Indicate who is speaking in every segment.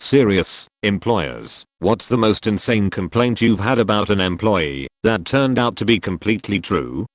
Speaker 1: Serious, employers, what's the most insane complaint you've had about an employee that turned out to be completely true?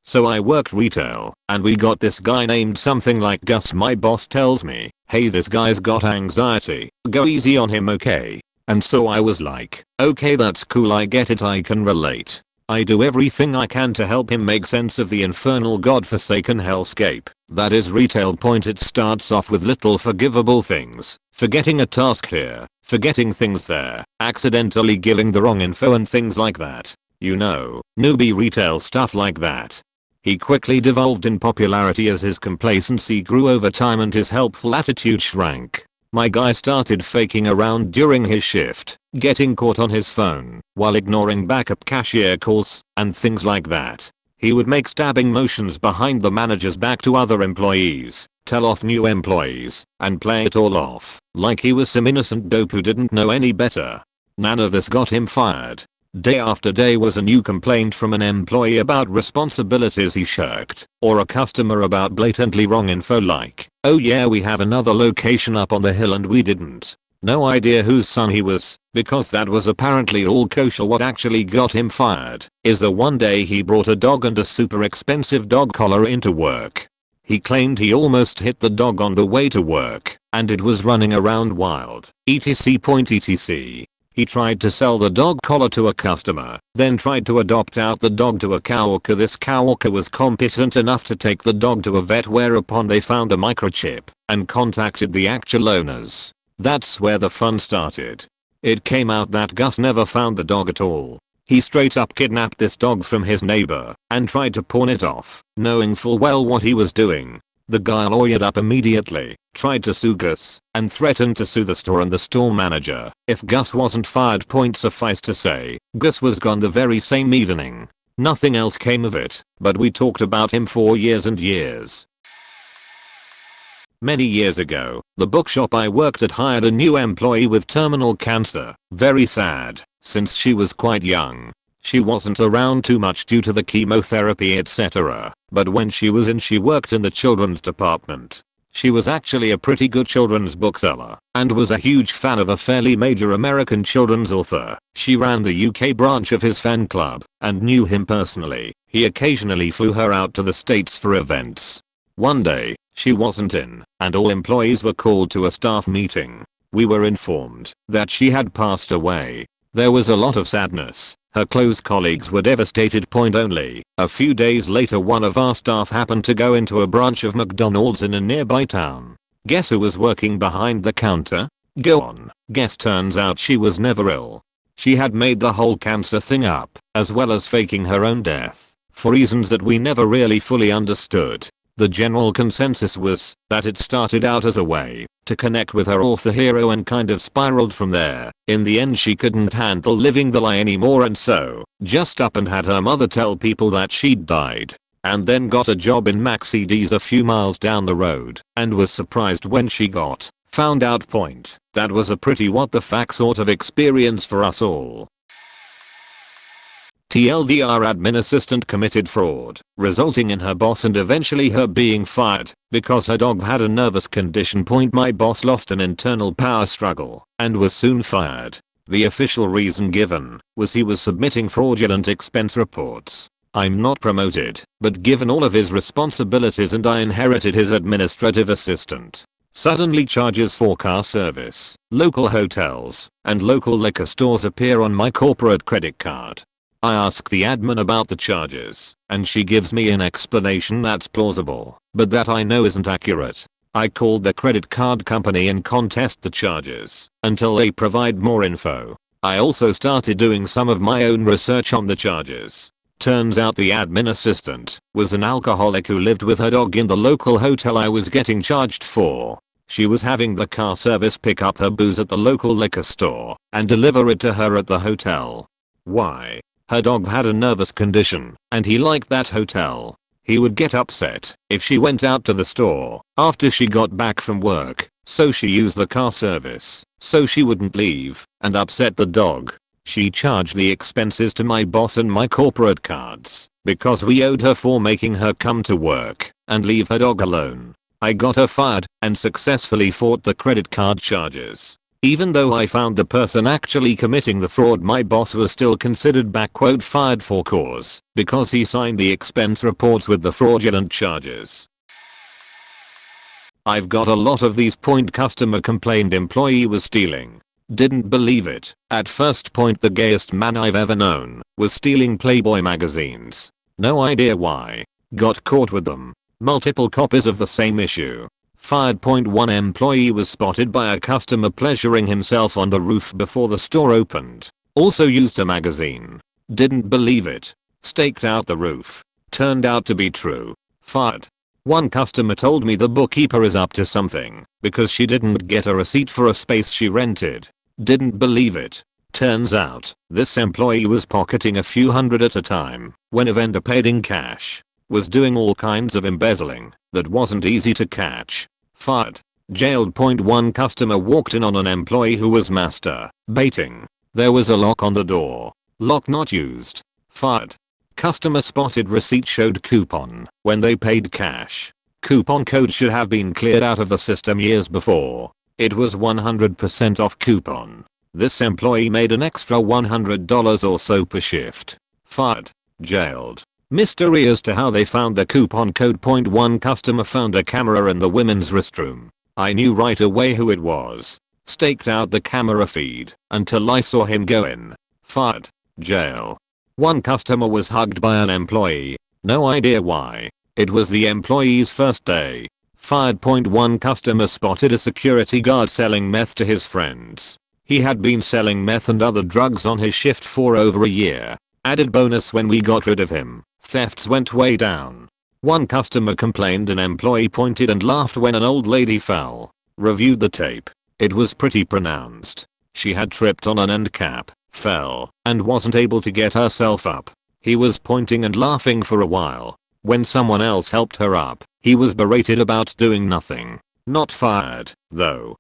Speaker 1: So I worked retail, and we got this guy named something like Gus. My boss tells me, hey, this guy's got anxiety, go easy on him, okay? And so I was like, okay, that's cool, I get it, I can relate. I do everything I can to help him make sense of the infernal godforsaken hellscape that is retail. It starts off with little forgivable things, forgetting a task here, forgetting things there, accidentally giving the wrong info and things like that. You know, newbie retail stuff like that. He quickly devolved in popularity as his complacency grew over time and his helpful attitude shrank. My guy started faking around during his shift, getting caught on his phone while ignoring backup cashier calls and things like that. He would make stabbing motions behind the manager's back to other employees, tell off new employees, and play it all off like he was some innocent dope who didn't know any better. None of this got him fired. Day after day was a new complaint from an employee about responsibilities he shirked, or a customer about blatantly wrong info like, oh yeah, we have another location up on the hill and we didn't. No idea whose son he was, because that was apparently all kosher. What actually got him fired is the one day he brought a dog and a super expensive dog collar into work. He claimed he almost hit the dog on the way to work, and it was running around wild, etc. He tried to sell the dog collar to a customer, then tried to adopt out the dog to a coworker. This coworker was competent enough to take the dog to a vet, whereupon they found the microchip and contacted the actual owners. That's where the fun started. It came out that Gus never found the dog at all. He straight up kidnapped this dog from his neighbor and tried to pawn it off, knowing full well what he was doing. The guy lawyered up immediately, tried to sue Gus, and threatened to sue the store and the store manager if Gus wasn't fired. Suffice to say, Gus was gone the very same evening. Nothing else came of it, but we talked about him for years and years. Many years ago, the bookshop I worked at hired a new employee with terminal cancer. Very sad, since she was quite young. She wasn't around too much due to the chemotherapy, etc. But when she was in, she worked in the children's department. She was actually a pretty good children's bookseller and was a huge fan of a fairly major American children's author. She ran the UK branch of his fan club and knew him personally. He occasionally flew her out to the States for events. One day, she wasn't in, and all employees were called to a staff meeting. We were informed that she had passed away. There was a lot of sadness. Her close colleagues were devastated. Only a few days later, one of our staff happened to go into a branch of McDonald's in a nearby town. Guess who was working behind the counter? Go on. Guess. Turns out she was never ill. She had made the whole cancer thing up, as well as faking her own death, for reasons that we never really fully understood. The general consensus was that it started out as a way to connect with her author hero and kind of spiraled from there. In the end, she couldn't handle living the lie anymore, and so just up and had her mother tell people that she'd died, and then got a job in Maxi's a few miles down the road and was surprised when she got found out. That was a pretty what the fuck sort of experience for us all. TLDR, admin assistant committed fraud, resulting in her boss and eventually her being fired because her dog had a nervous condition. My boss lost an internal power struggle and was soon fired. The official reason given was he was submitting fraudulent expense reports. I'm not promoted, but given all of his responsibilities and I inherited his administrative assistant. Suddenly charges for car service, local hotels, and local liquor stores appear on my corporate credit card. I ask the admin about the charges, and she gives me an explanation that's plausible, but that I know isn't accurate. I called the credit card company and contest the charges until they provide more info. I also started doing some of my own research on the charges. Turns out the admin assistant was an alcoholic who lived with her dog in the local hotel I was getting charged for. She was having the car service pick up her booze at the local liquor store and deliver it to her at the hotel. Why? Her dog had a nervous condition, and he liked that hotel. He would get upset if she went out to the store after she got back from work, so she used the car service so she wouldn't leave and upset the dog. She charged the expenses to my boss and my corporate cards because we owed her for making her come to work and leave her dog alone. I got her fired and successfully fought the credit card charges. Even though I found the person actually committing the fraud, my boss was still considered "fired for cause" because he signed the expense reports with the fraudulent charges. I've got a lot of these. Customer complained employee was stealing. Didn't believe it. At first. The gayest man I've ever known was stealing Playboy magazines. No idea why. Got caught with them. Multiple copies of the same issue. Fired. One employee was spotted by a customer pleasuring himself on the roof before the store opened. Also used a magazine. Didn't believe it. Staked out the roof. Turned out to be true. Fired. One customer told me the bookkeeper is up to something because she didn't get a receipt for a space she rented. Didn't believe it. Turns out, this employee was pocketing a few hundred at a time when a vendor paid in cash. Was doing all kinds of embezzling that wasn't easy to catch. Fired. Jailed. One customer walked in on an employee who was masturbating. There was a lock on the door. Lock not used. Fired. Customer spotted receipt showed coupon when they paid cash. Coupon code should have been cleared out of the system years before. It was 100% off coupon. This employee made an extra $100 or so per shift. Fired. Jailed. Mystery as to how they found the coupon code. One customer found a camera in the women's restroom. I knew right away who it was. Staked out the camera feed until I saw him go in. Fired. Jail. One customer was hugged by an employee. No idea why. It was the employee's first day. Fired. One customer spotted a security guard selling meth to his friends. He had been selling meth and other drugs on his shift for over a year. Added bonus when we got rid of him. Thefts went way down. One customer complained an employee pointed and laughed when an old lady fell. Reviewed the tape. It was pretty pronounced. She had tripped on an end cap, fell, and wasn't able to get herself up. He was pointing and laughing for a while. When someone else helped her up, he was berated about doing nothing. Not fired, though.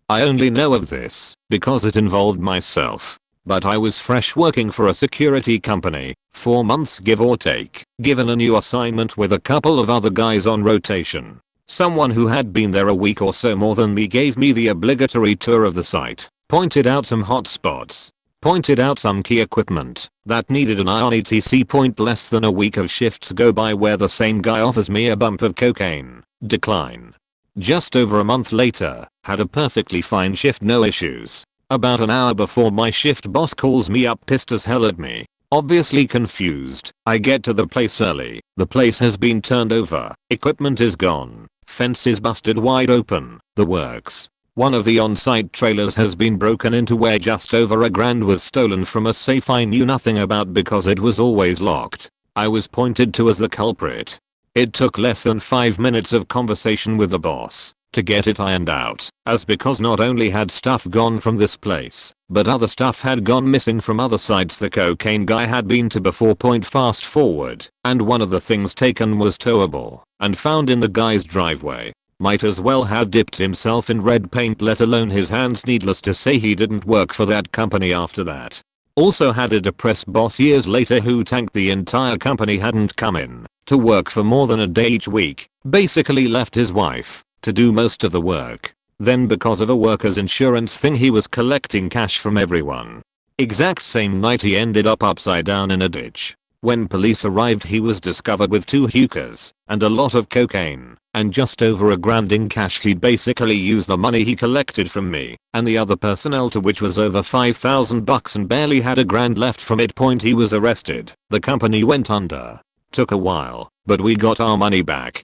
Speaker 1: I only know of this because it involved myself. But I was fresh working for a security company, 4 months give or take, given a new assignment with a couple of other guys on rotation. Someone who had been there a week or so more than me gave me the obligatory tour of the site, pointed out some hot spots, pointed out some key equipment that needed an eye on etc. Less than a week of shifts go by where the same guy offers me a bump of cocaine. Decline. Just over a month later, had a perfectly fine shift, no issues. About an hour before my shift, boss calls me up pissed as hell at me. Obviously confused. I get to the place early. The place has been turned over. Equipment is gone. Fence is busted wide open. The works. One of the on-site trailers has been broken into where just over $1,000 was stolen from a safe I knew nothing about because it was always locked. I was pointed to as the culprit. It took less than 5 minutes of conversation with the boss to get it ironed out, as because not only had stuff gone from this place, but other stuff had gone missing from other sites the cocaine guy had been to before. Fast forward, and one of the things taken was towable and found in the guy's driveway. Might as well have dipped himself in red paint, let alone his hands. Needless to say, he didn't work for that company after that. Also had a depressed boss years later who tanked the entire company, hadn't come in to work for more than a day each week, basically left his wife to do most of the work. Then because of a workers insurance thing he was collecting cash from everyone. Exact same night he ended up upside down in a ditch. When police arrived he was discovered with 2 hookahs and a lot of cocaine and just over $1,000 in cash. He'd basically used the money he collected from me and the other personnel, to which was over $5,000, and barely had $1,000 left from it. He was arrested. The company went under. Took a while, but we got our money back.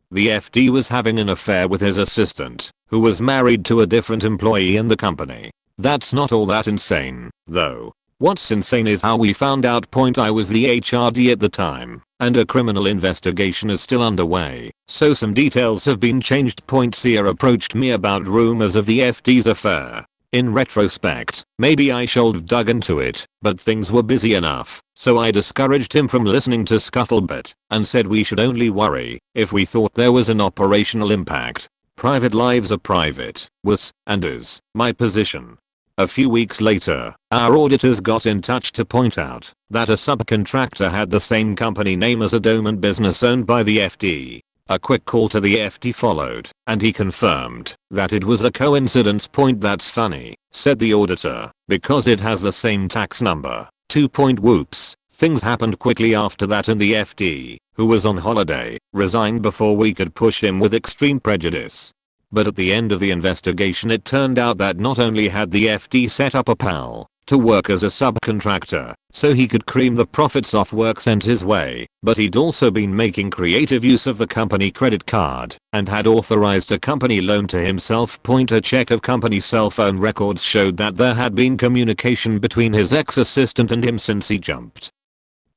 Speaker 1: The FD was having an affair with his assistant, who was married to a different employee in the company. That's not all that insane, though. What's insane is how we found out. I was the HRD at the time, and a criminal investigation is still underway, so some details have been changed. Sia approached me about rumors of the FD's affair. In retrospect, maybe I should have dug into it, but things were busy enough, so I discouraged him from listening to scuttlebutt and said we should only worry if we thought there was an operational impact. Private lives are private, was, and is, my position. A few weeks later, our auditors got in touch to point out that a subcontractor had the same company name as a dormant business owned by the FD. A quick call to the FD followed, and he confirmed that it was a coincidence. That's funny, said the auditor, because it has the same tax number. Whoops. Things happened quickly after that, and the FD, who was on holiday, resigned before we could push him with extreme prejudice. But at the end of the investigation, it turned out that not only had the FD set up a pal to work as a subcontractor so he could cream the profits off work sent his way, but he'd also been making creative use of the company credit card and had authorized a company loan to himself. A check of company cell phone records showed that there had been communication between his ex-assistant and him since he jumped.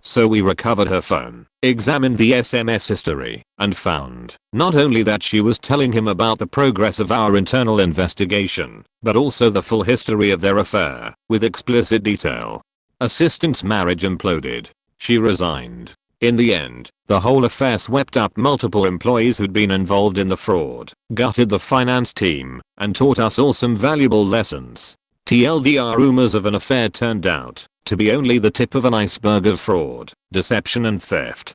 Speaker 1: So we recovered her phone, examined the SMS history, and found not only that she was telling him about the progress of our internal investigation, but also the full history of their affair, with explicit detail. Assistant's marriage imploded. She resigned. In the end, the whole affair swept up multiple employees who'd been involved in the fraud, gutted the finance team, and taught us all some valuable lessons. TLDR, rumors of an affair turned out to be only the tip of an iceberg of fraud, deception and theft.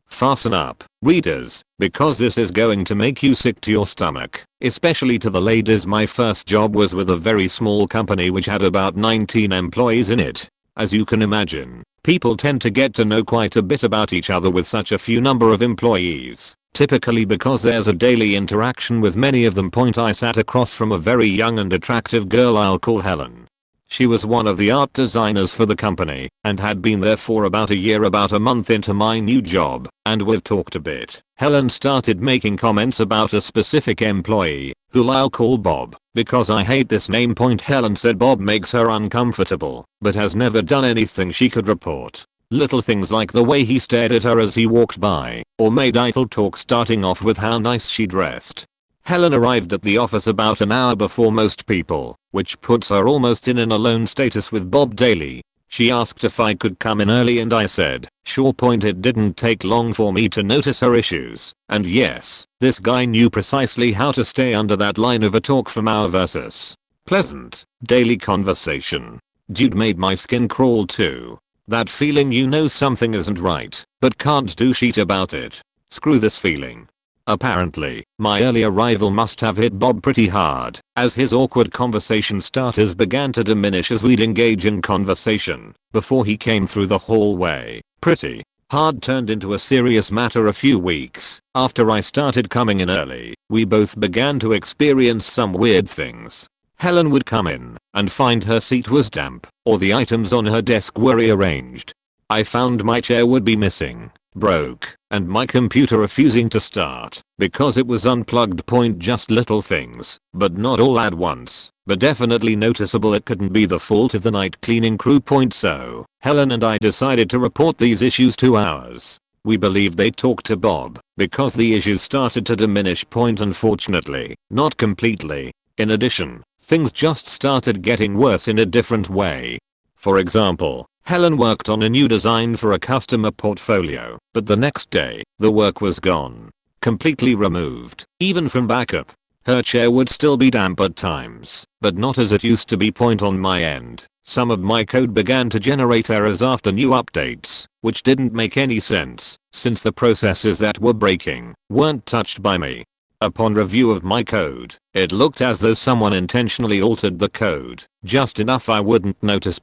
Speaker 1: Fasten up, readers, because this is going to make you sick to your stomach, especially to the ladies. My first job was with a very small company which had about 19 employees in it. As you can imagine, people tend to get to know quite a bit about each other with such a few number of employees, typically because there's a daily interaction with many of them. I sat across from a very young and attractive girl I'll call Helen. She was one of the art designers for the company and had been there for about a year. About a month into my new job, and we've talked a bit, Helen started making comments about a specific employee, who I'll call Bob, because I hate this name. Helen said Bob makes her uncomfortable, but has never done anything she could report. Little things like the way he stared at her as he walked by, or made idle talk, starting off with how nice she dressed. Helen arrived at the office about an hour before most people, which puts her almost in an alone status with Bob daily. She asked if I could come in early and I said, sure. It didn't take long for me to notice her issues, and yes, this guy knew precisely how to stay under that line of a talk from our versus pleasant daily conversation. Dude, made my skin crawl too. That feeling you know something isn't right, but can't do shit about it. Screw this feeling. Apparently, my early arrival must have hit Bob pretty hard, as his awkward conversation starters began to diminish as we'd engage in conversation. Before he came through the hallway, pretty hard turned into a serious matter. A few weeks after I started coming in early, we both began to experience some weird things. Helen would come in and find her seat was damp, or the items on her desk were rearranged. I found my chair would be missing, broke, and my computer refusing to start because it was unplugged. Just little things, but not all at once, but definitely noticeable. It couldn't be the fault of the night cleaning crew. So Helen and I decided to report these issues to ours. We believed they talked to Bob because the issues started to diminish. Unfortunately, not completely. In addition, things just started getting worse in a different way. For example, Helen worked on a new design for a customer portfolio, but the next day, the work was gone. Completely removed, even from backup. Her chair would still be damp at times, but not as it used to be. On my end, some of my code began to generate errors after new updates, which didn't make any sense, since the processes that were breaking weren't touched by me. Upon review of my code, it looked as though someone intentionally altered the code, just enough I wouldn't notice.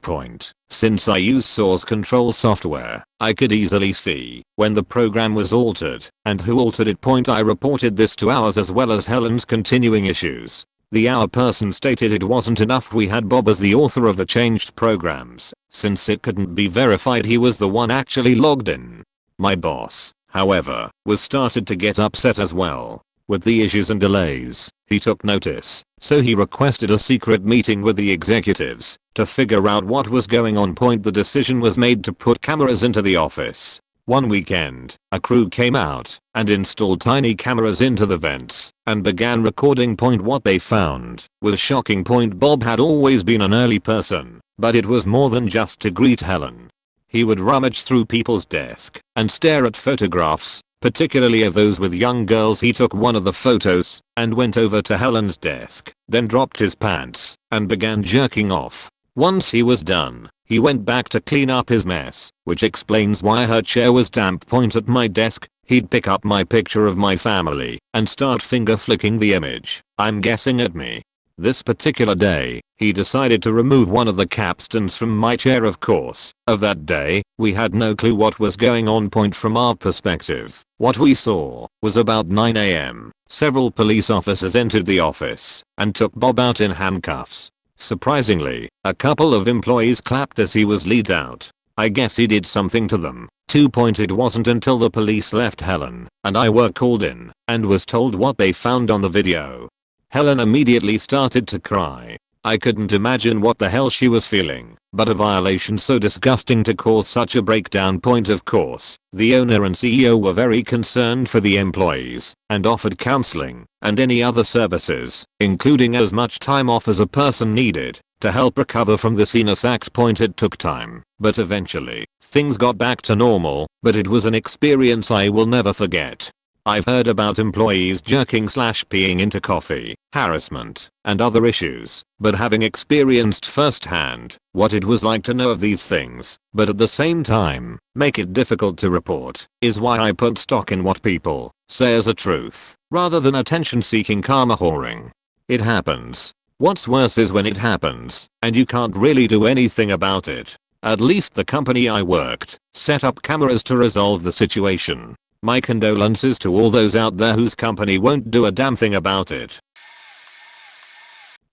Speaker 1: Since I use source control software, I could easily see when the program was altered and who altered it. I reported this to ours as well as Helen's continuing issues. The our person stated it wasn't enough we had Bob as the author of the changed programs, since it couldn't be verified he was the one actually logged in. My boss, however, was started to get upset as well. With the issues and delays, he took notice, so he requested a secret meeting with the executives to figure out what was going on. The decision was made to put cameras into the office. One weekend, a crew came out and installed tiny cameras into the vents and began recording. What they found was shocking. Bob had always been an early person, but it was more than just to greet Helen. He would rummage through people's desk and stare at photographs, particularly of those with young girls. He took one of the photos and went over to Helen's desk, then dropped his pants and began jerking off. Once he was done, he went back to clean up his mess, which explains why her chair was damp. Point at my desk, he'd pick up my picture of my family and start finger flicking the image, I'm guessing at me. This particular day, he decided to remove one of the capstans from my chair. Of course, of that day, we had no clue what was going on. Point from our perspective, what we saw was about 9 AM. Several police officers entered the office and took Bob out in handcuffs. Surprisingly, a couple of employees clapped as he was led out. I guess he did something to them. 2. It wasn't until the police left Helen and I were called in and was told what they found on the video. Helen immediately started to cry. I couldn't imagine what the hell she was feeling, but a violation so disgusting to cause such a breakdown. Of course, the owner and CEO were very concerned for the employees and offered counseling and any other services, including as much time off as a person needed to help recover from the heinous act. It took time, but eventually, things got back to normal, but it was an experience I will never forget. I've heard about employees jerking/peeing into coffee, harassment, and other issues, but having experienced firsthand what it was like to know of these things, but at the same time, make it difficult to report, is why I put stock in what people say as a truth, rather than attention-seeking karma whoring. It happens. What's worse is when it happens, and you can't really do anything about it. At least the company I worked set up cameras to resolve the situation. My condolences to all those out there whose company won't do a damn thing about it.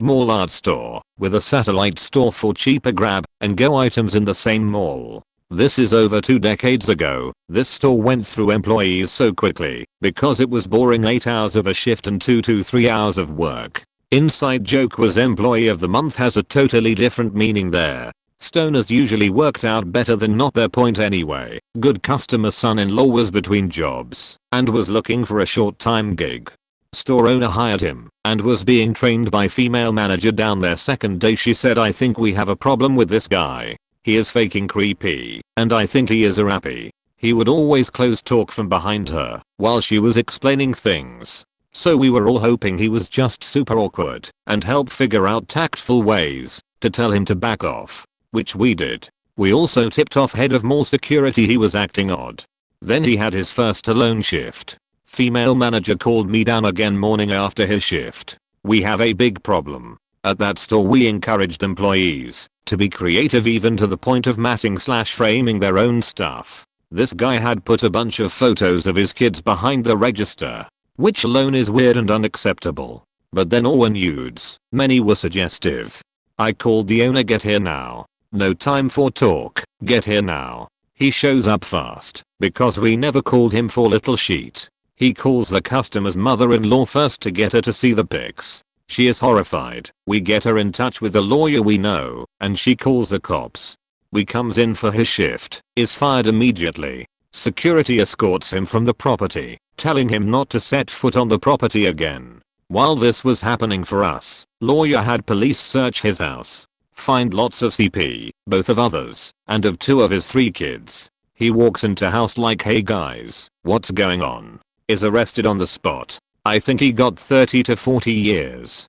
Speaker 1: Mall art store, with a satellite store for cheaper grab and go items in the same mall. This is over 2 decades ago. This store went through employees so quickly because it was boring. 8 hours of a shift and 2 to 3 hours of work. Inside joke was employee of the month has a totally different meaning there. Stoners usually worked out better than not. Their point anyway. Good customer son-in-law was between jobs and was looking for a short-time gig. Store owner hired him and was being trained by female manager. Down their second day she said, I think we have a problem with this guy. He is faking creepy and I think he is a rappy. He would always close talk from behind her while she was explaining things. So we were all hoping he was just super awkward and help figure out tactful ways to tell him to back off. Which we did. We also tipped off head of mall security he was acting odd. Then he had his first alone shift. Female manager called me down again morning after his shift. We have a big problem. At that store we encouraged employees to be creative, even to the point of matting/framing their own stuff. This guy had put a bunch of photos of his kids behind the register, which alone is weird and unacceptable. But then all were nudes. Many were suggestive. I called the owner, get here now. No time for talk, get here now. He shows up fast because we never called him for little sheet. He calls the customer's mother-in-law first to get her to see the pics. She is horrified. We get her in touch with a lawyer we know and she calls the cops. We comes in for his shift, is fired immediately. Security escorts him from the property, telling him not to set foot on the property again. While this was happening for us, lawyer had police search his house. Find lots of CP, both of others, and of 2 of his 3 kids. He walks into house like, hey guys, what's going on? Is arrested on the spot. I think he got 30 to 40 years.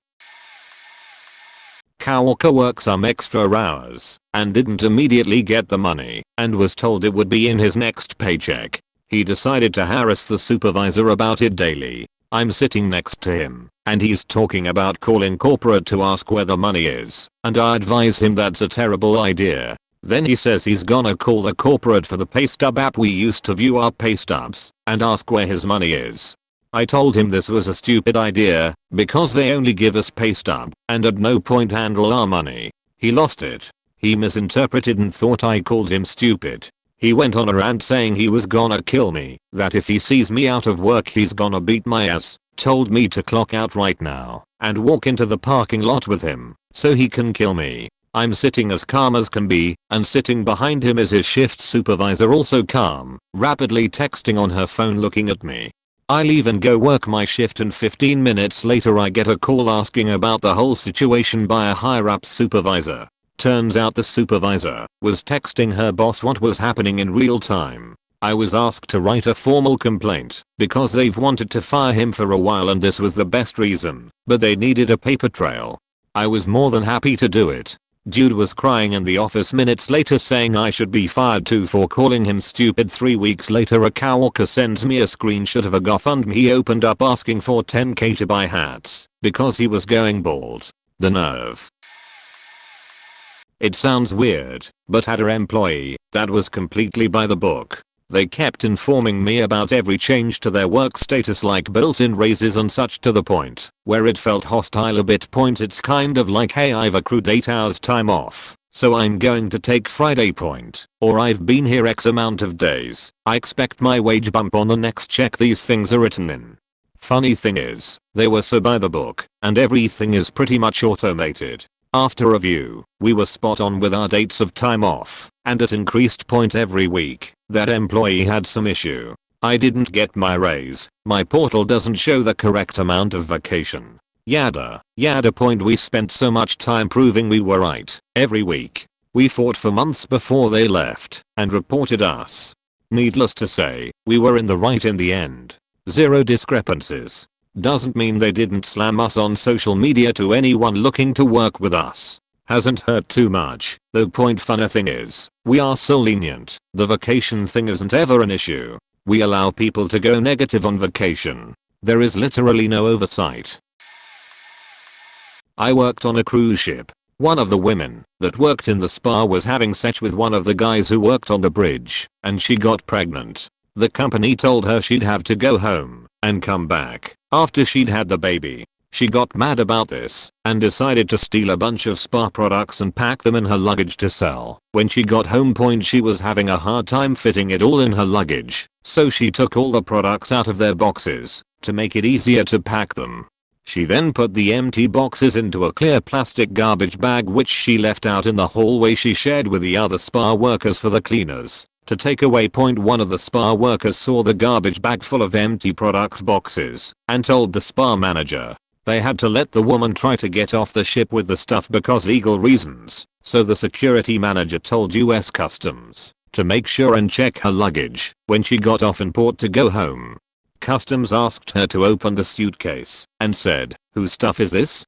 Speaker 1: Coworker works some extra hours and didn't immediately get the money and was told it would be in his next paycheck. He decided to harass the supervisor about it daily. I'm sitting next to him and he's talking about calling corporate to ask where the money is, and I advise him that's a terrible idea. Then he says he's gonna call the corporate for the paystub app we used to view our paystubs and ask where his money is. I told him this was a stupid idea because they only give us paystub and at no point handle our money. He lost it. He misinterpreted and thought I called him stupid. He went on a rant saying he was gonna kill me, that if he sees me out of work he's gonna beat my ass, told me to clock out right now and walk into the parking lot with him so he can kill me. I'm sitting as calm as can be, and sitting behind him is his shift supervisor, also calm, rapidly texting on her phone looking at me. I leave and go work my shift, and 15 minutes later I get a call asking about the whole situation by a higher up supervisor. Turns out the supervisor was texting her boss what was happening in real time. I was asked to write a formal complaint because they've wanted to fire him for a while and this was the best reason, but they needed a paper trail. I was more than happy to do it. Dude was crying in the office minutes later saying I should be fired too for calling him stupid. 3 weeks later a coworker sends me a screenshot of a GoFundMe he opened up asking for 10k to buy hats because he was going bald. The nerve. It sounds weird, but had an employee that was completely by the book. They kept informing me about every change to their work status like built-in raises and such to the point where it felt hostile a bit. It's kind of like, hey, I've accrued 8 hours time off, so I'm going to take Friday . Or I've been here X amount of days, I expect my wage bump on the next check. These things are written in. Funny thing is, they were so by the book, and everything is pretty much automated. After review, we were spot on with our dates of time off, and at increased point every week. That employee had some issue. I didn't get my raise, my portal doesn't show the correct amount of vacation. Yada point. We spent so much time proving we were right every week. We fought for months before they left and reported us. Needless to say, we were in the right in the end. Zero discrepancies. Doesn't mean they didn't slam us on social media to anyone looking to work with us. Hasn't hurt too much, though. Funny thing is, we are so lenient, the vacation thing isn't ever an issue. We allow people to go negative on vacation. There is literally no oversight. I worked on a cruise ship. One of the women that worked in the spa was having sex with one of the guys who worked on the bridge, and she got pregnant. The company told her she'd have to go home and come back after she'd had the baby. She got mad about this and decided to steal a bunch of spa products and pack them in her luggage to sell. When she got home, she was having a hard time fitting it all in her luggage, so she took all the products out of their boxes to make it easier to pack them. She then put the empty boxes into a clear plastic garbage bag which she left out in the hallway. She shared with the other spa workers for the cleaners to take away. One of the spa workers saw the garbage bag full of empty product boxes and told the spa manager. They had to let the woman try to get off the ship with the stuff because legal reasons, so the security manager told US Customs to make sure and check her luggage when she got off in port to go home. Customs asked her to open the suitcase and said, "Whose stuff is this?"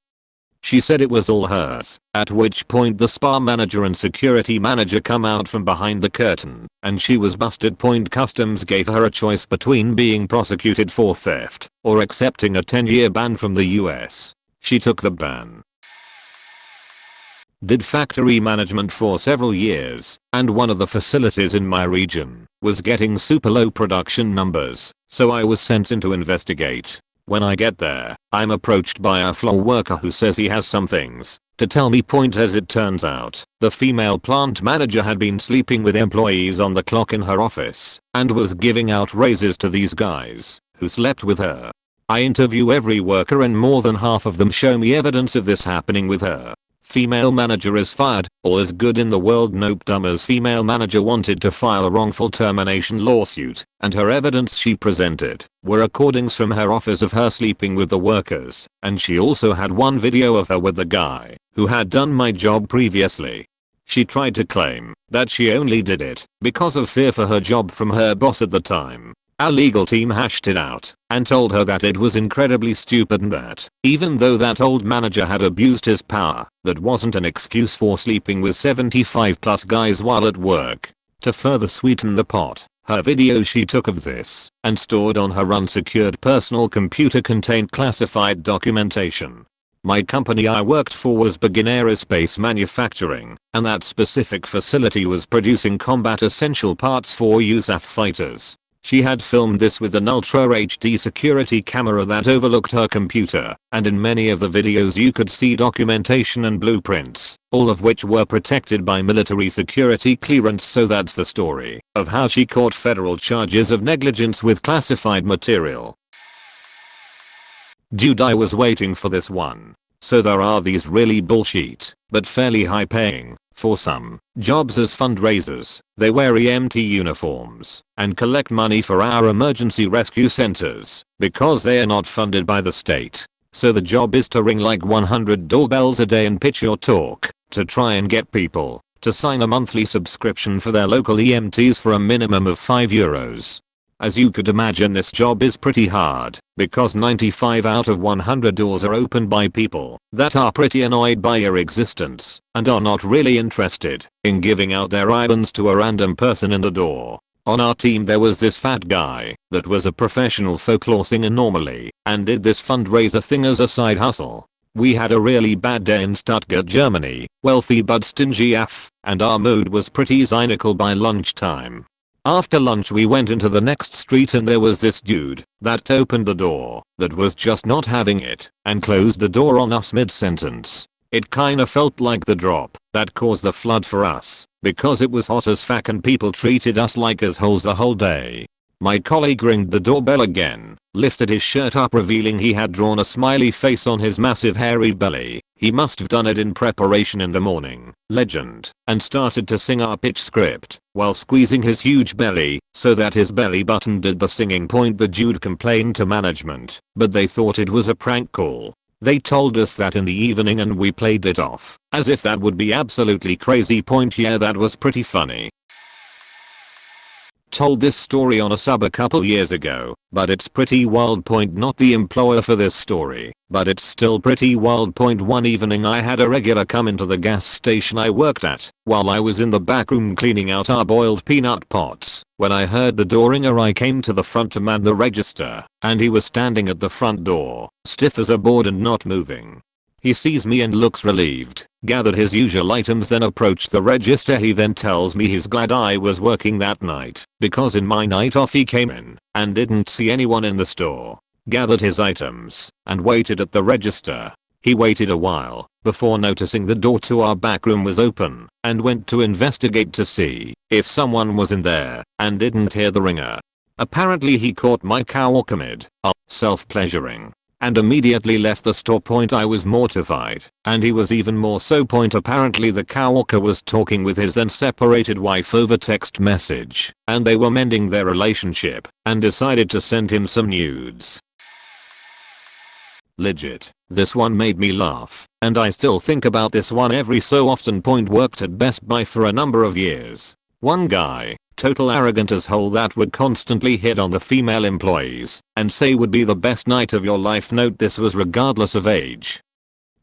Speaker 1: She said it was all hers, at which point the spa manager and security manager come out from behind the curtain and she was busted. Customs gave her a choice between being prosecuted for theft or accepting a 10-year ban from the US. She took the ban. Did factory management for several years, and one of the facilities in my region was getting super low production numbers, so I was sent in to investigate. When I get there, I'm approached by a floor worker who says he has some things to tell me. As it turns out, the female plant manager had been sleeping with employees on the clock in her office and was giving out raises to these guys who slept with her. I interview every worker and more than half of them show me evidence of this happening with her. Female manager is fired. All is good in the world. Nope. Dumbers. Female manager wanted to file a wrongful termination lawsuit, and her evidence she presented were recordings from her office of her sleeping with the workers, and she also had one video of her with the guy who had done my job previously. She tried to claim that she only did it because of fear for her job from her boss at the time. Our legal team hashed it out and told her that it was incredibly stupid and that, even though that old manager had abused his power, that wasn't an excuse for sleeping with 75 plus guys while at work. To further sweeten the pot, her video she took of this and stored on her unsecured personal computer contained classified documentation. My company I worked for was Begin Aerospace Manufacturing, and that specific facility was producing combat essential parts for USAF fighters. She had filmed this with an Ultra HD security camera that overlooked her computer, and in many of the videos you could see documentation and blueprints, all of which were protected by military security clearance. So that's the story of how she caught federal charges of negligence with classified material. Dude, I was waiting for this one. So there are these really bullshit, but fairly high paying, for some, jobs as fundraisers. They wear EMT uniforms and collect money for our emergency rescue centers because they are not funded by the state. So the job is to ring like 100 doorbells a day and pitch your talk to try and get people to sign a monthly subscription for their local EMTs for a minimum of €5. As you could imagine, this job is pretty hard because 95 out of 100 doors are opened by people that are pretty annoyed by your existence and are not really interested in giving out their IBANs to a random person in the door. On our team there was this fat guy that was a professional folklore singer normally and did this fundraiser thing as a side hustle. We had a really bad day in Stuttgart, Germany, wealthy but stingy AF, and our mood was pretty cynical by lunchtime. After lunch we went into the next street and there was this dude that opened the door that was just not having it and closed the door on us mid-sentence. It kinda felt like the drop that caused the flood for us because it was hot as fuck and people treated us like assholes the whole day. My colleague ringed the doorbell again, lifted his shirt up revealing he had drawn a smiley face on his massive hairy belly. He must have done it in preparation in the morning, legend, and started to sing our pitch script while squeezing his huge belly so that his belly button did the singing point. The dude complained to management, but they thought it was a prank call. They told us that in the evening and we played it off as if that would be absolutely crazy. Point, yeah, that was pretty funny. Told this story on a sub a couple years ago, but it's pretty wild. Point, not the employer for this story, but it's still pretty wild. Point, one evening I had a regular come into the gas station I worked at while I was in the back room cleaning out our boiled peanut pots. When I heard the door ringer I came to the front to man the register, and he was standing at the front door, stiff as a board and not moving. He sees me and looks relieved, gathered his usual items, then approached the register. He then tells me he's glad I was working that night because in my night off he came in and didn't see anyone in the store, gathered his items, and waited at the register. He waited a while before noticing the door to our back room was open and went to investigate to see if someone was in there and didn't hear the ringer. Apparently he caught my coworker mid self-pleasuring and immediately left the store. Point, I was mortified, and he was even more so. Point, apparently the coworker was talking with his then separated wife over text message and they were mending their relationship and decided to send him some nudes. Legit. This one made me laugh and I still think about this one every so often. Point, worked at Best Buy for a number of years. One guy, total arrogant asshole that would constantly hit on the female employees and say would be the best night of your life. Note this was regardless of age.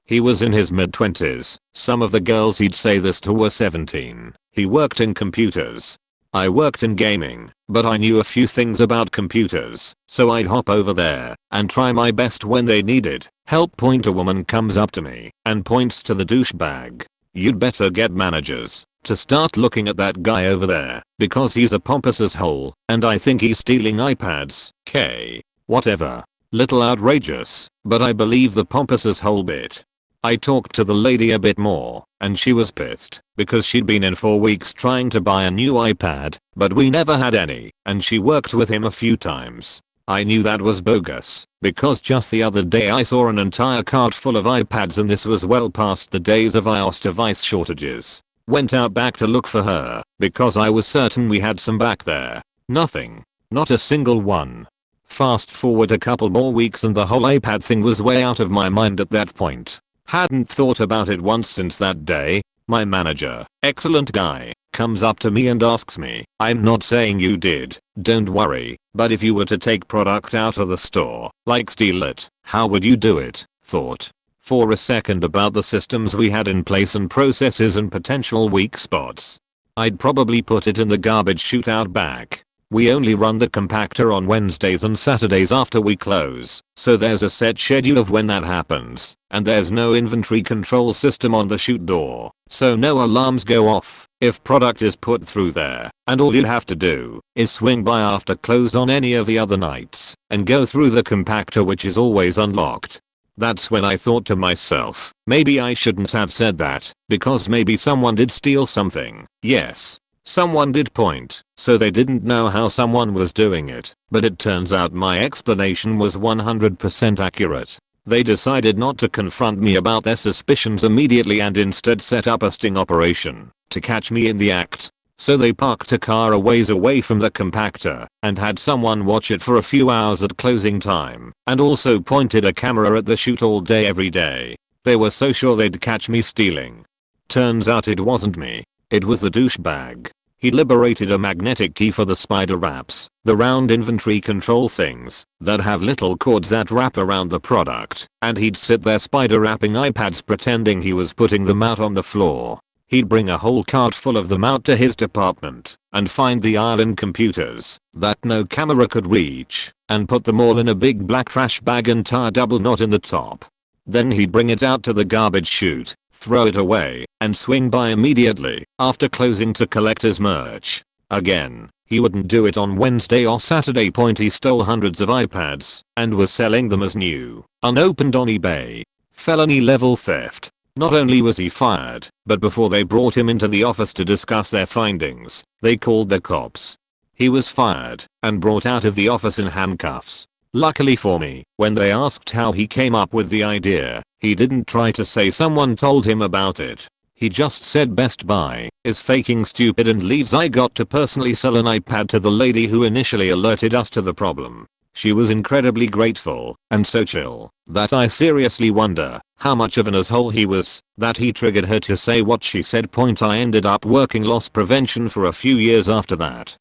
Speaker 1: He was in his mid-20s. Some of the girls he'd say this to were 17. He worked in computers. I worked in gaming, but I knew a few things about computers, so I'd hop over there and try my best when they needed help. Point, a woman comes up to me and points to the douchebag. You'd better get managers to start looking at that guy over there because he's a pompous asshole and I think he's stealing iPads. K. Whatever. Little outrageous, but I believe the pompous asshole bit. I talked to the lady a bit more and she was pissed because she'd been in for weeks trying to buy a new iPad, but we never had any, and she worked with him a few times. I knew that was bogus because just the other day I saw an entire cart full of iPads and this was well past the days of iOS device shortages. Went out back to look for her because I was certain we had some back there. Nothing. Not a single one. Fast forward a couple more weeks and the whole iPad thing was way out of my mind at that point. Hadn't thought about it once since that day. My manager, excellent guy, comes up to me and asks me, I'm not saying you did, don't worry, but if you were to take product out of the store, like steal it, how would you do it? Thought for a second about the systems we had in place and processes and potential weak spots. I'd probably put it in the garbage chute out back. We only run the compactor on Wednesdays and Saturdays after we close, so there's a set schedule of when that happens, and there's no inventory control system on the chute door, so no alarms go off if product is put through there, and all you have to do is swing by after close on any of the other nights and go through the compactor, which is always unlocked. That's when I thought to myself, maybe I shouldn't have said that, because maybe someone did steal something. Yes, someone did. Point, so they didn't know how someone was doing it, but it turns out my explanation was 100% accurate. They decided not to confront me about their suspicions immediately and instead set up a sting operation to catch me in the act. So they parked a car a ways away from the compactor and had someone watch it for a few hours at closing time, and also pointed a camera at the chute all day every day. They were so sure they'd catch me stealing. Turns out it wasn't me. It was the douchebag. He liberated a magnetic key for the spider wraps, the round inventory control things that have little cords that wrap around the product, and he'd sit there spider wrapping iPads pretending he was putting them out on the floor. He'd bring a whole cart full of them out to his department and find the island computers that no camera could reach and put them all in a big black trash bag and tie a double knot in the top. Then he'd bring it out to the garbage chute, throw it away, and swing by immediately after closing to collect his merch. Again, he wouldn't do it on Wednesday or Saturday. He stole hundreds of iPads and was selling them as new, unopened on eBay. Felony level theft. Not only was he fired, but before they brought him into the office to discuss their findings, they called the cops. He was fired and brought out of the office in handcuffs. Luckily for me, when they asked how he came up with the idea, he didn't try to say someone told him about it. He just said Best Buy is faking stupid and leaves. I got to personally sell an iPad to the lady who initially alerted us to the problem. She was incredibly grateful and so chill that I seriously wonder how much of an asshole he was that he triggered her to say what she said. I ended up working loss prevention for a few years after that.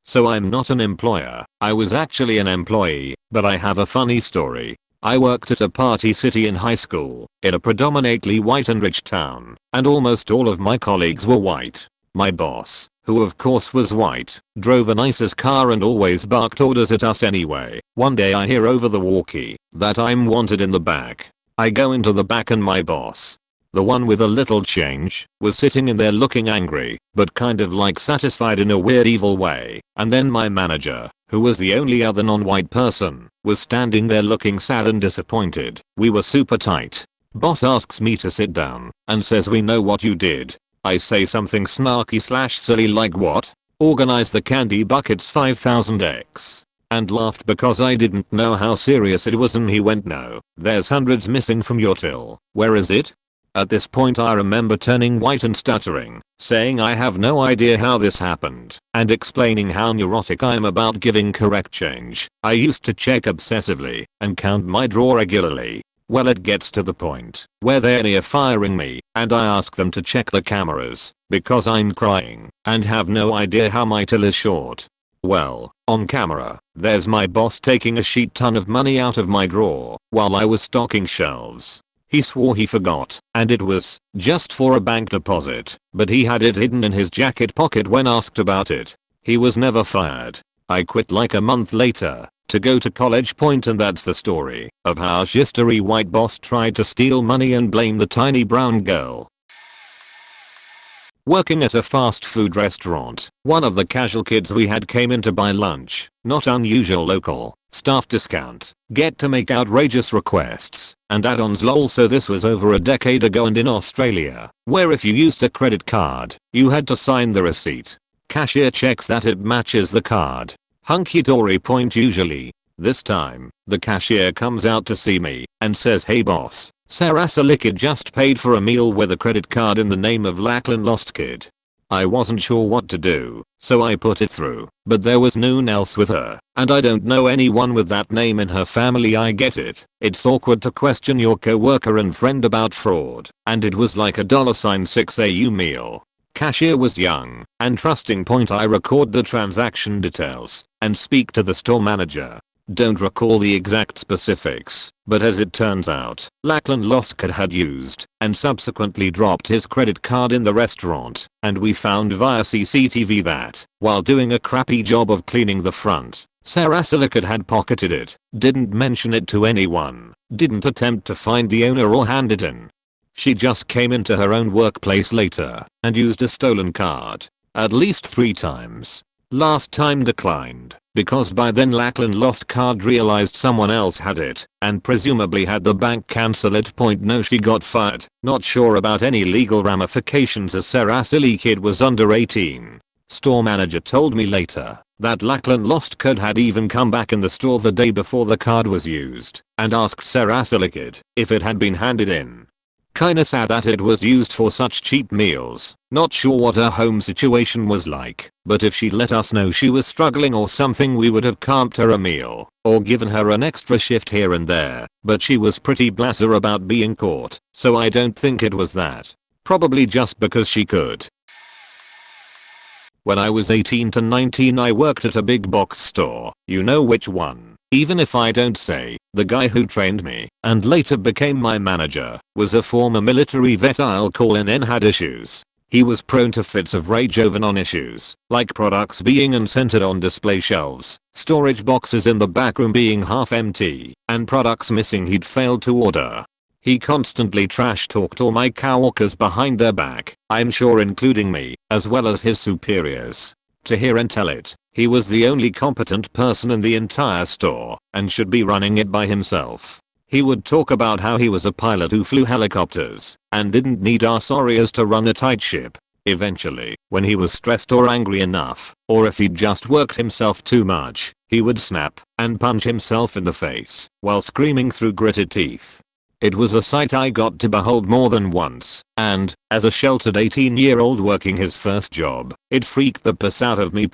Speaker 1: So I'm not an employer, I was actually an employee, but I have a funny story. I worked at a party city in high school, in a predominantly white and rich town, and almost all of my colleagues were white. My boss, who of course was white, drove a nicest car and always barked orders at us anyway. One day I hear over the walkie that I'm wanted in the back. I go into the back and my boss, the one with a little change, was sitting in there looking angry, but kind of like satisfied in a weird evil way. And then my manager, who was the only other non-white person, was standing there looking sad and disappointed. We were super tight. Boss asks me to sit down and says, "We know what you did." I say something snarky/silly like what? Organize the candy buckets 5000x. And laughed because I didn't know how serious it was, and he went, "No, there's hundreds missing from your till. Where is it?" At this point I remember turning white and stuttering, saying I have no idea how this happened, and explaining how neurotic I am about giving correct change. I used to check obsessively and count my drawer regularly. Well, it gets to the point where they're near firing me, and I ask them to check the cameras because I'm crying and have no idea how my till is short. Well, on camera, there's my boss taking a shit ton of money out of my drawer while I was stocking shelves. He swore he forgot, and it was just for a bank deposit, but he had it hidden in his jacket pocket when asked about it. He was never fired. I quit like a month later to go to college, and that's the story of how history white boss tried to steal money and blame the tiny brown girl. Working at a fast food restaurant, one of the casual kids we had came in to buy lunch. Not unusual local staff discount, get to make outrageous requests and add-ons lol. So this was over a decade ago and in Australia, where if you used a credit card, you had to sign the receipt. Cashier checks that it matches the card. Hunky-dory. Usually. This time, the cashier comes out to see me and says, "Hey boss, Sarah Silikid just paid for a meal with a credit card in the name of Lachlan Lost Kid." I wasn't sure what to do, so I put it through, but there was no one else with her, and I don't know anyone with that name in her family. I get it. It's awkward to question your coworker and friend about fraud, and it was like a $6 meal. Cashier was young and trusting. I record the transaction details and speak to the store manager. Don't recall the exact specifics, but as it turns out, Lachlan Loskard had used and subsequently dropped his credit card in the restaurant, and we found via CCTV that, while doing a crappy job of cleaning the front, Sarah Silikid had pocketed it, didn't mention it to anyone, didn't attempt to find the owner or hand it in. She just came into her own workplace later and used a stolen card at least 3 times. Last time declined because by then Lachlan Lost Card realized someone else had it and presumably had the bank cancel it. No, she got fired. Not sure about any legal ramifications as Sarah Silikid was under 18. Store manager told me later that Lachlan Lost Card had even come back in the store the day before the card was used and asked Sarah Silikid if it had been handed in. Kinda sad that it was used for such cheap meals. Not sure what her home situation was like, but if she'd let us know she was struggling or something, we would have comped her a meal or given her an extra shift here and there, but she was pretty blasé about being caught, so I don't think it was that. Probably just because she could. When I was 18 to 19 I worked at a big box store, you know which one. Even if I don't say, the guy who trained me, and later became my manager, was a former military vet. I'll call in and had issues. He was prone to fits of rage over non-issues, like products being unscented on display shelves, storage boxes in the back room being half empty, and products missing he'd failed to order. He constantly trash talked all my coworkers behind their back, I'm sure including me, as well as his superiors. To hear and tell it, he was the only competent person in the entire store, and should be running it by himself. He would talk about how he was a pilot who flew helicopters, and didn't need us Orias to run a tight ship. Eventually, when he was stressed or angry enough, or if he'd just worked himself too much, he would snap, and punch himself in the face, while screaming through gritted teeth. It was a sight I got to behold more than once, and, as a sheltered 18-year-old working his first job, it freaked the piss out of me.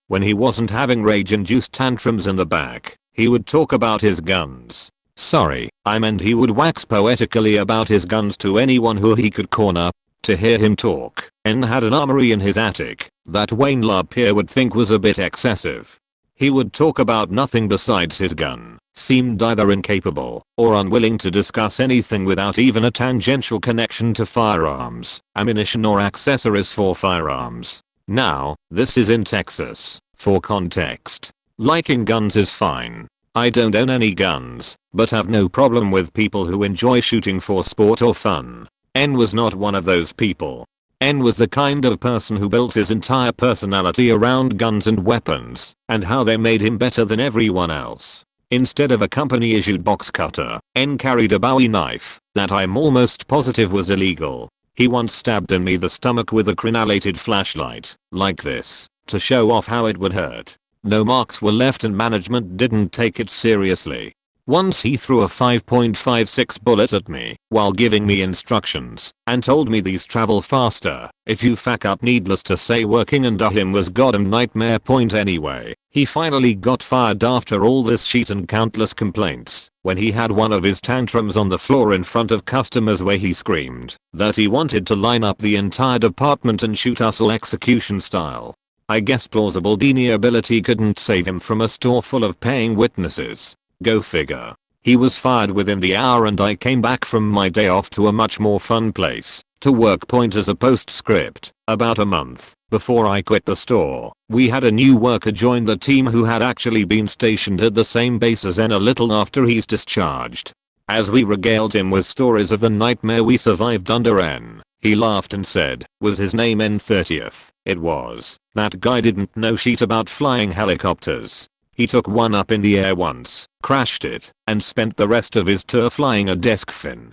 Speaker 1: When he wasn't having rage-induced tantrums in the back, he would talk about his guns. Sorry, I meant he would wax poetically about his guns to anyone who he could corner. To hear him talk, and had an armory in his attic, that Wayne LaPierre would think was a bit excessive. He would talk about nothing besides his gun, seemed either incapable or unwilling to discuss anything without even a tangential connection to firearms, ammunition or accessories for firearms. Now, this is in Texas, for context. Liking guns is fine. I don't own any guns, but have no problem with people who enjoy shooting for sport or fun. N was not one of those people. N was the kind of person who built his entire personality around guns and weapons, and how they made him better than everyone else. Instead of a company-issued box cutter, N carried a Bowie knife that I'm almost positive was illegal. He once stabbed in me the stomach with a crenellated flashlight, like this, to show off how it would hurt. No marks were left and management didn't take it seriously. Once he threw a 5.56 bullet at me while giving me instructions and told me these travel faster if you fuck up. Needless to say, working under him was goddamn nightmare. Anyway, he finally got fired after all this shit and countless complaints when he had one of his tantrums on the floor in front of customers where he screamed that he wanted to line up the entire department and shoot us all execution style. I guess plausible deniability couldn't save him from a store full of paying witnesses. Go figure. He was fired within the hour and I came back from my day off to a much more fun place to work as a postscript. About a month before I quit the store, we had a new worker join the team who had actually been stationed at the same base as N a little after he's discharged. As we regaled him with stories of the nightmare we survived under N, he laughed and said, "Was his name N30th? It was. That guy didn't know shit about flying helicopters. He took one up in the air once, crashed it, and spent the rest of his tour flying a desk fin."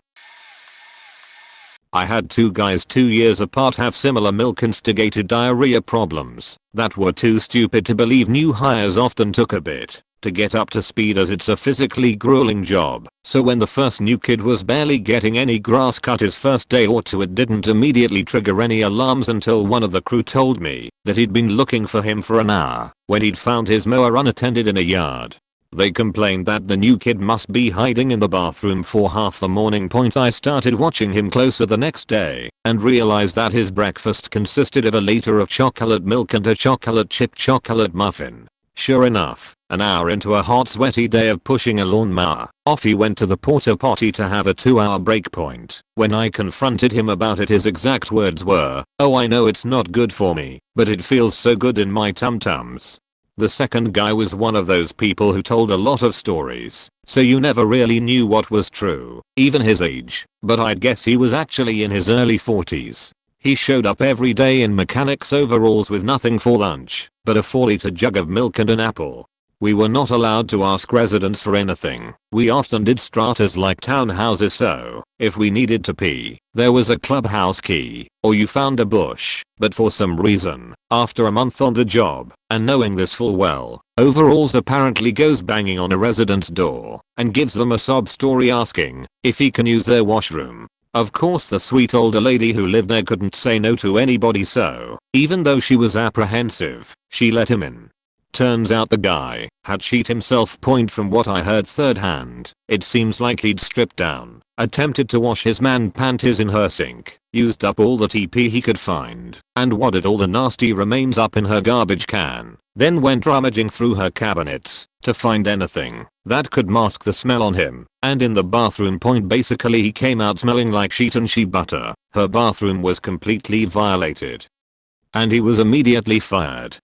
Speaker 1: I had two guys 2 years apart have similar milk-instigated diarrhea problems that were too stupid to believe. New hires often took a bit to get up to speed as it's a physically grueling job, so when the first new kid was barely getting any grass cut his first day or two, it didn't immediately trigger any alarms until one of the crew told me that he'd been looking for him for an hour when he'd found his mower unattended in a yard. They complained that the new kid must be hiding in the bathroom for half the morning. I started watching him closer the next day and realized that his breakfast consisted of a liter of chocolate milk and a chocolate chip chocolate muffin. Sure enough, an hour into a hot sweaty day of pushing a lawnmower, off he went to the porta potty to have a 2-hour break. When I confronted him about it, his exact words were, "Oh, I know it's not good for me, but it feels so good in my tum-tums." The second guy was one of those people who told a lot of stories, so you never really knew what was true, even his age, but I'd guess he was actually in his early 40s. He showed up every day in mechanics overalls with nothing for lunch but a 4-liter jug of milk and an apple. We were not allowed to ask residents for anything. We often did stratas like townhouses, so if we needed to pee, there was a clubhouse key, or you found a bush. But for some reason, after a month on the job, and knowing this full well, overalls apparently goes banging on a resident's door and gives them a sob story asking if he can use their washroom. Of course, the sweet older lady who lived there couldn't say no to anybody, so even though she was apprehensive, she let him in. Turns out the guy had cheated himself. From what I heard third hand, it seems like he'd stripped down attempted to wash his man panties in her sink, used up all the TP he could find, and wadded all the nasty remains up in her garbage can, then went rummaging through her cabinets to find anything that could mask the smell on him, and in the bathroom basically he came out smelling like sheet and shea butter. Her bathroom was completely violated. And he was immediately fired.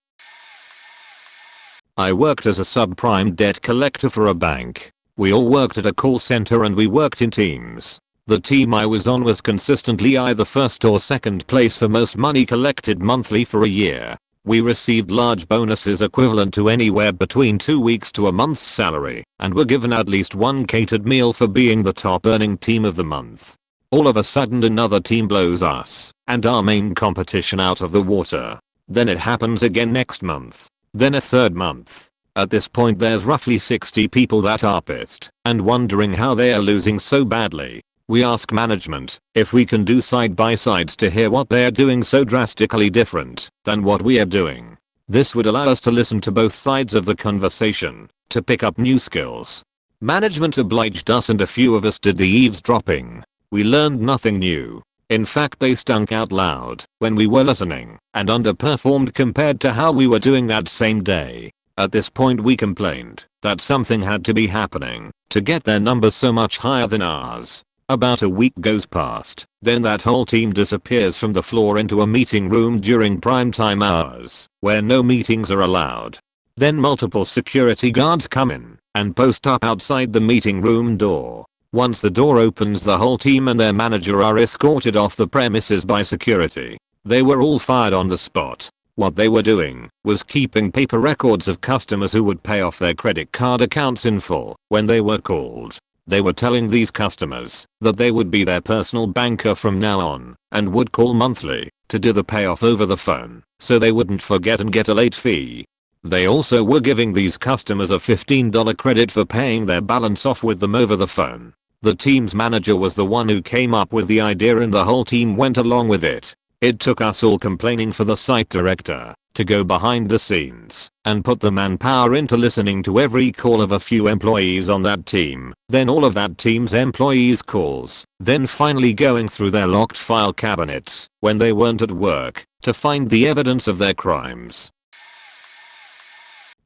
Speaker 1: I worked as a subprime debt collector for a bank. We all worked at a call center and we worked in teams. The team I was on was consistently either first or second place for most money collected monthly for a year. We received large bonuses equivalent to anywhere between 2 weeks to a month's salary, and were given at least one catered meal for being the top earning team of the month. All of a sudden another team blows us and our main competition out of the water. Then it happens again next month. Then a third month. At this point there's roughly 60 people that are pissed and wondering how they are losing so badly. We ask management if we can do side by sides to hear what they're doing so drastically different than what we are doing. This would allow us to listen to both sides of the conversation to pick up new skills. Management obliged us and a few of us did the eavesdropping. We learned nothing new. In fact they stunk out loud when we were listening and underperformed compared to how we were doing that same day. At this point we complained that something had to be happening to get their numbers so much higher than ours. About a week goes past, then that whole team disappears from the floor into a meeting room during prime time hours, where no meetings are allowed. Then multiple security guards come in and post up outside the meeting room door. Once the door opens the whole team and their manager are escorted off the premises by security. They were all fired on the spot. What they were doing was keeping paper records of customers who would pay off their credit card accounts in full when they were called. They were telling these customers that they would be their personal banker from now on and would call monthly to do the payoff over the phone so they wouldn't forget and get a late fee. They also were giving these customers a $15 credit for paying their balance off with them over the phone. The team's manager was the one who came up with the idea and the whole team went along with it. It took us all complaining for the site director to go behind the scenes and put the manpower into listening to every call of a few employees on that team, then all of that team's employees' calls, then finally going through their locked file cabinets when they weren't at work to find the evidence of their crimes.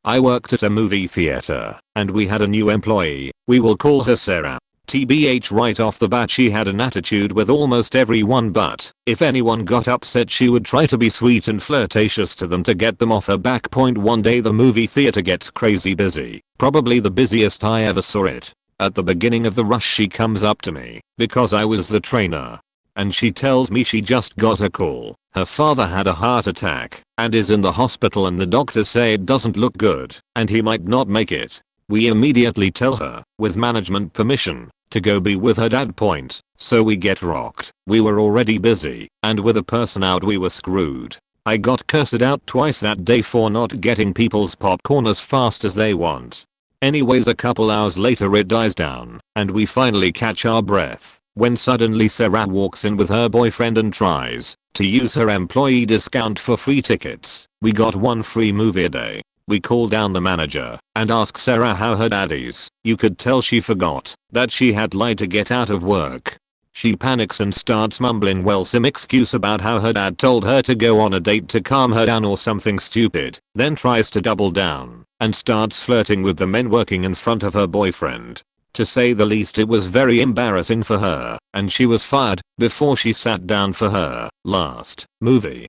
Speaker 1: I worked at a movie theater and we had a new employee. We will call her Sarah. TBH, right off the bat she had an attitude with almost everyone, but if anyone got upset she would try to be sweet and flirtatious to them to get them off her back. One day the movie theater gets crazy busy, probably the busiest I ever saw it. At the beginning of the rush she comes up to me because I was the trainer and she tells me she just got a call. Her father had a heart attack and is in the hospital and the doctors say it doesn't look good and he might not make it. We immediately tell her, with management permission, to go be with her dad. So we get rocked. We were already busy, and with a person out we were screwed. I got cursed out twice that day for not getting people's popcorn as fast as they want. Anyways, a couple hours later it dies down, and we finally catch our breath, when suddenly Sarah walks in with her boyfriend and tries to use her employee discount for free tickets. We got one free movie a day. We call down the manager and ask Sarah how her dad is. You could tell she forgot that she had lied to get out of work. She panics and starts mumbling some excuse about how her dad told her to go on a date to calm her down or something stupid, then tries to double down and starts flirting with the men working in front of her boyfriend. To say the least, it was very embarrassing for her and she was fired before she sat down for her last movie.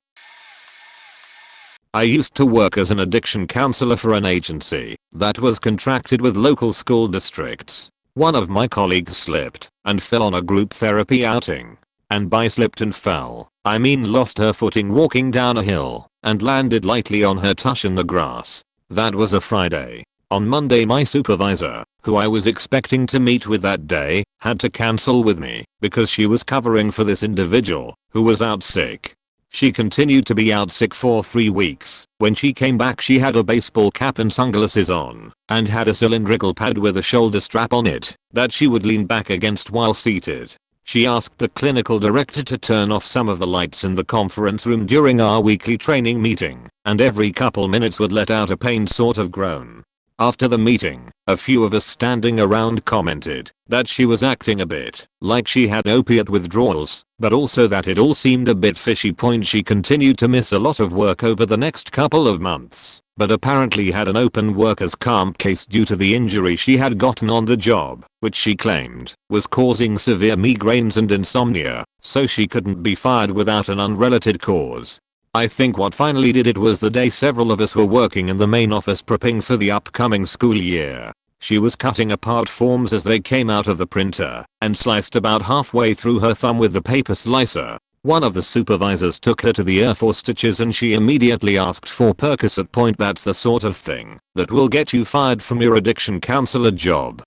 Speaker 1: I used to work as an addiction counselor for an agency that was contracted with local school districts. One of my colleagues slipped and fell on a group therapy outing. And by slipped and fell, I mean lost her footing walking down a hill and landed lightly on her tush in the grass. That was a Friday. On Monday my supervisor, who I was expecting to meet with that day, had to cancel with me because she was covering for this individual who was out sick. She continued to be out sick for 3 weeks. When she came back she had a baseball cap and sunglasses on and had a cylindrical pad with a shoulder strap on it that she would lean back against while seated. She asked the clinical director to turn off some of the lights in the conference room during our weekly training meeting and every couple minutes would let out a pained sort of groan. After the meeting, a few of us standing around commented that she was acting a bit like she had opiate withdrawals, but also that it all seemed a bit fishy. She continued to miss a lot of work over the next couple of months, but apparently had an open workers' comp case due to the injury she had gotten on the job, which she claimed was causing severe migraines and insomnia, so she couldn't be fired without an unrelated cause. I think what finally did it was the day several of us were working in the main office prepping for the upcoming school year. She was cutting apart forms as they came out of the printer and sliced about halfway through her thumb with the paper slicer. One of the supervisors took her to the ear for stitches and she immediately asked for Percocet. That's the sort of thing that will get you fired from your addiction counselor job.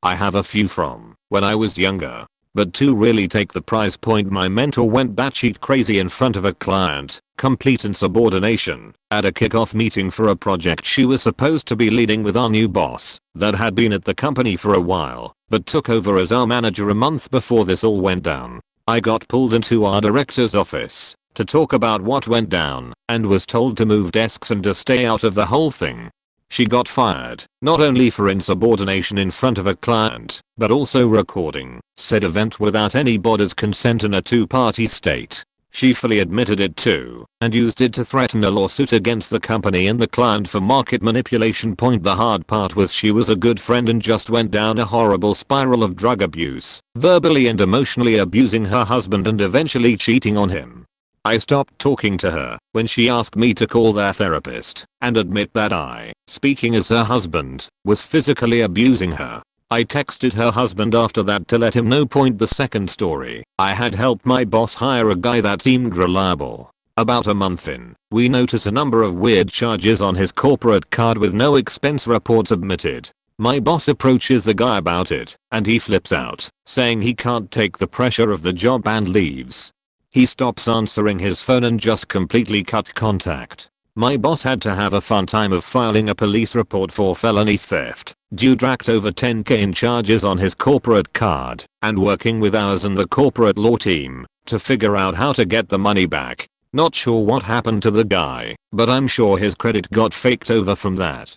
Speaker 1: I have a few from when I was younger, but two really take the prize. My mentor went batshit crazy in front of a client, complete insubordination, at a kickoff meeting for a project she was supposed to be leading with our new boss that had been at the company for a while, but took over as our manager a month before this all went down. I got pulled into our director's office to talk about what went down and was told to move desks and to stay out of the whole thing. She got fired, not only for insubordination in front of a client, but also recording said event without anybody's consent in a two-party state. She fully admitted it too, and used it to threaten a lawsuit against the company and the client for market manipulation. The hard part was she was a good friend and just went down a horrible spiral of drug abuse, verbally and emotionally abusing her husband and eventually cheating on him. I stopped talking to her when she asked me to call their therapist and admit that I, speaking as her husband, was physically abusing her. I texted her husband after that to let him know. The second story, I had helped my boss hire a guy that seemed reliable. About a month in, we notice a number of weird charges on his corporate card with no expense report submitted. My boss approaches the guy about it, and he flips out, saying he can't take the pressure of the job and leaves. He stops answering his phone and just completely cut contact. My boss had to have a fun time of filing a police report for felony theft, dude racked over 10k in charges on his corporate card, and working with ours and the corporate law team to figure out how to get the money back. Not sure what happened to the guy, but I'm sure his credit got faked over from that.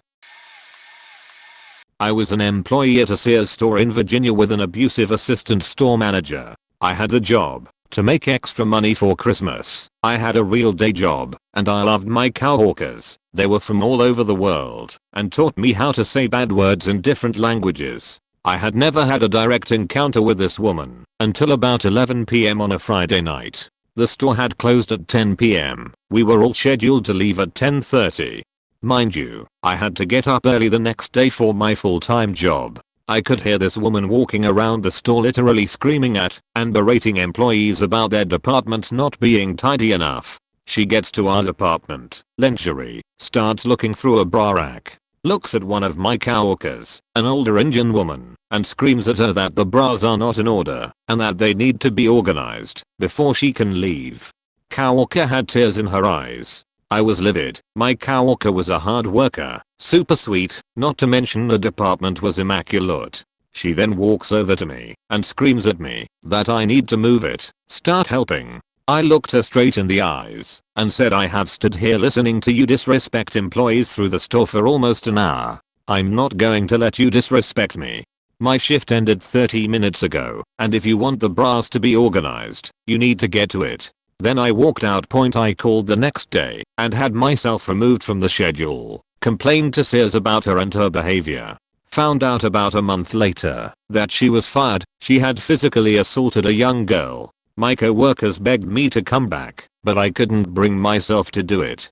Speaker 1: I was an employee at a Sears store in Virginia with an abusive assistant store manager. I had the job to make extra money for Christmas. I had a real day job, and I loved my coworkers. They were from all over the world, and taught me how to say bad words in different languages. I had never had a direct encounter with this woman until about 11 p.m. on a Friday night. The store had closed at 10 p.m. We were all scheduled to leave at 10:30. Mind you, I had to get up early the next day for my full-time job. I could hear this woman walking around the store literally screaming at and berating employees about their departments not being tidy enough. She gets to our department, lingerie, starts looking through a bra rack, looks at one of my coworkers, an older Indian woman, and screams at her that the bras are not in order and that they need to be organized before she can leave. Coworker had tears in her eyes. I was livid. My coworker was a hard worker, super sweet, not to mention the department was immaculate. She then walks over to me and screams at me that I need to move it, start helping. I looked her straight in the eyes and said, I have stood here listening to you disrespect employees through the store for almost an hour. I'm not going to let you disrespect me. My shift ended 30 minutes ago, and if you want the bras to be organized, you need to get to it. Then I walked out. I called the next day and had myself removed from the schedule. Complained to Sears about her and her behavior. Found out about a month later that she was fired. She had physically assaulted a young girl. My co-workers begged me to come back, but I couldn't bring myself to do it.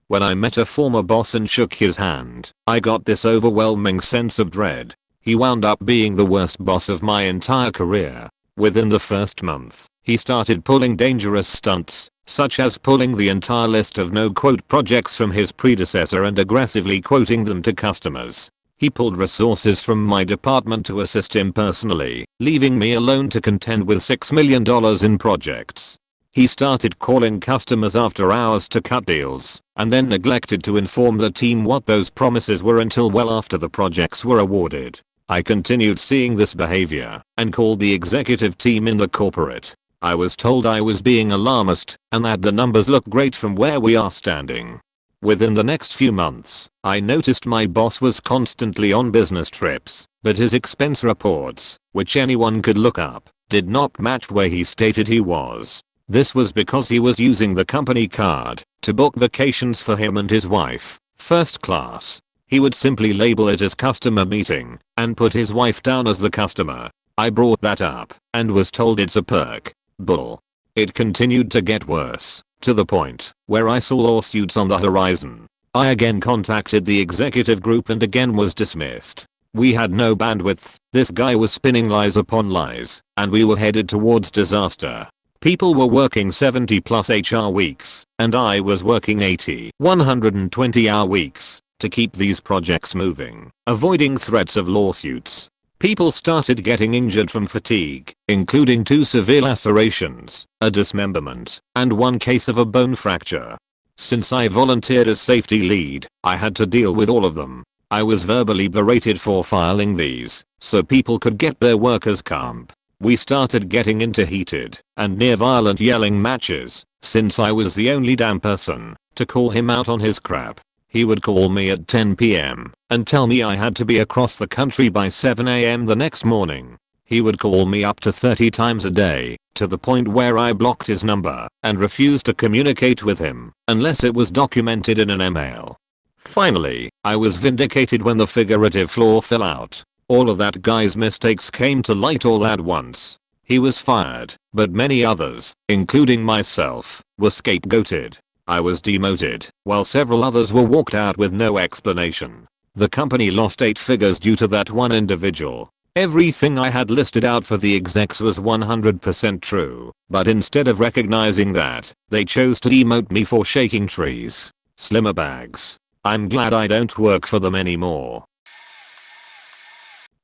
Speaker 1: When I met a former boss and shook his hand, I got this overwhelming sense of dread. He wound up being the worst boss of my entire career. Within the first month, he started pulling dangerous stunts, such as pulling the entire list of no-quote projects from his predecessor and aggressively quoting them to customers. He pulled resources from my department to assist him personally, leaving me alone to contend with $6 million in projects. He started calling customers after hours to cut deals, and then neglected to inform the team what those promises were until well after the projects were awarded. I continued seeing this behavior and called the executive team in the corporate. I was told I was being alarmist and that the numbers look great from where we are standing. Within the next few months, I noticed my boss was constantly on business trips, but his expense reports, which anyone could look up, did not match where he stated he was. This was because he was using the company card to book vacations for him and his wife, first class. He would simply label it as customer meeting and put his wife down as the customer. I brought that up and was told it's a perk. Bull. It continued to get worse, to the point where I saw lawsuits on the horizon. I again contacted the executive group and again was dismissed. We had no bandwidth, this guy was spinning lies upon lies, and we were headed towards disaster. People were working 70 plus HR weeks, and I was working 80, 120-hour weeks to keep these projects moving, avoiding threats of lawsuits. People started getting injured from fatigue, including 2 severe lacerations, a dismemberment, and 1 case of a bone fracture. Since I volunteered as safety lead, I had to deal with all of them. I was verbally berated for filing these, so people could get their workers' comp. We started getting into heated and near violent yelling matches, since I was the only damn person to call him out on his crap. He would call me at 10 PM and tell me I had to be across the country by 7 AM the next morning. He would call me up to 30 times a day, to the point where I blocked his number and refused to communicate with him unless it was documented in an email. Finally, I was vindicated when the figurative flaw fell out. All of that guy's mistakes came to light all at once. He was fired, but many others, including myself, were scapegoated. I was demoted, while several others were walked out with no explanation. The company lost 8 figures due to that one individual. Everything I had listed out for the execs was 100% true, but instead of recognizing that, they chose to demote me for shaking trees. Slimmer bags. I'm glad I don't work for them anymore.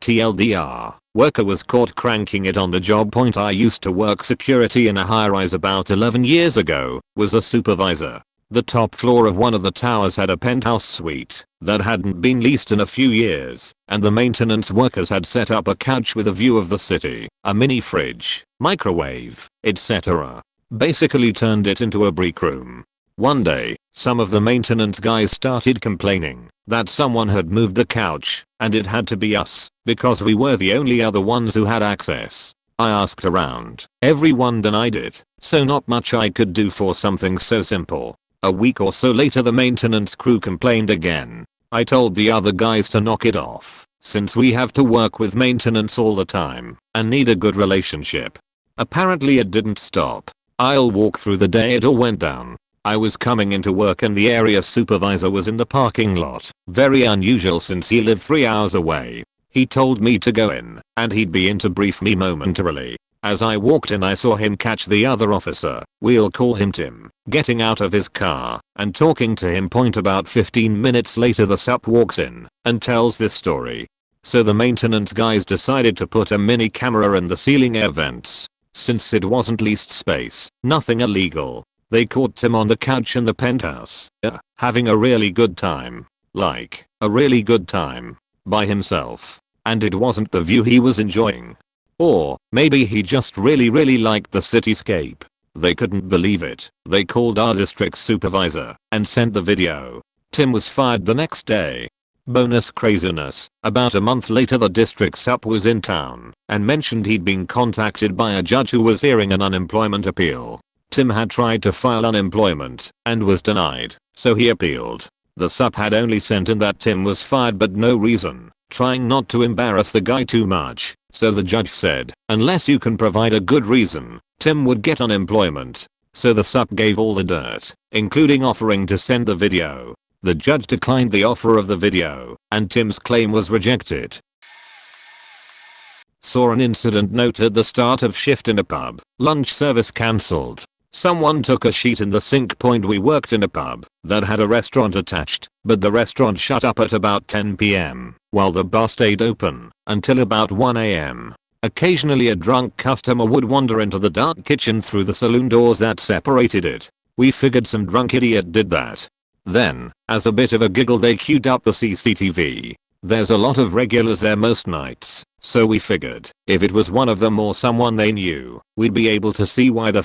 Speaker 1: TLDR, worker was caught cranking it on the job. Point: I used to work security in a high-rise about 11 years ago, was a supervisor. The top floor of one of the towers had a penthouse suite that hadn't been leased in a few years, and the maintenance workers had set up a couch with a view of the city, a mini fridge, microwave, etc. Basically turned it into a break room. One day, some of the maintenance guys started complaining that someone had moved the couch, and it had to be us, because we were the only other ones who had access. I asked around. Everyone denied it, so not much I could do for something so simple. A week or so later the maintenance crew complained again. I told the other guys to knock it off, since we have to work with maintenance all the time, and need a good relationship. Apparently it didn't stop. I'll walk through the day it all went down. I was coming into work and the area supervisor was in the parking lot. Very unusual since he lived 3 hours away. He told me to go in, and he'd be in to brief me momentarily. As I walked in I saw him catch the other officer, we'll call him Tim, getting out of his car and talking to him. Point: about 15 minutes later the sup walks in and tells this story. So the maintenance guys decided to put a mini camera in the ceiling air vents. Since it wasn't leased space, nothing illegal. They caught Tim on the couch in the penthouse, having a really good time. Like, a really good time. By himself. And it wasn't the view he was enjoying. Or, maybe he just really liked the cityscape. They couldn't believe it. They called our district supervisor and sent the video. Tim was fired the next day. Bonus craziness, about a month later the district sup was in town and mentioned he'd been contacted by a judge who was hearing an unemployment appeal. Tim had tried to file unemployment and was denied, so he appealed. The sup had only sent in that Tim was fired but no reason, trying not to embarrass the guy too much, so the judge said, unless you can provide a good reason, Tim would get unemployment. So the sup gave all the dirt, including offering to send the video. The judge declined the offer of the video, and Tim's claim was rejected. Saw an incident note at the start of shift in a pub. Lunch service cancelled. Someone took a sheet in the sink. Point: we worked in a pub that had a restaurant attached, but the restaurant shut up at about 10 PM, while the bar stayed open until about 1 AM. Occasionally a drunk customer would wander into the dark kitchen through the saloon doors that separated it. We figured some drunk idiot did that. Then, as a bit of a giggle, they queued up the CCTV. There's a lot of regulars there most nights, so we figured if it was one of them or someone they knew, we'd be able to see why the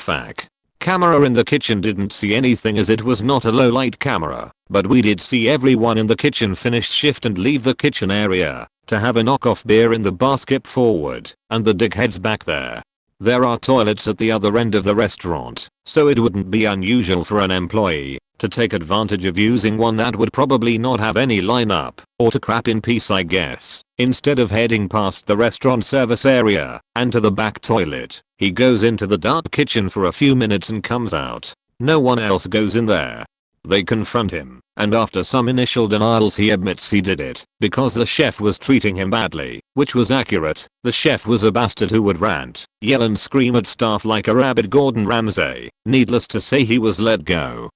Speaker 1: camera in the kitchen didn't see anything as it was not a low light camera. but we did see everyone in the kitchen finish shift and leave the kitchen area to have a knockoff beer in the bar, skip forward, and the dickheads back there. There are toilets at the other end of the restaurant, so it wouldn't be unusual for an employee to take advantage of using one that would probably not have any lineup, or to crap in peace, I guess. Instead of heading past the restaurant service area and to the back toilet, he goes into the dark kitchen for a few minutes and comes out. No one else goes in there. They confront him, and after some initial denials he admits he did it because the chef was treating him badly, which was accurate. The chef was a bastard who would rant, yell and scream at staff like a rabid Gordon Ramsay. Needless to say, he was let go.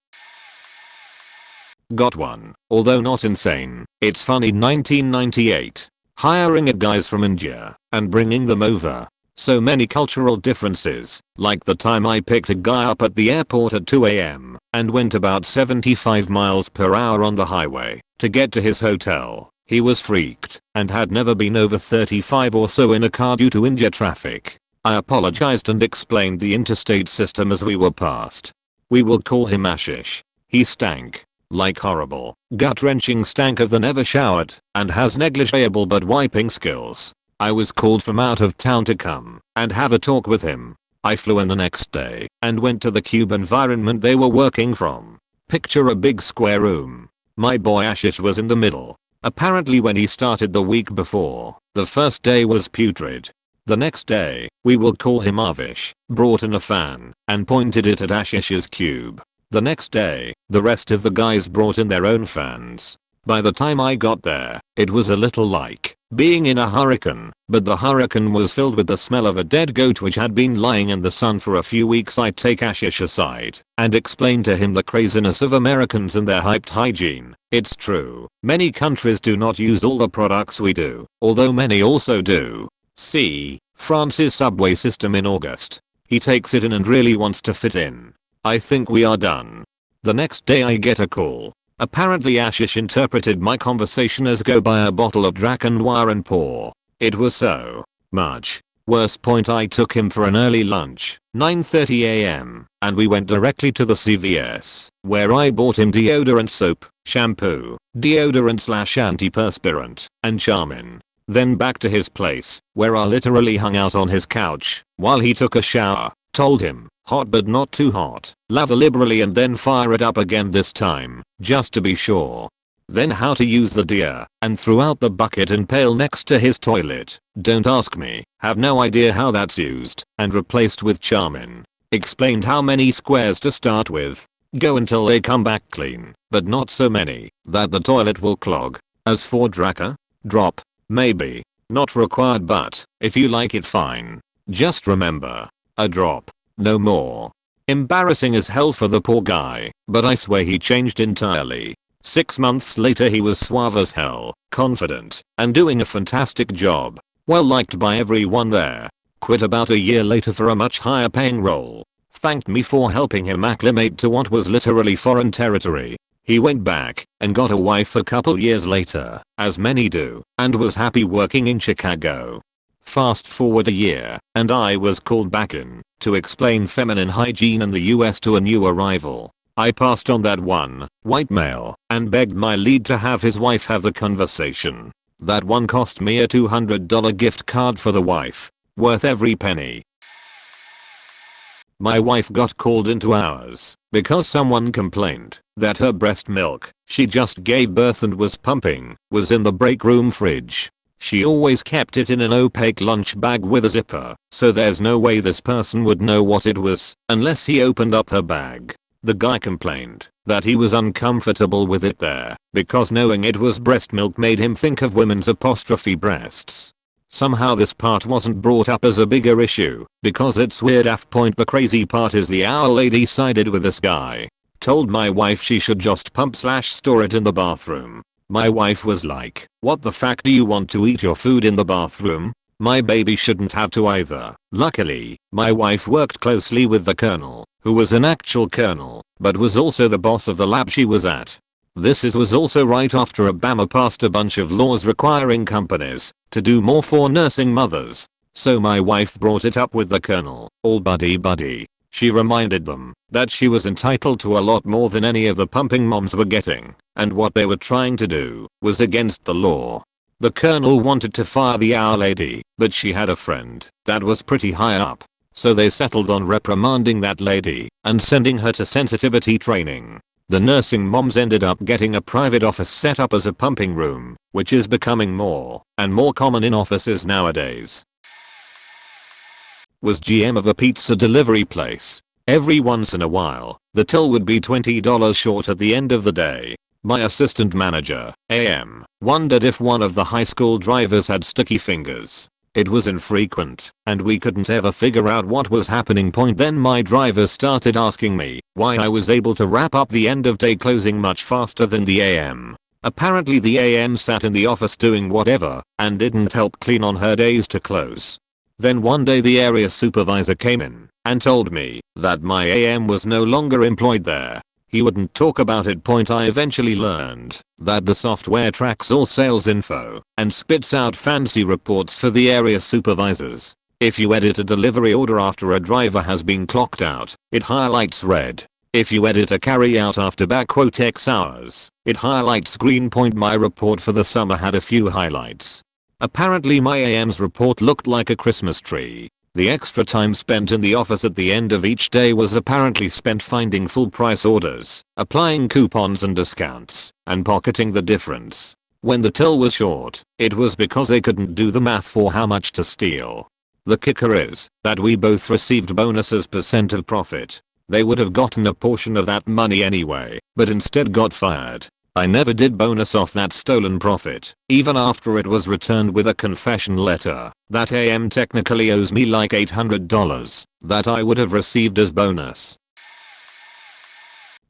Speaker 1: Got one, although not insane. It's funny, 1998. Hiring a guys from India and bringing them over. So many cultural differences, like the time I picked a guy up at the airport at 2 AM and went about 75 miles per hour on the highway to get to his hotel. He was freaked and had never been over 35 or so in a car due to India traffic. I apologized and explained the interstate system as we were past. We will call him Ashish. He stank. Like horrible, gut-wrenching stank of the never showered and has negligible butt wiping skills. I was called from out of town to come and have a talk with him. I flew in the next day and went to the cube environment they were working from. Picture a big square room. My boy Ashish was in the middle. Apparently when he started the week before, the first day was putrid. The next day, we will call him Avish, brought in a fan and pointed it at Ashish's cube. The next day, the rest of the guys brought in their own fans. By the time I got there, it was a little like being in a hurricane, but the hurricane was filled with the smell of a dead goat which had been lying in the sun for a few weeks. I take Ashish aside and explain to him the craziness of Americans and their hyped hygiene. It's true, many countries do not use all the products we do, although many also do. See France's subway system in August. He takes it in and really wants to fit in. I think we are done. The next day I get a call. Apparently Ashish interpreted my conversation as go buy a bottle of Dragon Noir and pour. It was so much worse point I took him for an early lunch, 9:30 AM, and we went directly to the CVS, where I bought him deodorant soap, shampoo, deodorant/antiperspirant, and Charmin. Then back to his place, where I literally hung out on his couch while he took a shower. Told him, hot but not too hot, lather liberally and then fire it up again this time, just to be sure. Then how to use the deer, and threw out the bucket and pail next to his toilet. Don't ask me, have no idea how that's used, and replaced with Charmin. Explained how many squares to start with. Go until they come back clean, but not so many that the toilet will clog. As for Draka, drop, maybe, not required, but if you like it fine. Just remember, a drop, no more. Embarrassing as hell for the poor guy, but I swear he changed entirely. 6 months later he was suave as hell, confident, and doing a fantastic job. Well liked by everyone there. Quit about a year later for a much higher paying role. Thanked me for helping him acclimate to what was literally foreign territory. He went back and got a wife a couple years later, as many do, and was happy working in Chicago. Fast forward a year, and I was called back in to explain feminine hygiene in the US to a new arrival. I passed on that one white male and begged my lead to have his wife have the conversation. That one cost me a $200 gift card for the wife, worth every penny. My wife got called into ours because someone complained that her breast milk she just gave birth and was pumping was in the break room fridge. She always kept it in an opaque lunch bag with a zipper, so there's no way this person would know what it was unless he opened up her bag. The guy complained that he was uncomfortable with it there because knowing it was breast milk made him think of women's apostrophe breasts. Somehow this part wasn't brought up as a bigger issue because it's weird AF point. The crazy part is our lady sided with this guy. Told my wife she should just pump/store it in the bathroom. My wife was like, what the fuck, do you want to eat your food in the bathroom? My baby shouldn't have to either. Luckily, my wife worked closely with the colonel, who was an actual colonel, but was also the boss of the lab she was at. This was also right after Obama passed a bunch of laws requiring companies to do more for nursing mothers. So my wife brought it up with the colonel, all buddy buddy. She reminded them that she was entitled to a lot more than any of the pumping moms were getting, and what they were trying to do was against the law. The colonel wanted to fire the our lady, but she had a friend that was pretty high up, so they settled on reprimanding that lady and sending her to sensitivity training. The nursing moms ended up getting a private office set up as a pumping room, which is becoming more and more common in offices nowadays. Was GM of a pizza delivery place. Every once in a while, the till would be $20 short at the end of the day. My assistant manager, AM, wondered if one of the high school drivers had sticky fingers. It was infrequent, and we couldn't ever figure out what was happening. Then my driver started asking me why I was able to wrap up the end of day closing much faster than the AM. Apparently the AM sat in the office doing whatever and didn't help clean on her days to close. Then one day the area supervisor came in and told me that my AM was no longer employed there. He wouldn't talk about it. I eventually learned that the software tracks all sales info and spits out fancy reports for the area supervisors. If you edit a delivery order after a driver has been clocked out, it highlights red. If you edit a carry out after X hours, it highlights green. My report for the summer had a few highlights. Apparently my AM's report looked like a Christmas tree. The extra time spent in the office at the end of each day was apparently spent finding full price orders, applying coupons and discounts, and pocketing the difference. When the till was short, it was because they couldn't do the math for how much to steal. The kicker is that we both received bonuses % of profit. They would have gotten a portion of that money anyway, but instead got fired. I never did bonus off that stolen profit, even after it was returned with a confession letter. That AM technically owes me like $800 that I would have received as bonus.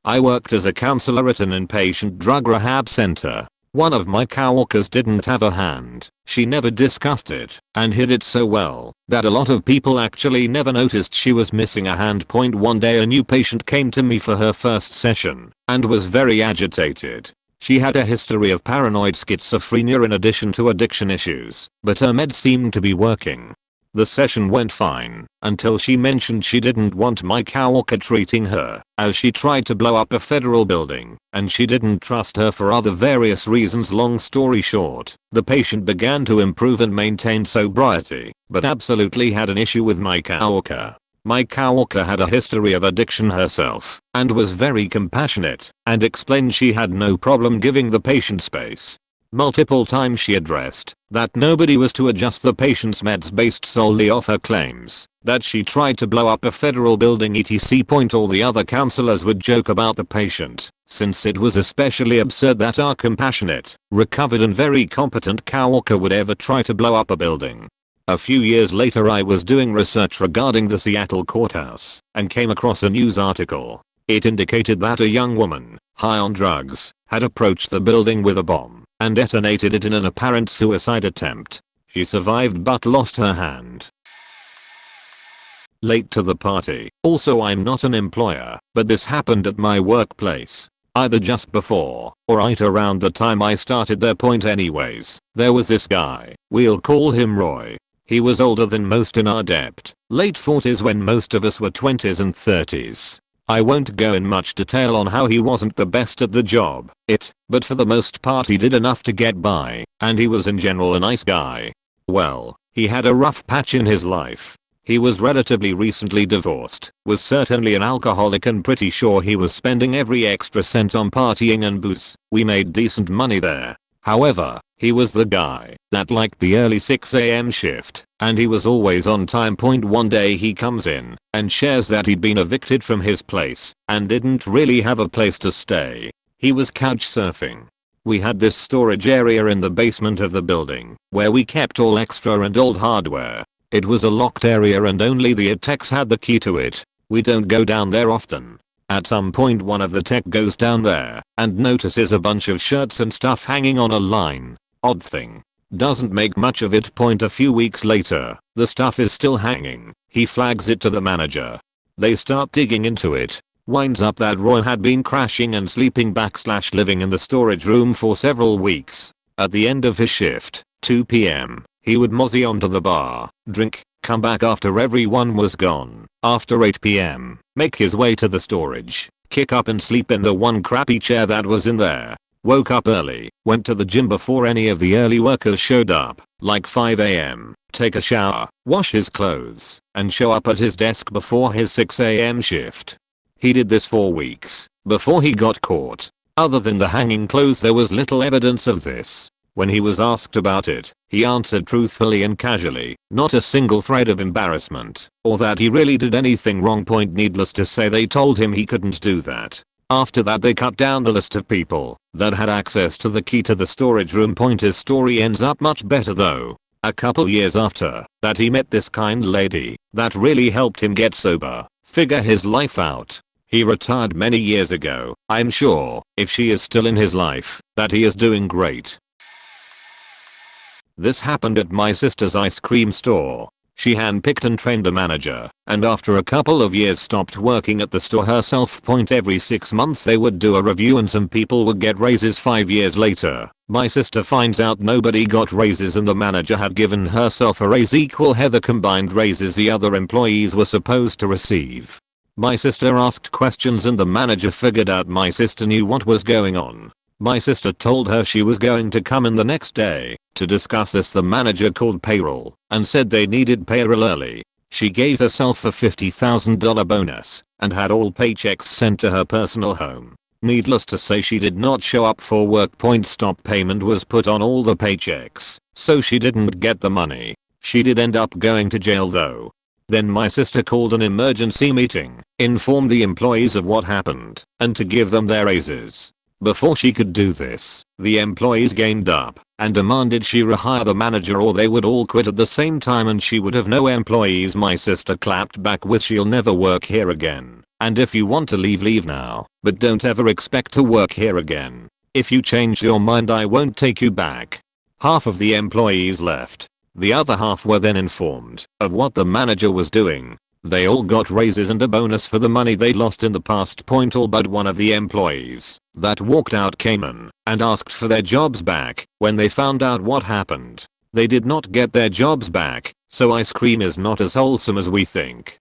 Speaker 1: I worked as a counselor at an inpatient drug rehab center. One of my coworkers didn't have a hand. She never discussed it and hid it so well that a lot of people actually never noticed she was missing a hand. One day a new patient came to me for her first session and was very agitated. She had a history of paranoid schizophrenia in addition to addiction issues, but her meds seemed to be working. The session went fine until she mentioned she didn't want my coworker treating her, as she tried to blow up a federal building and she didn't trust her for other various reasons. Long story short, the patient began to improve and maintained sobriety, but absolutely had an issue with my coworker. My coworker had a history of addiction herself and was very compassionate and explained she had no problem giving the patient space. Multiple times she addressed that nobody was to adjust the patient's meds based solely off her claims, that she tried to blow up a federal building etc. All the other counselors would joke about the patient, since it was especially absurd that our compassionate, recovered and very competent coworker would ever try to blow up a building. A few years later I was doing research regarding the Seattle courthouse and came across a news article. It indicated that a young woman, high on drugs, had approached the building with a bomb and detonated it in an apparent suicide attempt. She survived but lost her hand. Late to the party. Also, I'm not an employer, but this happened at my workplace. Either just before or right around the time I started there. Anyways, there was this guy, we'll call him Roy. He was older than most in our dept, late 40s when most of us were 20s and 30s. I won't go in much detail on how he wasn't the best at the job, but for the most part he did enough to get by, and he was in general a nice guy. Well, he had a rough patch in his life. He was relatively recently divorced, was certainly an alcoholic and pretty sure he was spending every extra cent on partying and booze. We made decent money there. However, he was the guy that liked the early 6 AM shift, and he was always on time. One day he comes in and shares that he'd been evicted from his place and didn't really have a place to stay. He was couch surfing. We had this storage area in the basement of the building where we kept all extra and old hardware. It was a locked area and only the techs had the key to it. We don't go down there often. At some point one of the tech goes down there and notices a bunch of shirts and stuff hanging on a line. Odd thing. Doesn't make much of it. A few weeks later, the stuff is still hanging. He flags it to the manager. They start digging into it. Winds up that Roy had been crashing and sleeping / living in the storage room for several weeks. At the end of his shift, 2 PM, he would mosey onto the bar, drink, come back after everyone was gone, after 8 p.m, make his way to the storage, kick up and sleep in the one crappy chair that was in there. Woke up early, went to the gym before any of the early workers showed up, like 5 a.m, take a shower, wash his clothes, and show up at his desk before his 6 a.m. shift. He did this for weeks, before he got caught. Other than the hanging clothes, there was little evidence of this. When he was asked about it, he answered truthfully and casually, not a single thread of embarrassment, or that he really did anything wrong. Needless to say, they told him he couldn't do that. After that, they cut down the list of people that had access to the key to the storage room. His story ends up much better though. A couple years after that, he met this kind lady that really helped him get sober, figure his life out. He retired many years ago. I'm sure, if she is still in his life, that he is doing great. This happened at my sister's ice cream store. She handpicked and trained a manager, and after a couple of years stopped working at the store herself. Every 6 months they would do a review and some people would get raises. 5 years later, my sister finds out nobody got raises and the manager had given herself a raise equal the combined raises the other employees were supposed to receive. My sister asked questions and the manager figured out my sister knew what was going on. My sister told her she was going to come in the next day to discuss this. The manager called payroll and said they needed payroll early. She gave herself a $50,000 bonus and had all paychecks sent to her personal home. Needless to say, she did not show up for work. Stop payment was put on all the paychecks, so she didn't get the money. She did end up going to jail though. Then my sister called an emergency meeting, informed the employees of what happened, and to give them their raises. Before she could do this, the employees ganged up and demanded she rehire the manager or they would all quit at the same time and she would have no employees. My sister clapped back with, "She'll never work here again. And if you want to leave, leave now, but don't ever expect to work here again. If you change your mind, I won't take you back." Half of the employees left. The other half were then informed of what the manager was doing. They all got raises and a bonus for the money they lost in the past. All but one of the employees that walked out came in and asked for their jobs back. When they found out what happened, they did not get their jobs back, so ice cream is not as wholesome as we think.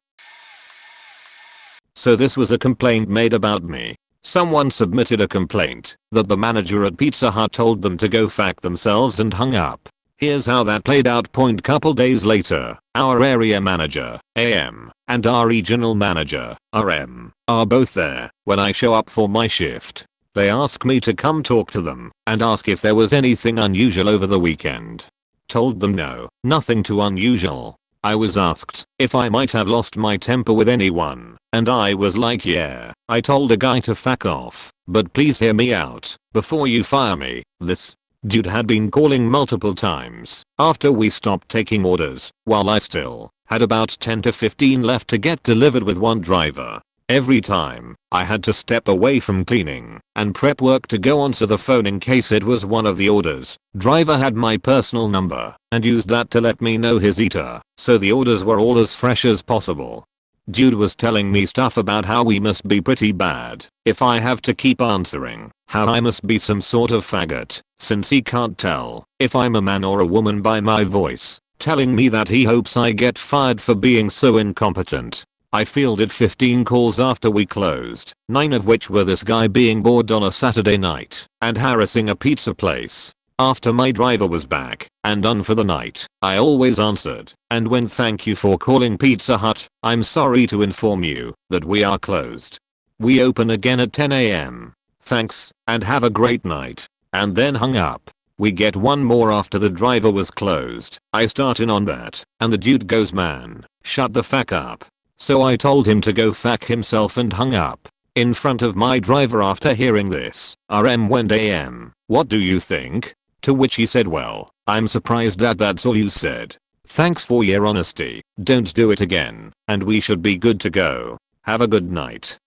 Speaker 1: So this was a complaint made about me. Someone submitted a complaint that the manager at Pizza Hut told them to go fuck themselves and hung up. Here's how that played out. Couple days later, our area manager, AM, and our regional manager, RM, are both there. When I show up for my shift, they ask me to come talk to them and ask if there was anything unusual over the weekend. Told them no, nothing too unusual. I was asked if I might have lost my temper with anyone, and I was like, yeah, I told a guy to fuck off, but please hear me out before you fire me. This dude had been calling multiple times after we stopped taking orders, while I still had about 10 to 15 left to get delivered with one driver. Every time, I had to step away from cleaning and prep work to go answer the phone in case it was one of the orders. Driver had my personal number and used that to let me know his eater, so the orders were all as fresh as possible. Dude was telling me stuff about how we must be pretty bad if I have to keep answering, how I must be some sort of faggot since he can't tell if I'm a man or a woman by my voice, telling me that he hopes I get fired for being so incompetent. I fielded 15 calls after we closed, 9 of which were this guy being bored on a Saturday night and harassing a pizza place. After my driver was back and done for the night, I always answered and went, "Thank you for calling Pizza Hut. I'm sorry to inform you that we are closed. We open again at 10 a.m. Thanks and have a great night," and then hung up. We get one more after the driver was closed. I start in on that and the dude goes, "Man, shut the fuck up." So I told him to go fuck himself and hung up in front of my driver. After hearing this, RM went, "AM, what do you think?" To which he said, "Well, I'm surprised that that's all you said. Thanks for your honesty. Don't do it again, and we should be good to go. Have a good night."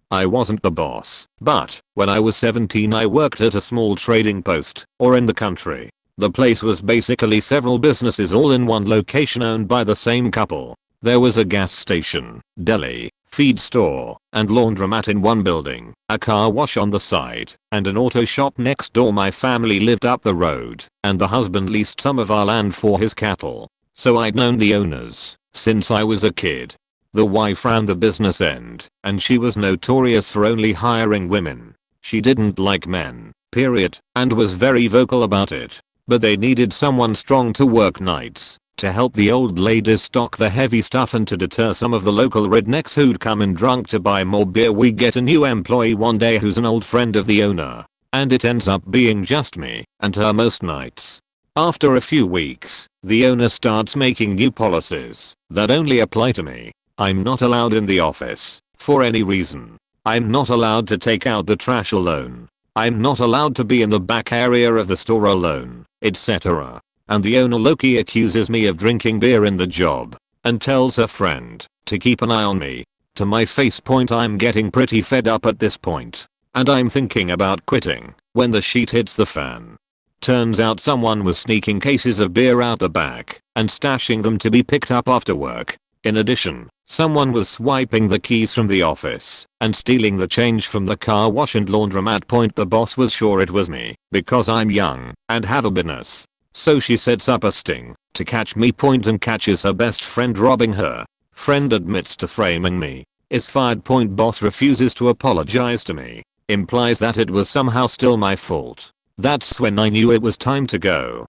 Speaker 1: I wasn't the boss, but when I was 17 I worked at a small trading post, or in the country. The place was basically several businesses all in one location owned by the same couple. There was a gas station, deli, feed store, and laundromat in one building, a car wash on the side, and an auto shop next door. My family lived up the road, and the husband leased some of our land for his cattle. So I'd known the owners since I was a kid. The wife ran the business end, and she was notorious for only hiring women. She didn't like men, period, and was very vocal about it. But they needed someone strong to work nights, to help the old ladies stock the heavy stuff and to deter some of the local rednecks who'd come in drunk to buy more beer. We get a new employee one day who's an old friend of the owner, and it ends up being just me and her most nights. After a few weeks, the owner starts making new policies that only apply to me. I'm not allowed in the office for any reason. I'm not allowed to take out the trash alone. I'm not allowed to be in the back area of the store alone, etc. And the owner low-key accuses me of drinking beer in the job and tells her friend to keep an eye on me. To my face point, I'm getting pretty fed up at this point, and I'm thinking about quitting when the sheet hits the fan. Turns out someone was sneaking cases of beer out the back and stashing them to be picked up after work. In addition, someone was swiping the keys from the office and stealing the change from the car wash and laundromat. Point, the boss was sure it was me because I'm young and have a business. So she sets up a sting to catch me. Point, and catches her best friend robbing her. Friend admits to framing me. Is fired. Point, boss refuses to apologize to me. Implies that it was somehow still my fault. That's when I knew it was time to go.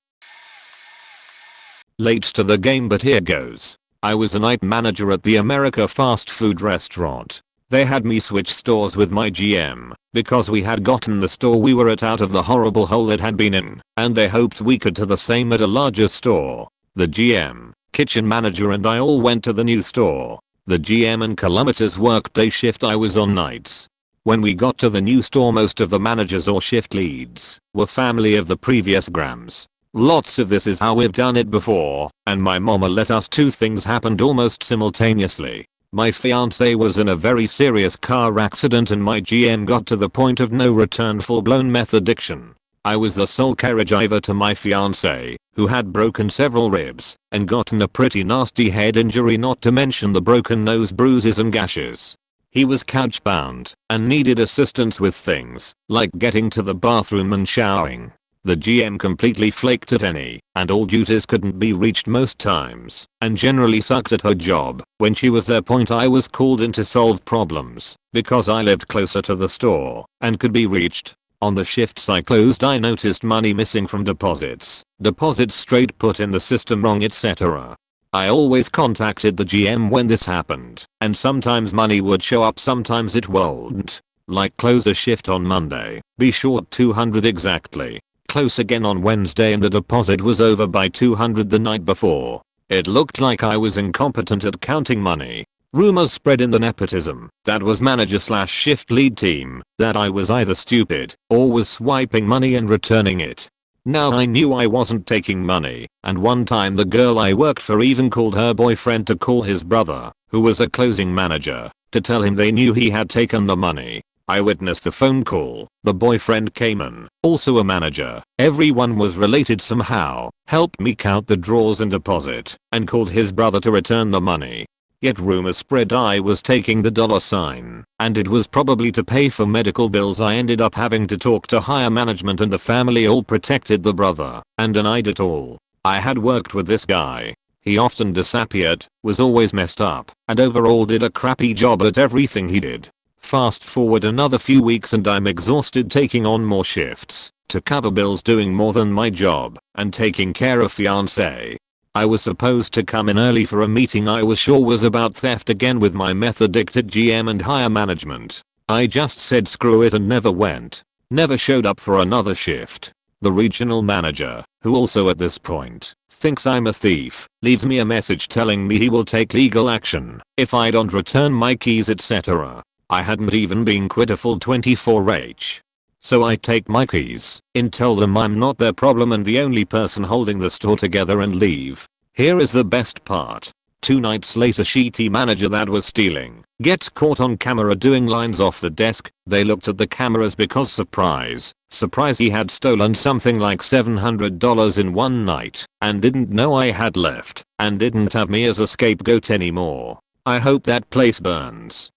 Speaker 1: Late to the game, but here goes. I was a night manager at the America fast food restaurant. They had me switch stores with my GM because we had gotten the store we were at out of the horrible hole it had been in, and they hoped we could do the same at a larger store. The GM, kitchen manager, and I all went to the new store. The GM and kilometers worked day shift. I was on nights. When we got to the new store, most of the managers or shift leads were family of the previous Grams. Lots of this is how we've done it before, and my mama let us. Two things happened almost simultaneously. My fiance was in a very serious car accident and my GM got to the point of no return, full-blown meth addiction. I was the sole caregiver to my fiance, who had broken several ribs and gotten a pretty nasty head injury, not to mention the broken nose, bruises and gashes. He was couch bound and needed assistance with things like getting to the bathroom and showering. The GM completely flaked at any and all duties, couldn't be reached most times, and generally sucked at her job when she was there. Point, I was called in to solve problems because I lived closer to the store and could be reached. On the shifts I closed, I noticed money missing from deposits straight put in the system wrong, etc. I always contacted the GM when this happened, and sometimes money would show up, sometimes it wouldn't. Like, close a shift on Monday, be short 200 exactly. Close again on Wednesday and the deposit was over by 200 the night before. It looked like I was incompetent at counting money. Rumors spread in the nepotism that was manager / shift lead team that I was either stupid or was swiping money and returning it. Now I knew I wasn't taking money, and one time the girl I worked for even called her boyfriend to call his brother, who was a closing manager, to tell him they knew he had taken the money. I witnessed the phone call. The boyfriend came in, also a manager. Everyone was related somehow, helped me count the draws and deposit, and called his brother to return the money. Yet rumors spread I was taking the $sign, and it was probably to pay for medical bills. I ended up having to talk to higher management, and the family all protected the brother and denied it all. I had worked with this guy. He often disappeared, was always messed up, and overall did a crappy job at everything he did. Fast forward another few weeks and I'm exhausted taking on more shifts to cover bills, doing more than my job, and taking care of fiance. I was supposed to come in early for a meeting I was sure was about theft again with my meth addicted GM and higher management. I just said screw it and never went. Never showed up for another shift. The regional manager, who also at this point thinks I'm a thief, leaves me a message telling me he will take legal action if I don't return my keys, etc. I hadn't even been quit a full 24h. So I take my keys in, tell them I'm not their problem and the only person holding the store together, and leave. Here is the best part. 2 nights later, shitty manager that was stealing gets caught on camera doing lines off the desk. They looked at the cameras because surprise he had stolen something like $700 in one night and didn't know I had left and didn't have me as a scapegoat anymore. I hope that place burns.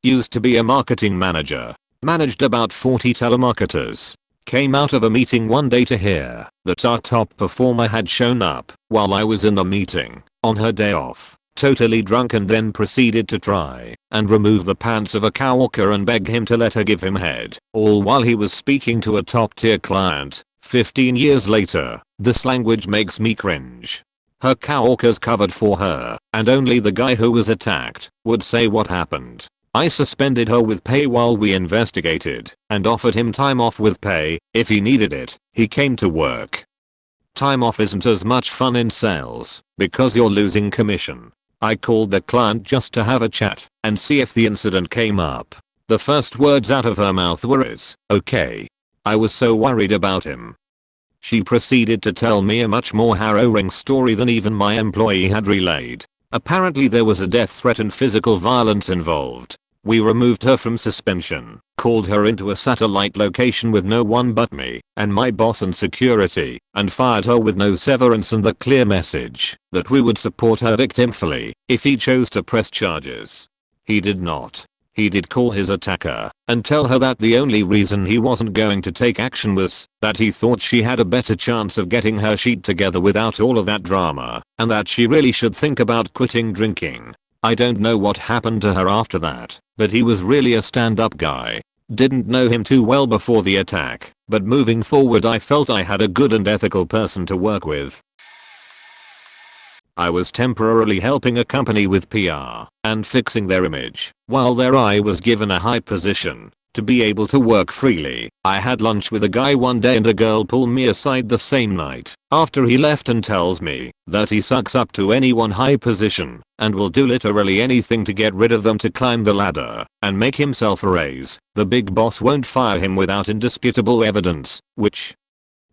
Speaker 1: Used to be a marketing manager. Managed about 40 telemarketers. Came out of a meeting one day to hear that our top performer had shown up while I was in the meeting on her day off, totally drunk, and then proceeded to try and remove the pants of a coworker and beg him to let her give him head, all while he was speaking to a top tier client. 15 years later, this language makes me cringe. Her coworkers covered for her, and only the guy who was attacked would say what happened. I suspended her with pay while we investigated and offered him time off with pay if he needed it. He came to work. Time off isn't as much fun in sales because you're losing commission. I called the client just to have a chat and see if the incident came up. The first words out of her mouth were okay. I was so worried about him. She proceeded to tell me a much more harrowing story than even my employee had relayed. Apparently there was a death threat and physical violence involved. We removed her from suspension, called her into a satellite location with no one but me and my boss and security, and fired her with no severance and the clear message that we would support her victim fully if he chose to press charges. He did not. He did call his attacker and tell her that the only reason he wasn't going to take action was that he thought she had a better chance of getting her sheet together without all of that drama, and that she really should think about quitting drinking. I don't know what happened to her after that, but he was really a stand-up guy. Didn't know him too well before the attack, but moving forward I felt I had a good and ethical person to work with. I was temporarily helping a company with PR and fixing their image, while there I was given a high position to be able to work freely. I had lunch with a guy one day and a girl pulled me aside the same night after he left and tells me that he sucks up to anyone high position and will do literally anything to get rid of them to climb the ladder and make himself a raise. The big boss won't fire him without indisputable evidence, which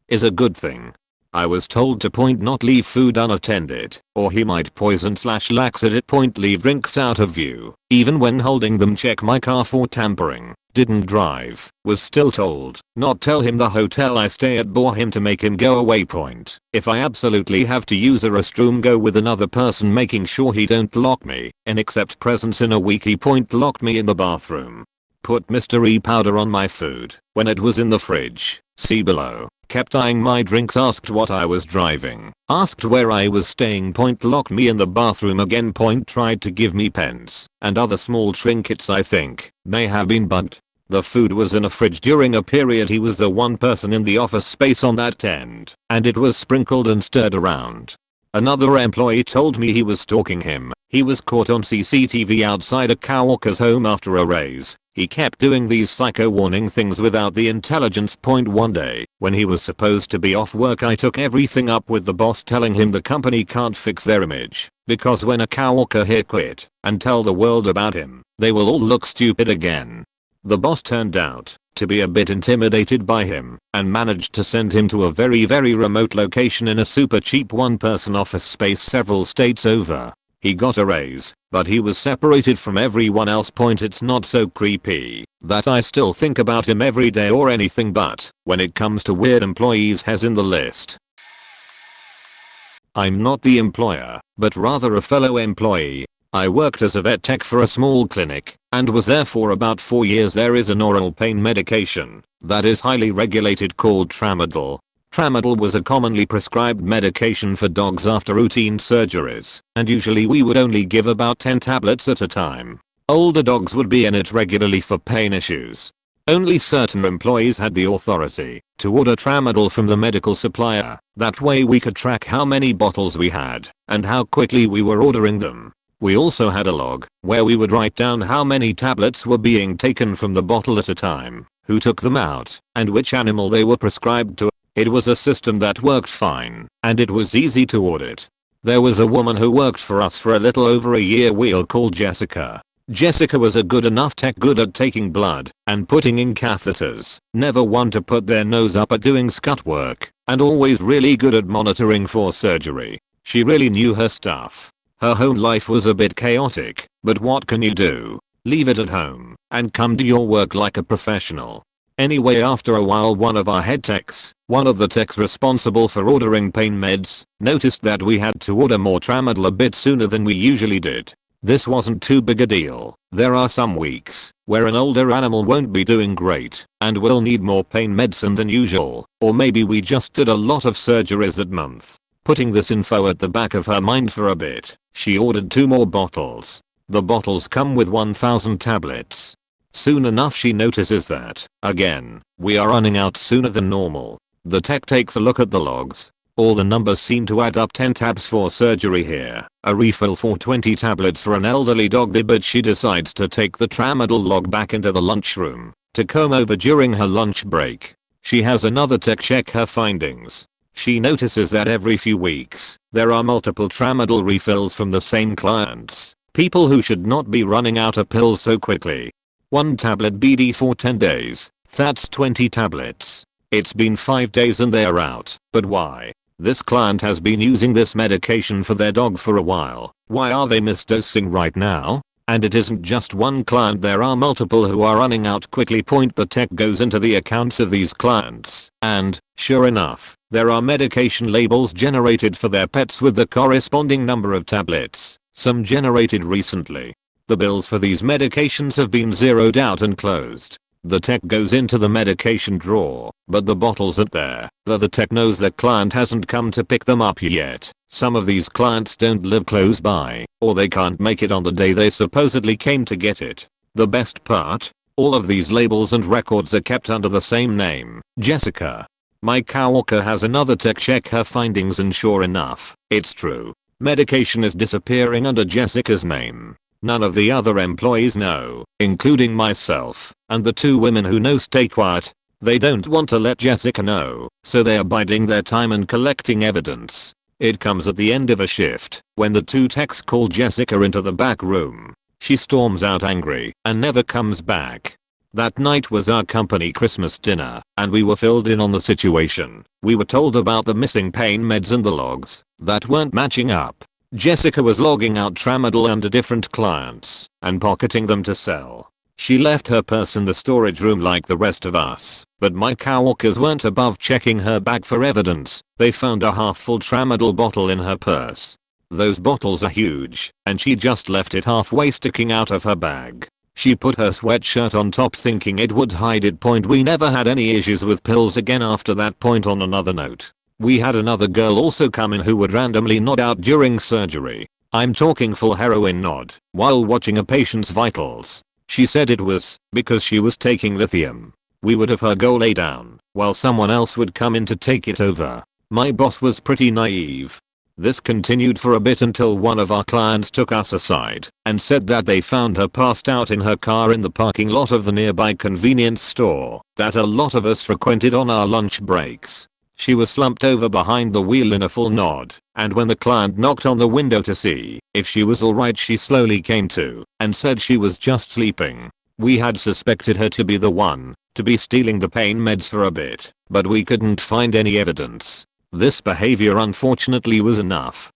Speaker 1: is a good thing. I was told to point not leave food unattended, or he might poison / lax it. Point leave drinks out of view, even when holding them. Check my car for tampering. Didn't drive. Was still told not tell him the hotel I stay at bore him to make him go away. Point. If I absolutely have to use a restroom, go with another person, making sure he don't lock me in except presence in a week. He point locked me in the bathroom. Put mystery powder on my food when it was in the fridge. See below. Kept eyeing my drinks. Asked what I was driving. Asked where I was staying. Point locked me in the bathroom again. Point tried to give me pens and other small trinkets I think may have been bugged. The food was in a fridge during a period he was the one person in the office space on that end, and it was sprinkled and stirred around. Another employee told me he was stalking him. He was caught on CCTV outside a coworker's home after a raise. He kept doing these psycho warning things without the intelligence. Point one day, when he was supposed to be off work, I took everything up with the boss, telling him the company can't fix their image, because when a coworker here quit and tell the world about him, they will all look stupid again. The boss turned out to be a bit intimidated by him and managed to send him to a very remote location in a super cheap one-person office space several states over. He got a raise, but he was separated from everyone else. Point it's not so creepy that I still think about him every day or anything, but when it comes to weird employees, has in the list. I'm not the employer, but rather a fellow employee. I worked as a vet tech for a small clinic and was there for about 4 years. There is an oral pain medication that is highly regulated called Tramadol. Tramadol was a commonly prescribed medication for dogs after routine surgeries, and usually we would only give about 10 tablets at a time. Older dogs would be in it regularly for pain issues. Only certain employees had the authority to order Tramadol from the medical supplier. That way we could track how many bottles we had and how quickly we were ordering them. We also had a log where we would write down how many tablets were being taken from the bottle at a time, who took them out, and which animal they were prescribed to. It was a system that worked fine, and it was easy to audit. There was a woman who worked for us for a little over a year we'll call Jessica. Jessica was a good enough tech, good at taking blood and putting in catheters, never one to put their nose up at doing scut work, and always really good at monitoring for surgery. She really knew her stuff. Her whole life was a bit chaotic, but what can you do? Leave it at home and come to your work like a professional. Anyway, after a while, one of our head techs, one of the techs responsible for ordering pain meds, noticed that we had to order more Tramadol a bit sooner than we usually did. This wasn't too big a deal. There are some weeks where an older animal won't be doing great and will need more pain medicine than usual, or maybe we just did a lot of surgeries that month. Putting this info at the back of her mind for a bit, she ordered 2 more bottles. The bottles come with 1000 tablets. Soon enough she notices that, again, we are running out sooner than normal. The tech takes a look at the logs. All the numbers seem to add up. 10 tabs for surgery here, a refill for 20 tablets for an elderly dog there, but she decides to take the tramadol log back into the lunchroom to comb over during her lunch break. She has another tech check her findings. She notices that every few weeks, there are multiple tramadol refills from the same clients, people who should not be running out of pills so quickly. 1 tablet BD for 10 days, that's 20 tablets. It's been 5 days and they're out, but why? This client has been using this medication for their dog for a while. Why are they misdosing right now? And it isn't just one client, there are multiple who are running out quickly. The tech goes into the accounts of these clients, and, sure enough, there are medication labels generated for their pets with the corresponding number of tablets, some generated recently. The bills for these medications have been zeroed out and closed. The tech goes into the medication drawer, but the bottles aren't there. The tech knows the client hasn't come to pick them up yet. Some of these clients don't live close by, or they can't make it on the day they supposedly came to get it. The best part? All of these labels and records are kept under the same name, Jessica. My coworker has another tech check her findings, and sure enough, it's true. Medication is disappearing under Jessica's name. None of the other employees know, including myself, and the 2 women who know stay quiet. They don't want to let Jessica know, so they are biding their time and collecting evidence. It comes at the end of a shift, when the 2 techs call Jessica into the back room. She storms out angry, and never comes back. That night was our company Christmas dinner, and we were filled in on the situation. We were told about the missing pain meds and the logs that weren't matching up. Jessica was logging out tramadol under different clients and pocketing them to sell. She left her purse in the storage room like the rest of us, but my coworkers weren't above checking her bag for evidence. They found a half-full tramadol bottle in her purse. Those bottles are huge, and she just left it halfway sticking out of her bag. She put her sweatshirt on top thinking it would hide it. We never had any issues with pills again after that point. On another note, we had another girl also come in who would randomly nod out during surgery. I'm talking full heroin nod, while watching a patient's vitals. She said it was because she was taking lithium. We would have her go lay down, while someone else would come in to take it over. My boss was pretty naive. This continued for a bit until one of our clients took us aside and said that they found her passed out in her car in the parking lot of the nearby convenience store that a lot of us frequented on our lunch breaks. She was slumped over behind the wheel in a full nod, and when the client knocked on the window to see if she was alright, she slowly came to and said she was just sleeping. We had suspected her to be the one to be stealing the pain meds for a bit, but we couldn't find any evidence. This behavior unfortunately was enough.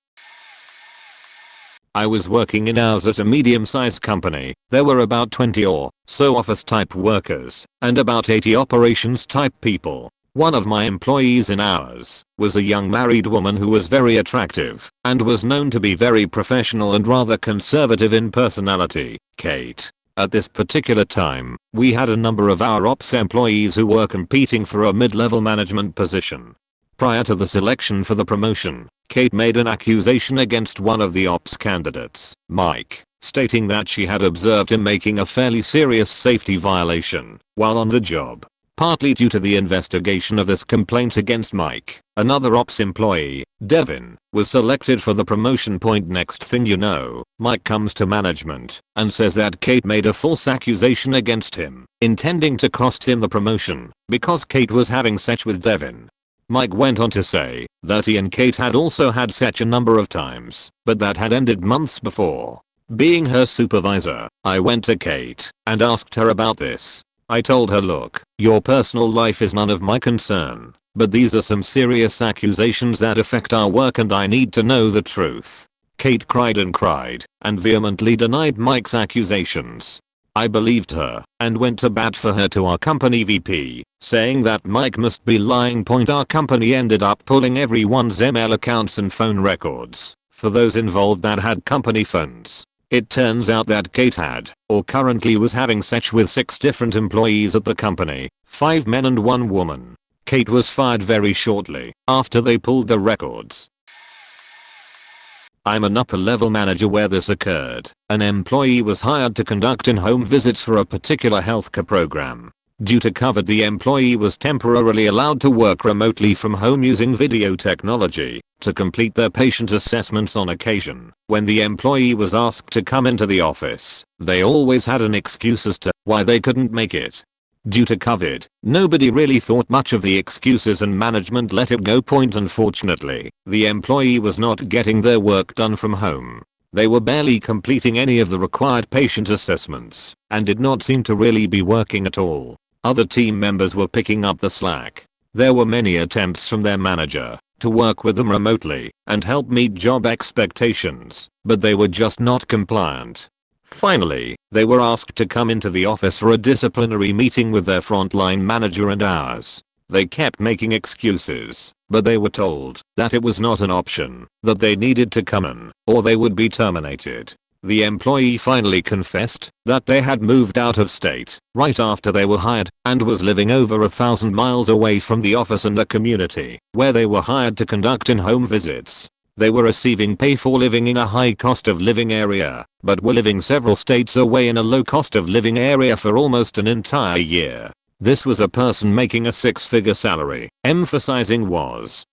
Speaker 1: I was working in hours at a medium-sized company. There were about 20 or so office-type workers and about 80 operations-type people. One of my employees in hours was a young married woman who was very attractive and was known to be very professional and rather conservative in personality, Kate. At this particular time, we had a number of our ops employees who were competing for a mid-level management position. Prior to the selection for the promotion, Kate made an accusation against one of the ops candidates, Mike, stating that she had observed him making a fairly serious safety violation while on the job. Partly due to the investigation of this complaint against Mike, another ops employee, Devin, was selected for the promotion. Next thing you know, Mike comes to management and says that Kate made a false accusation against him, intending to cost him the promotion because Kate was having sex with Devin. Mike went on to say that he and Kate had also had sex a number of times, but that had ended months before. Being her supervisor, I went to Kate and asked her about this. I told her, look, your personal life is none of my concern, but these are some serious accusations that affect our work and I need to know the truth. Kate cried and vehemently denied Mike's accusations. I believed her and went to bat for her to our company VP, saying that Mike must be lying. Our company ended up pulling everyone's email accounts and phone records for those involved that had company phones. It turns out that Kate had, or currently was having sex with 6 different employees at the company, 5 men and 1 woman. Kate was fired very shortly after they pulled the records. I'm an upper level manager where this occurred. An employee was hired to conduct in-home visits for a particular healthcare program. Due to COVID, the employee was temporarily allowed to work remotely from home using video technology to complete their patient assessments on occasion. When the employee was asked to come into the office, they always had an excuse as to why they couldn't make it. Due to COVID, nobody really thought much of the excuses and management let it go. Unfortunately, the employee was not getting their work done from home. They were barely completing any of the required patient assessments and did not seem to really be working at all. Other team members were picking up the slack. There were many attempts from their manager to work with them remotely and help meet job expectations, but they were just not compliant. Finally, they were asked to come into the office for a disciplinary meeting with their frontline manager and ours. They kept making excuses, but they were told that it was not an option, that they needed to come in, or they would be terminated. The employee finally confessed that they had moved out of state right after they were hired and was living over 1,000 miles away from the office and the community where they were hired to conduct in-home visits. They were receiving pay for living in a high cost of living area, but were living several states away in a low cost of living area for almost an entire year. This was a person making a 6-figure salary. Emphasizing was,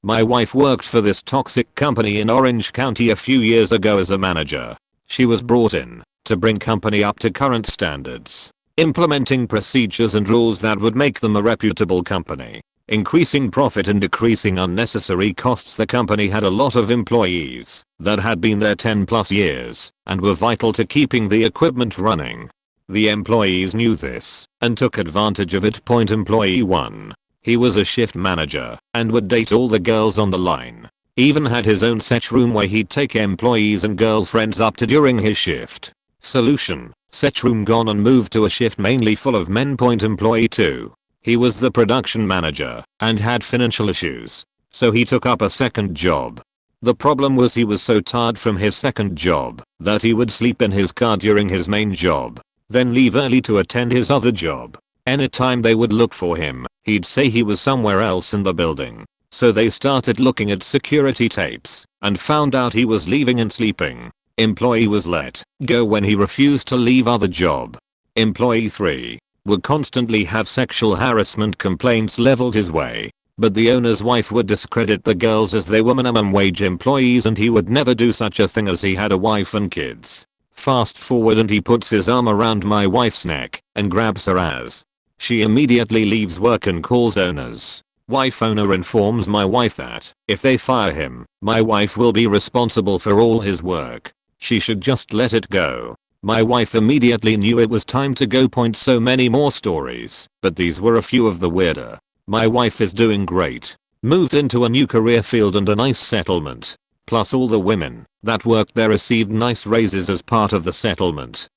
Speaker 1: my wife worked for this toxic company in Orange County a few years ago as a manager. She was brought in to bring company up to current standards, implementing procedures and rules that would make them a reputable company, increasing profit and decreasing unnecessary costs. The company had a lot of employees that had been there 10+ years and were vital to keeping the equipment running. The employees knew this and took advantage of it. Employee 1. He was a shift manager and would date all the girls on the line. Even had his own set room where he'd take employees and girlfriends up to during his shift. Solution: set room gone and moved to a shift mainly full of men. Employee 2. He was the production manager and had financial issues, so he took up a second job. The problem was he was so tired from his second job that he would sleep in his car during his main job, then leave early to attend his other job. Anytime they would look for him, he'd say he was somewhere else in the building. So they started looking at security tapes and found out he was leaving and sleeping. Employee was let go when he refused to leave other job. Employee 3 would constantly have sexual harassment complaints leveled his way, but the owner's wife would discredit the girls as they were minimum wage employees and he would never do such a thing as he had a wife and kids. Fast forward and he puts his arm around my wife's neck and grabs her ass. She immediately leaves work and calls owners. Wife owner informs my wife that if they fire him, my wife will be responsible for all his work. She should just let it go. My wife immediately knew it was time to go. So many more stories, but these were a few of the weirder. My wife is doing great. Moved into a new career field and a nice settlement. Plus all the women that worked there received nice raises as part of the settlement.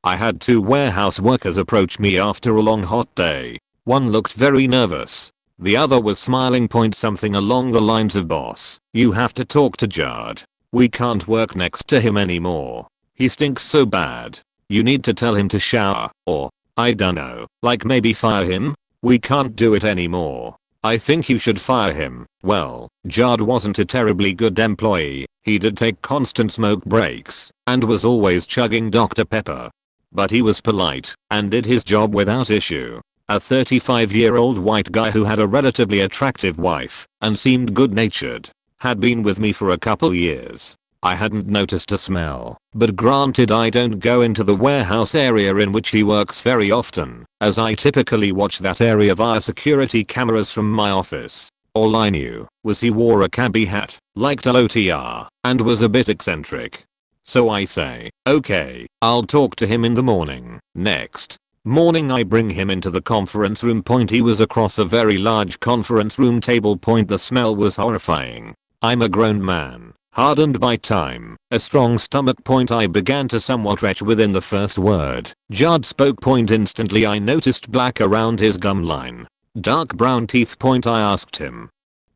Speaker 1: I had 2 warehouse workers approach me after a long hot day. One looked very nervous. The other was smiling. Something along the lines of, boss, you have to talk to Jard. We can't work next to him anymore. He stinks so bad. You need to tell him to shower, or, I dunno, like maybe fire him? We can't do it anymore. I think you should fire him. Well, Jard wasn't a terribly good employee. He did take constant smoke breaks and was always chugging Dr. Pepper. But he was polite and did his job without issue. A 35-year-old white guy who had a relatively attractive wife and seemed good-natured. Had been with me for a couple years. I hadn't noticed a smell, but granted I don't go into the warehouse area in which he works very often, as I typically watch that area via security cameras from my office. All I knew was he wore a cabbie hat, liked LOTR, and was a bit eccentric. So I say, okay, I'll talk to him in the morning. Next morning I bring him into the conference room. He was across a very large conference room table. The smell was horrifying. I'm a grown man, hardened by time, a strong stomach. I began to somewhat retch within the first word Jard spoke. Instantly I noticed black around his gum line. Dark brown teeth. I asked him,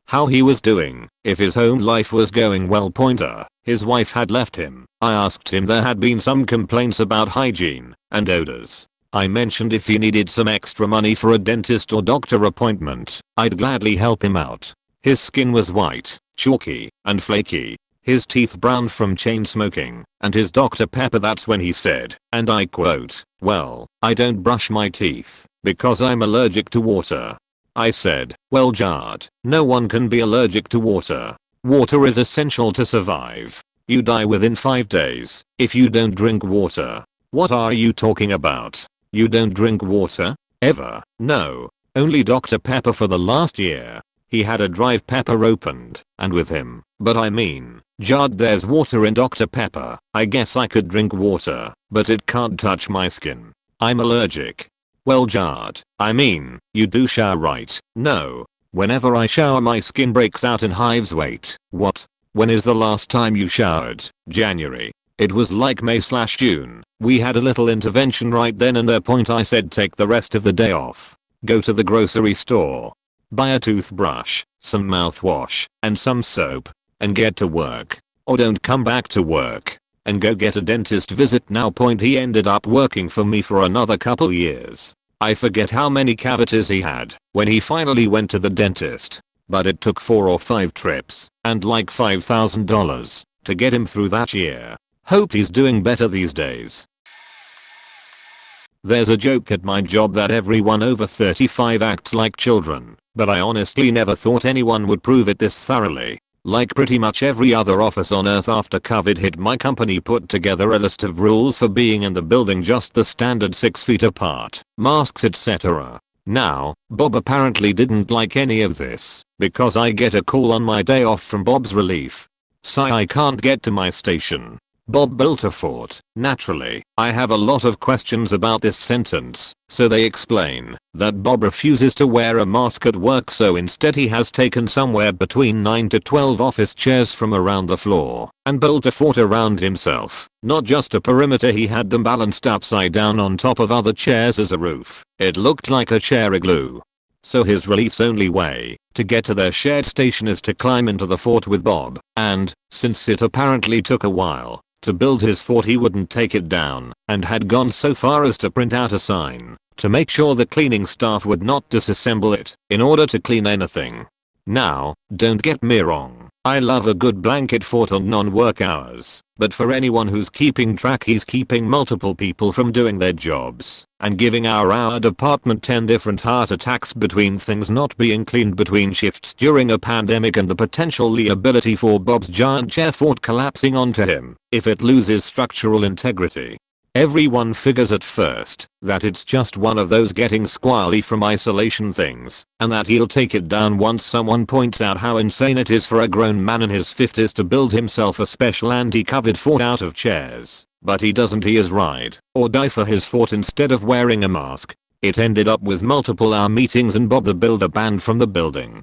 Speaker 1: how he was doing, if his home life was going well. His wife had left him. I asked him there had been some complaints about hygiene and odors. I mentioned if he needed some extra money for a dentist or doctor appointment, I'd gladly help him out. His skin was white, chalky, and flaky. His teeth brown from chain smoking, and his Dr. Pepper. That's when he said, and I quote, "Well, I don't brush my teeth because I'm allergic to water." I said, "Well Jard, no one can be allergic to water. Water is essential to survive. You die within 5 days if you don't drink water." "What are you talking about? You don't drink water? Ever?" "No. Only Dr. Pepper for the last year." He had a drive pepper opened, and with him. "But I mean, Jard, there's water in Dr. Pepper. I guess I could drink water, but it can't touch my skin. I'm allergic." "Well Jard, I mean, you do shower right?" "No. Whenever I shower my skin breaks out in hives." "Wait, what? When is the last time you showered?" "January. It was like May/June. We had a little intervention right then and there. I said take the rest of the day off. Go to the grocery store. Buy a toothbrush, some mouthwash, and some soap. And get to work. Or don't come back to work. And go get a dentist visit now." He ended up working for me for another couple years. I forget how many cavities he had when he finally went to the dentist. But it took 4 or 5 trips and like $5,000 to get him through that year. Hope he's doing better these days. There's a joke at my job that everyone over 35 acts like children, but I honestly never thought anyone would prove it this thoroughly. Like pretty much every other office on earth after COVID hit, my company put together a list of rules for being in the building, just the standard 6 feet apart, masks etc. Now, Bob apparently didn't like any of this, because I get a call on my day off from Bob's relief. "Sigh, I can't get to my station. Bob built a fort." Naturally, I have a lot of questions about this sentence, so they explain that Bob refuses to wear a mask at work, so instead he has taken somewhere between 9 to 12 office chairs from around the floor and built a fort around himself. Not just a perimeter, he had them balanced upside down on top of other chairs as a roof. It looked like a chair igloo. So his relief's only way to get to their shared station is to climb into the fort with Bob, and, since it apparently took a while to build his fort, he wouldn't take it down and had gone so far as to print out a sign to make sure the cleaning staff would not disassemble it in order to clean anything. Now, don't get me wrong, I love a good blanket fort on non-work hours, but for anyone who's keeping track, he's keeping multiple people from doing their jobs and giving our department 10 different heart attacks between things not being cleaned between shifts during a pandemic, and the potential liability for Bob's giant chair fort collapsing onto him if it loses structural integrity. Everyone figures at first that it's just one of those getting squally from isolation things, and that he'll take it down once someone points out how insane it is for a grown man in his 50s to build himself a special anti-COVID fort out of chairs. But he doesn't. He is ride or die for his fort instead of wearing a mask. It ended up with multiple hour meetings and Bob the Builder banned from the building.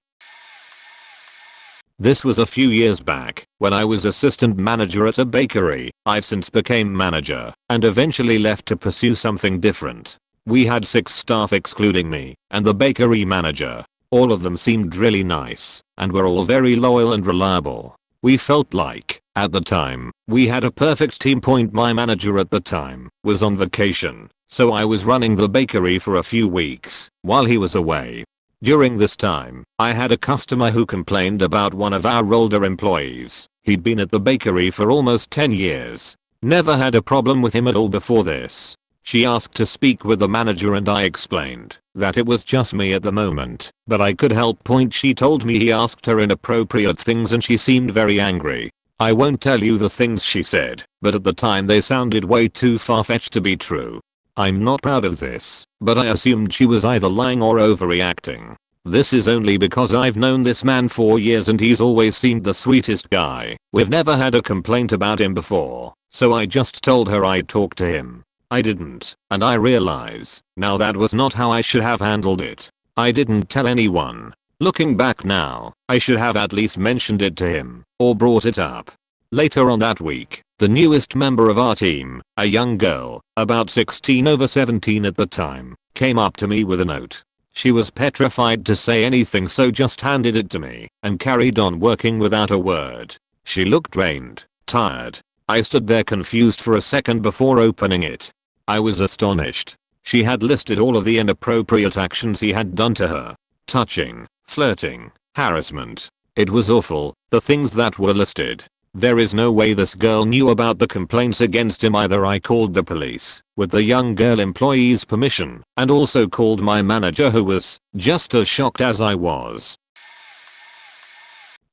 Speaker 1: This was a few years back when I was assistant manager at a bakery. I've since became manager and eventually left to pursue something different. We had 6 staff excluding me and the bakery manager. All of them seemed really nice and were all very loyal and reliable. We felt like, at the time, we had a perfect team. My manager at the time was on vacation, so I was running the bakery for a few weeks while he was away. During this time, I had a customer who complained about one of our older employees. He'd been at the bakery for almost 10 years. Never had a problem with him at all before this. She asked to speak with the manager and I explained that it was just me at the moment, but I could help. She told me he asked her inappropriate things and she seemed very angry. I won't tell you the things she said, but at the time they sounded way too far-fetched to be true. I'm not proud of this, but I assumed she was either lying or overreacting. This is only because I've known this man for years and he's always seemed the sweetest guy. We've never had a complaint about him before, so I just told her I'd talk to him. I didn't, and I realize now that was not how I should have handled it. I didn't tell anyone. Looking back now, I should have at least mentioned it to him or brought it up. Later on that week, the newest member of our team, a young girl, about 16 over 17 at the time, came up to me with a note. She was petrified to say anything, so just handed it to me and carried on working without a word. She looked drained, tired. I stood there confused for a second before opening it. I was astonished. She had listed all of the inappropriate actions he had done to her. Touching, flirting, harassment. It was awful, the things that were listed. There is no way this girl knew about the complaints against him either. I called the police, with the young girl employee's permission, and also called my manager, who was just as shocked as I was.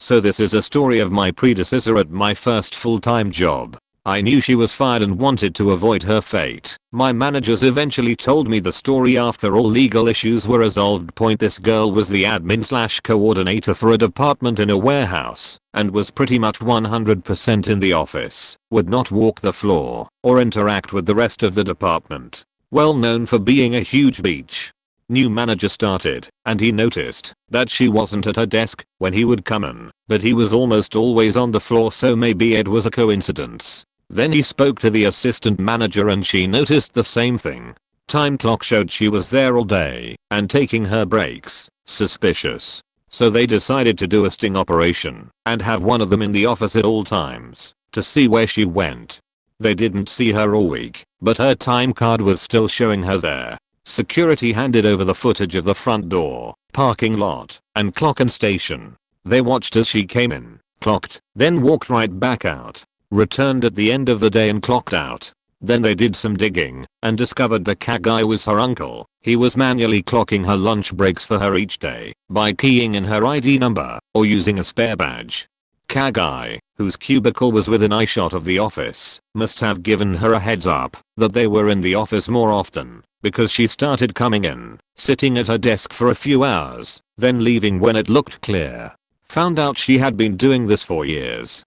Speaker 1: So this is a story of my predecessor at my first full-time job. I knew she was fired and wanted to avoid her fate. My managers eventually told me the story after all legal issues were resolved. This girl was the admin/coordinator for a department in a warehouse and was pretty much 100% in the office, would not walk the floor or interact with the rest of the department. Well known for being a huge beach. New manager started, and he noticed that she wasn't at her desk when he would come in, but he was almost always on the floor, so maybe it was a coincidence. Then he spoke to the assistant manager and she noticed the same thing. Time clock showed she was there all day and taking her breaks. Suspicious. So they decided to do a sting operation and have one of them in the office at all times to see where she went. They didn't see her all week, but her time card was still showing her there. Security handed over the footage of the front door, parking lot, and clock and station. They watched as she came in, clocked, then walked right back out. Returned at the end of the day and clocked out. Then they did some digging and discovered the guy was her uncle. He was manually clocking her lunch breaks for her each day by keying in her ID number or using a spare badge. Guy, whose cubicle was within eyeshot of the office, must have given her a heads up that they were in the office more often, because she started coming in, sitting at her desk for a few hours, then leaving when it looked clear. Found out she had been doing this for years.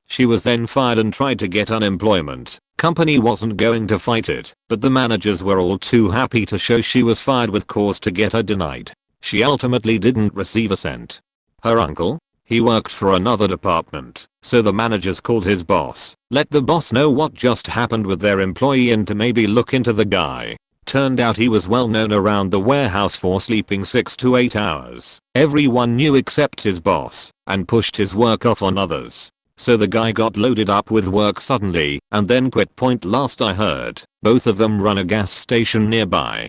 Speaker 1: She was then fired and tried to get unemployment. Company wasn't going to fight it, but the managers were all too happy to show she was fired with cause to get her denied. She ultimately didn't receive a cent. Her uncle? He worked for another department, so the managers called his boss, let the boss know what just happened with their employee and to maybe look into the guy. Turned out he was well known around the warehouse for sleeping 6 to 8 hours. Everyone knew except his boss, and pushed his work off on others. So the guy got loaded up with work suddenly and then quit. Last I heard, both of them run a gas station nearby.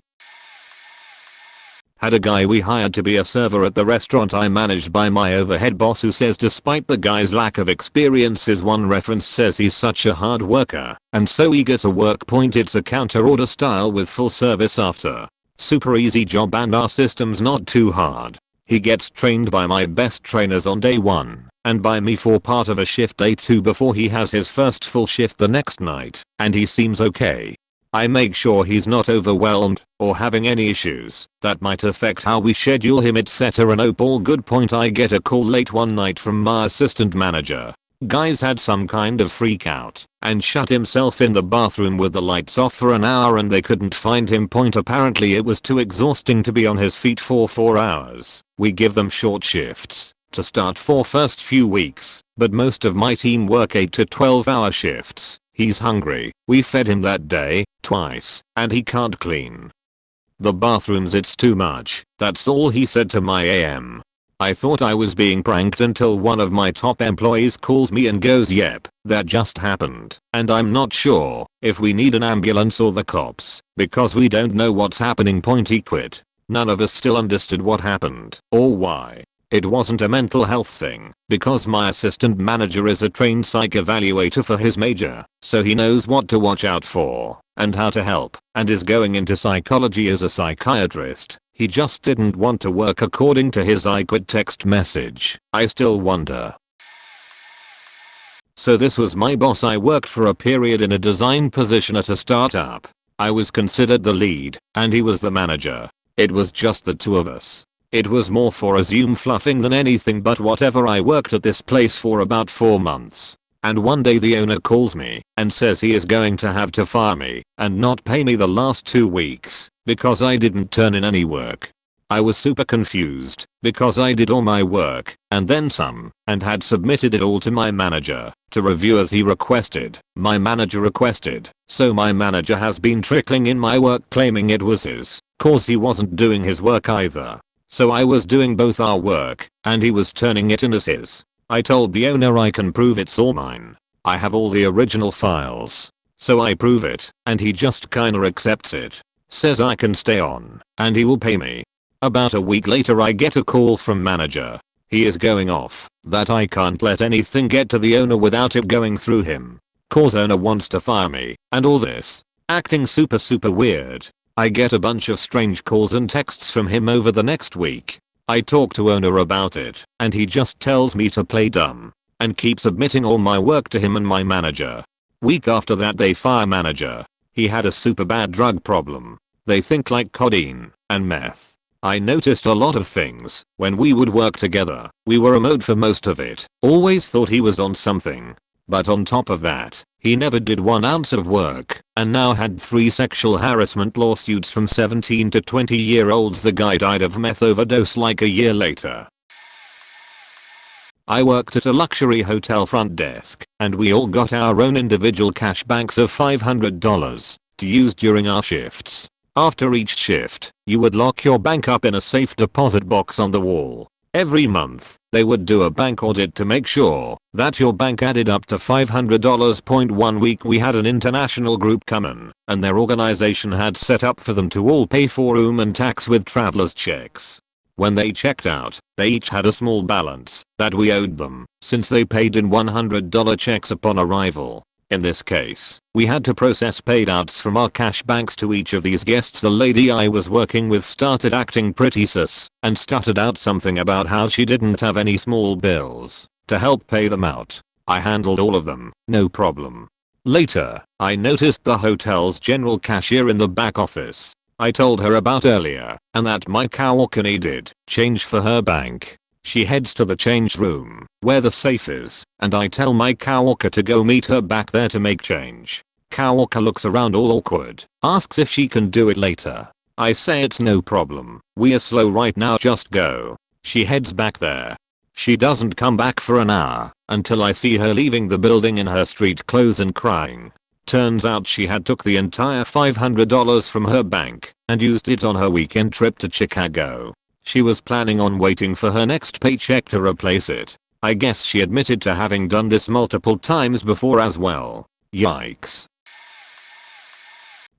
Speaker 1: Had a guy we hired to be a server at the restaurant I managed by my overhead boss, who says despite the guy's lack of experience, his one reference says he's such a hard worker and so eager to work. It's a counter order style with full service after. Super easy job and our system's not too hard. He gets trained by my best trainers on day 1 and by me for part of a shift day 2 before he has his first full shift the next night, and he seems okay. I make sure he's not overwhelmed or having any issues that might affect how we schedule him, etc. Nope, all good. I get a call late one night from my assistant manager. Guy's had some kind of freak out and shut himself in the bathroom with the lights off for an hour and they couldn't find him. Apparently it was too exhausting to be on his feet for 4 hours. We give them short shifts to start for first few weeks, but most of my team work 8 to 12 hour shifts. He's hungry. We fed him that day, twice, and he can't clean the bathrooms. It's too much. That's all he said to my AM. I thought I was being pranked until one of my top employees calls me and goes, yep, that just happened. And I'm not sure if we need an ambulance or the cops because we don't know what's happening. He quit. None of us still understood what happened or why. It wasn't a mental health thing because my assistant manager is a trained psych evaluator for his major, so he knows what to watch out for and how to help, and is going into psychology as a psychiatrist. He just didn't want to work according to his I quit text message. I still wonder. So this was my boss. I worked for a period in a design position at a startup. I was considered the lead and he was the manager. It was just the two of us. It was more for a Zoom fluffing than anything, but whatever. I worked at this place for about 4 months. And one day the owner calls me and says he is going to have to fire me and not pay me the last 2 weeks because I didn't turn in any work. I was super confused because I did all my work and then some and had submitted it all to my manager to review as he requested. My manager requested, so my manager has been trickling in my work claiming it was his. Cause he wasn't doing his work either. So I was doing both our work, and he was turning it in as his. I told the owner I can prove it's all mine. I have all the original files. So I prove it, and he just kinda accepts it. Says I can stay on, and he will pay me. About a week later I get a call from manager. He is going off, that I can't let anything get to the owner without it going through him. Cause owner wants to fire me, and all this. Acting super weird. I get a bunch of strange calls and texts from him over the next week. I talk to owner about it, and he just tells me to play dumb. And keep submitting all my work to him and my manager. Week after that they fire manager. He had a super bad drug problem. They think like codeine and meth. I noticed a lot of things when we would work together. We were remote for most of it. Always thought he was on something. But on top of that, he never did 1 ounce of work and now had 3 sexual harassment lawsuits from 17 to 20-year-olds. The guy died of meth overdose like a year later. I worked at a luxury hotel front desk, and we all got our own individual cash banks of $500 to use during our shifts. After each shift, you would lock your bank up in a safe deposit box on the wall. Every month, they would do a bank audit to make sure that your bank added up to $500. One week we had an international group come in, and their organization had set up for them to all pay for room and tax with traveler's checks. When they checked out, they each had a small balance that we owed them, since they paid in $100 checks upon arrival. In this case, we had to process payouts from our cash banks to each of these guests. The lady I was working with started acting pretty sus and stuttered out something about how she didn't have any small bills to help pay them out. I handled all of them, no problem. Later, I noticed the hotel's general cashier in the back office. I told her about earlier, and that my coworker needed change for her bank. She heads to the change room, where the safe is, and I tell my coworker to go meet her back there to make change. Coworker looks around all awkward, asks if she can do it later. I say it's no problem, we are slow right now, just go. She heads back there. She doesn't come back for an hour, until I see her leaving the building in her street clothes and crying. Turns out she had took the entire $500 from her bank and used it on her weekend trip to Chicago. She was planning on waiting for her next paycheck to replace it. I guess she admitted to having done this multiple times before as well. Yikes.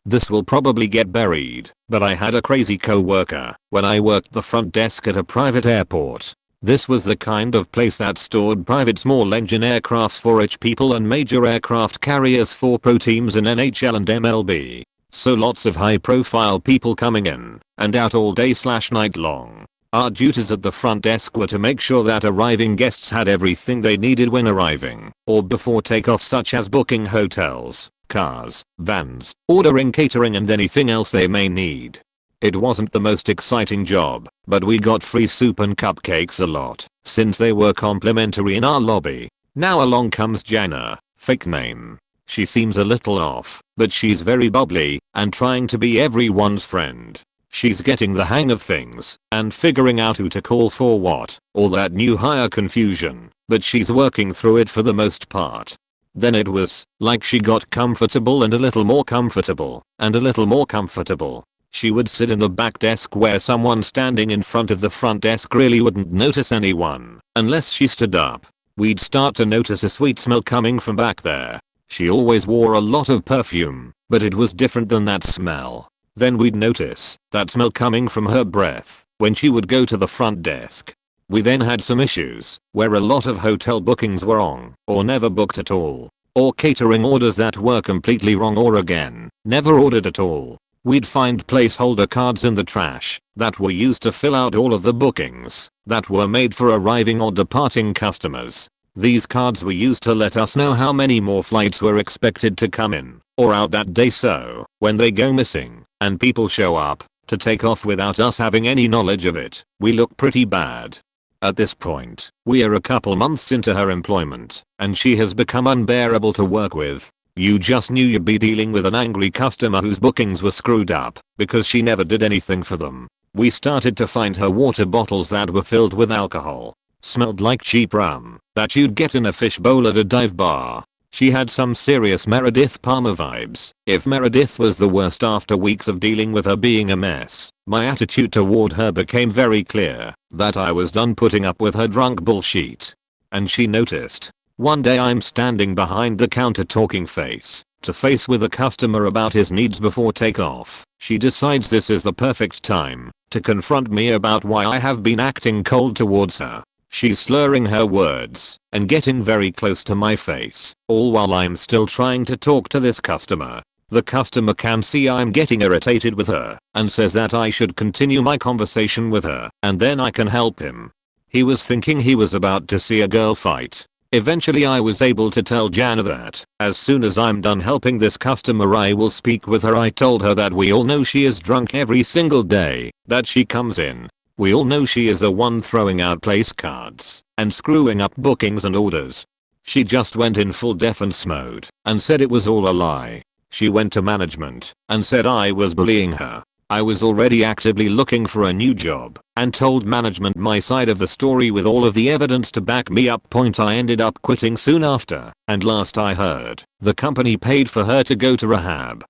Speaker 1: This will probably get buried, but I had a crazy co-worker when I worked the front desk at a private airport. This was the kind of place that stored private small engine aircrafts for rich people and major aircraft carriers for pro teams in NHL and MLB. So lots of high profile people coming in and out all day/night long. Our duties at the front desk were to make sure that arriving guests had everything they needed when arriving or before takeoff, such as booking hotels, cars, vans, ordering catering and anything else they may need. It wasn't the most exciting job, but we got free soup and cupcakes a lot, since they were complimentary in our lobby. Now along comes Jana, fake name. She seems a little off, but she's very bubbly and trying to be everyone's friend. She's getting the hang of things and figuring out who to call for what, all that new hire confusion, but she's working through it for the most part. Then it was like she got comfortable and a little more comfortable and a little more comfortable. She would sit in the back desk where someone standing in front of the front desk really wouldn't notice anyone unless she stood up. We'd start to notice a sweet smell coming from back there. She always wore a lot of perfume, but it was different than that smell. Then we'd notice that smell coming from her breath when she would go to the front desk. We then had some issues where a lot of hotel bookings were wrong or never booked at all, or catering orders that were completely wrong or again, never ordered at all. We'd find placeholder cards in the trash that were used to fill out all of the bookings that were made for arriving or departing customers. These cards were used to let us know how many more flights were expected to come in or out that day, so when they go missing and people show up to take off without us having any knowledge of it, we look pretty bad. At this point, we are a couple months into her employment, and she has become unbearable to work with. You just knew you'd be dealing with an angry customer whose bookings were screwed up because she never did anything for them. We started to find her water bottles that were filled with alcohol. Smelled like cheap rum that you'd get in a fishbowl at a dive bar. She had some serious Meredith Palmer vibes. If Meredith was the worst after weeks of dealing with her being a mess, my attitude toward her became very clear that I was done putting up with her drunk bullshit. And she noticed. One day I'm standing behind the counter talking face to face with a customer about his needs before takeoff. She decides this is the perfect time to confront me about why I have been acting cold towards her. She's slurring her words and getting very close to my face, all while I'm still trying to talk to this customer. The customer can see I'm getting irritated with her and says that I should continue my conversation with her and then I can help him. He was thinking he was about to see a girl fight. Eventually I was able to tell Jana that as soon as I'm done helping this customer I will speak with her. I told her that we all know she is drunk every single day that she comes in. We all know she is the one throwing out place cards and screwing up bookings and orders. She just went in full defense mode and said it was all a lie. She went to management and said I was bullying her. I was already actively looking for a new job and told management my side of the story with all of the evidence to back me up. I ended up quitting soon after, and last I heard, the company paid for her to go to rehab.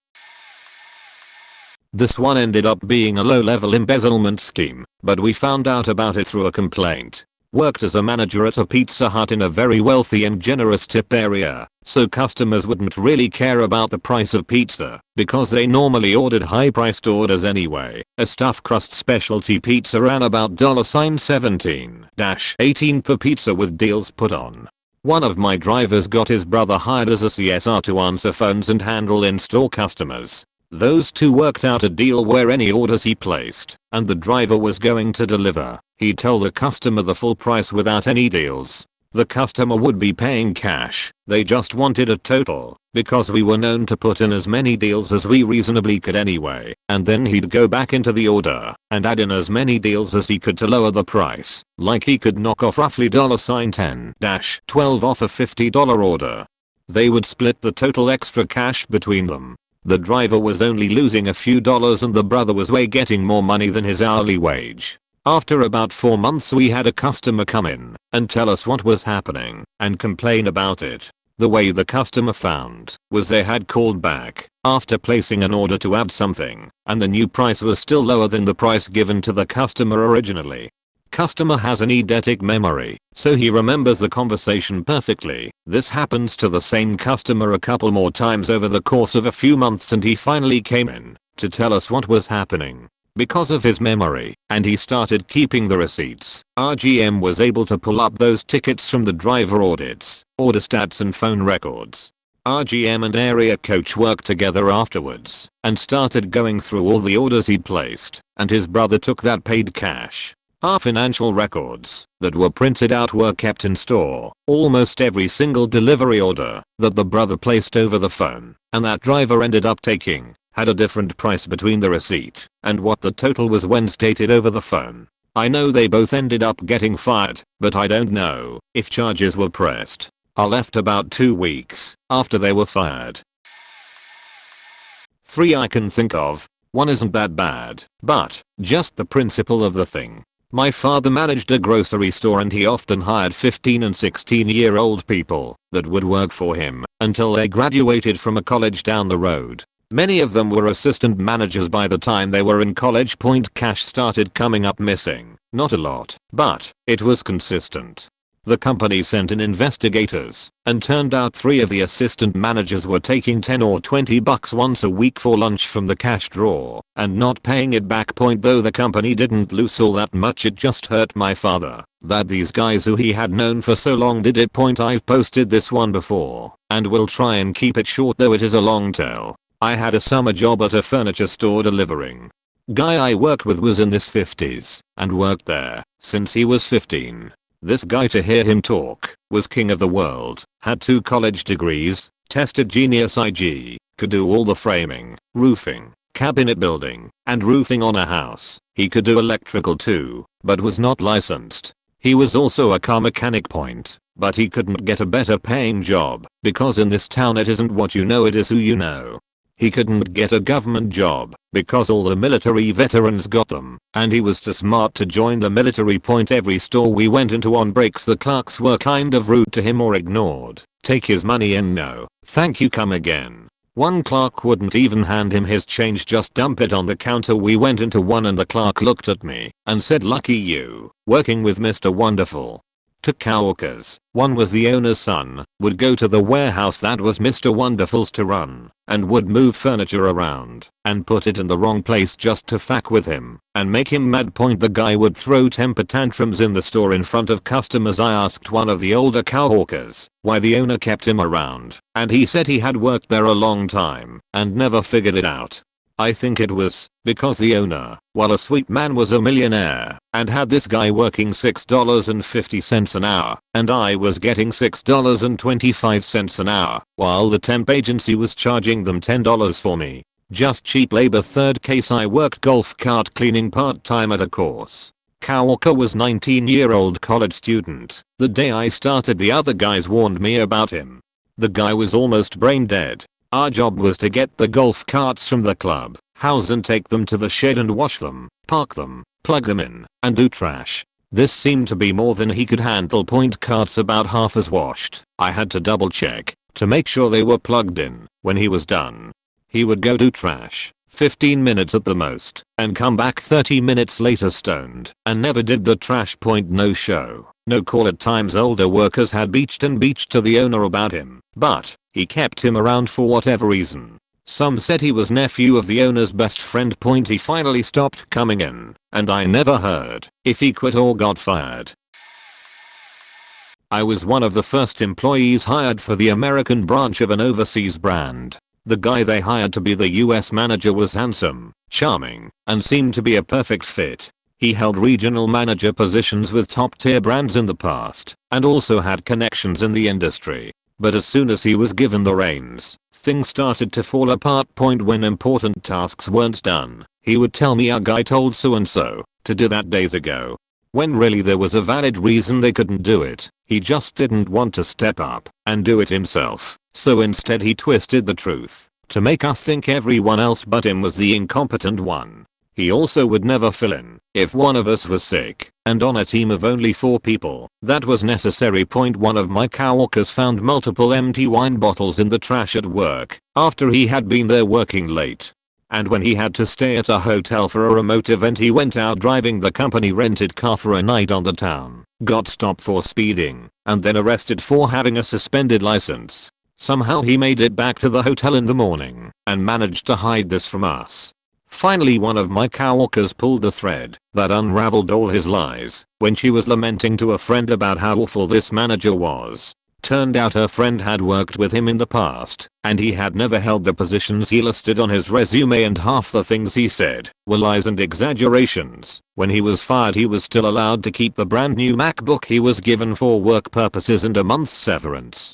Speaker 1: This one ended up being a low-level embezzlement scheme, but we found out about it through a complaint. Worked as a manager at a Pizza Hut in a very wealthy and generous tip area, so customers wouldn't really care about the price of pizza because they normally ordered high-priced orders anyway. A stuffed crust specialty pizza ran about $17-18 per pizza with deals put on. One of my drivers got his brother hired as a CSR to answer phones and handle in-store customers. Those two worked out a deal where any orders he placed and the driver was going to deliver, he'd tell the customer the full price without any deals. The customer would be paying cash, they just wanted a total, because we were known to put in as many deals as we reasonably could anyway, and then he'd go back into the order and add in as many deals as he could to lower the price, like he could knock off roughly $10-12 off a $50 order. They would split the total extra cash between them. The driver was only losing a few dollars and the brother was way getting more money than his hourly wage. After about 4 months we had a customer come in and tell us what was happening and complain about it. The way the customer found was they had called back after placing an order to add something and the new price was still lower than the price given to the customer originally. Customer has an eidetic memory, so he remembers the conversation perfectly. This happens to the same customer a couple more times over the course of a few months and he finally came in to tell us what was happening. Because of his memory, and he started keeping the receipts, our GM was able to pull up those tickets from the driver audits, order stats and phone records. Our GM and area coach worked together afterwards and started going through all the orders he'd placed, and his brother took that paid cash. Our financial records that were printed out were kept in store. Almost every single delivery order that the brother placed over the phone and that driver ended up taking had a different price between the receipt and what the total was when stated over the phone. I know they both ended up getting fired, but I don't know if charges were pressed. I left about 2 weeks after they were fired. 3 I can think of. One isn't that bad, but just the principle of the thing. My father managed a grocery store and he often hired 15 and 16-year-old people that would work for him until they graduated from a college down the road. Many of them were assistant managers by the time they were in college. Cash started coming up missing. Not a lot, but it was consistent. The company sent in investigators and turned out 3 of the assistant managers were taking $10 or $20 once a week for lunch from the cash drawer and not paying it back. Though the company didn't lose all that much, it just hurt my father that these guys who he had known for so long did it. I've posted this one before and will try and keep it short though it is a long tale. I had a summer job at a furniture store delivering. Guy I worked with was in his 50s and worked there since he was 15. This guy, to hear him talk, was king of the world, had 2 college degrees, tested Genius IG, could do all the framing, roofing, cabinet building, and roofing on a house. He could do electrical too, but was not licensed. He was also a car mechanic. But he couldn't get a better paying job because in this town it isn't what you know, it is who you know. He couldn't get a government job because all the military veterans got them, and he was too smart to join the military. Every store we went into on breaks the clerks were kind of rude to him or ignored. Take his money and no, thank you, come again. One clerk wouldn't even hand him his change, just dump it on the counter. We went into one and the clerk looked at me and said, lucky you, working with Mr. Wonderful. Two coworkers, one was the owner's son, would go to the warehouse that was Mr. Wonderful's to run, and would move furniture around and put it in the wrong place just to fuck with him and make him mad. The guy would throw temper tantrums in the store in front of customers. I asked one of the older coworkers why the owner kept him around, and he said he had worked there a long time and never figured it out. I think it was because the owner, while a sweet man, was a millionaire and had this guy working $6.50 an hour, and I was getting $6.25 an hour, while the temp agency was charging them $10 for me. Just cheap labor. Third case, I worked golf cart cleaning part-time at a course. Coworker was 19-year-old college student. The day I started, the other guys warned me about him. The guy was almost brain dead. Our job was to get the golf carts from the club house and take them to the shed and wash them, park them, plug them in, and do trash. This seemed to be more than he could handle. Carts about half as washed. I had to double check to make sure they were plugged in. When he was done, he would go do trash, 15 minutes at the most, and come back 30 minutes later stoned, and never did the trash. No show, no call. At times older workers had beached to the owner about him, but he kept him around for whatever reason. Some said he was nephew of the owner's best friend. He finally stopped coming in, and I never heard if he quit or got fired. I was one of the first employees hired for the American branch of an overseas brand. The guy they hired to be the US manager was handsome, charming, and seemed to be a perfect fit. He held regional manager positions with top-tier brands in the past, and also had connections in the industry. But as soon as he was given the reins, things started to fall apart. When important tasks weren't done, he would tell me, our guy told so and so to do that days ago, when really there was a valid reason they couldn't do it. He just didn't want to step up and do it himself, so instead he twisted the truth to make us think everyone else but him was the incompetent one. He also would never fill in if one of us was sick, and on a team of only 4 people, that was necessary. One of my coworkers found multiple empty wine bottles in the trash at work after he had been there working late. And when he had to stay at a hotel for a remote event, he went out driving the company rented car for a night on the town, got stopped for speeding, and then arrested for having a suspended license. Somehow he made it back to the hotel in the morning and managed to hide this from us. Finally, one of my coworkers pulled the thread that unraveled all his lies when she was lamenting to a friend about how awful this manager was. Turned out her friend had worked with him in the past, and he had never held the positions he listed on his resume, and half the things he said were lies and exaggerations. When he was fired, he was still allowed to keep the brand new MacBook he was given for work purposes and a month's severance.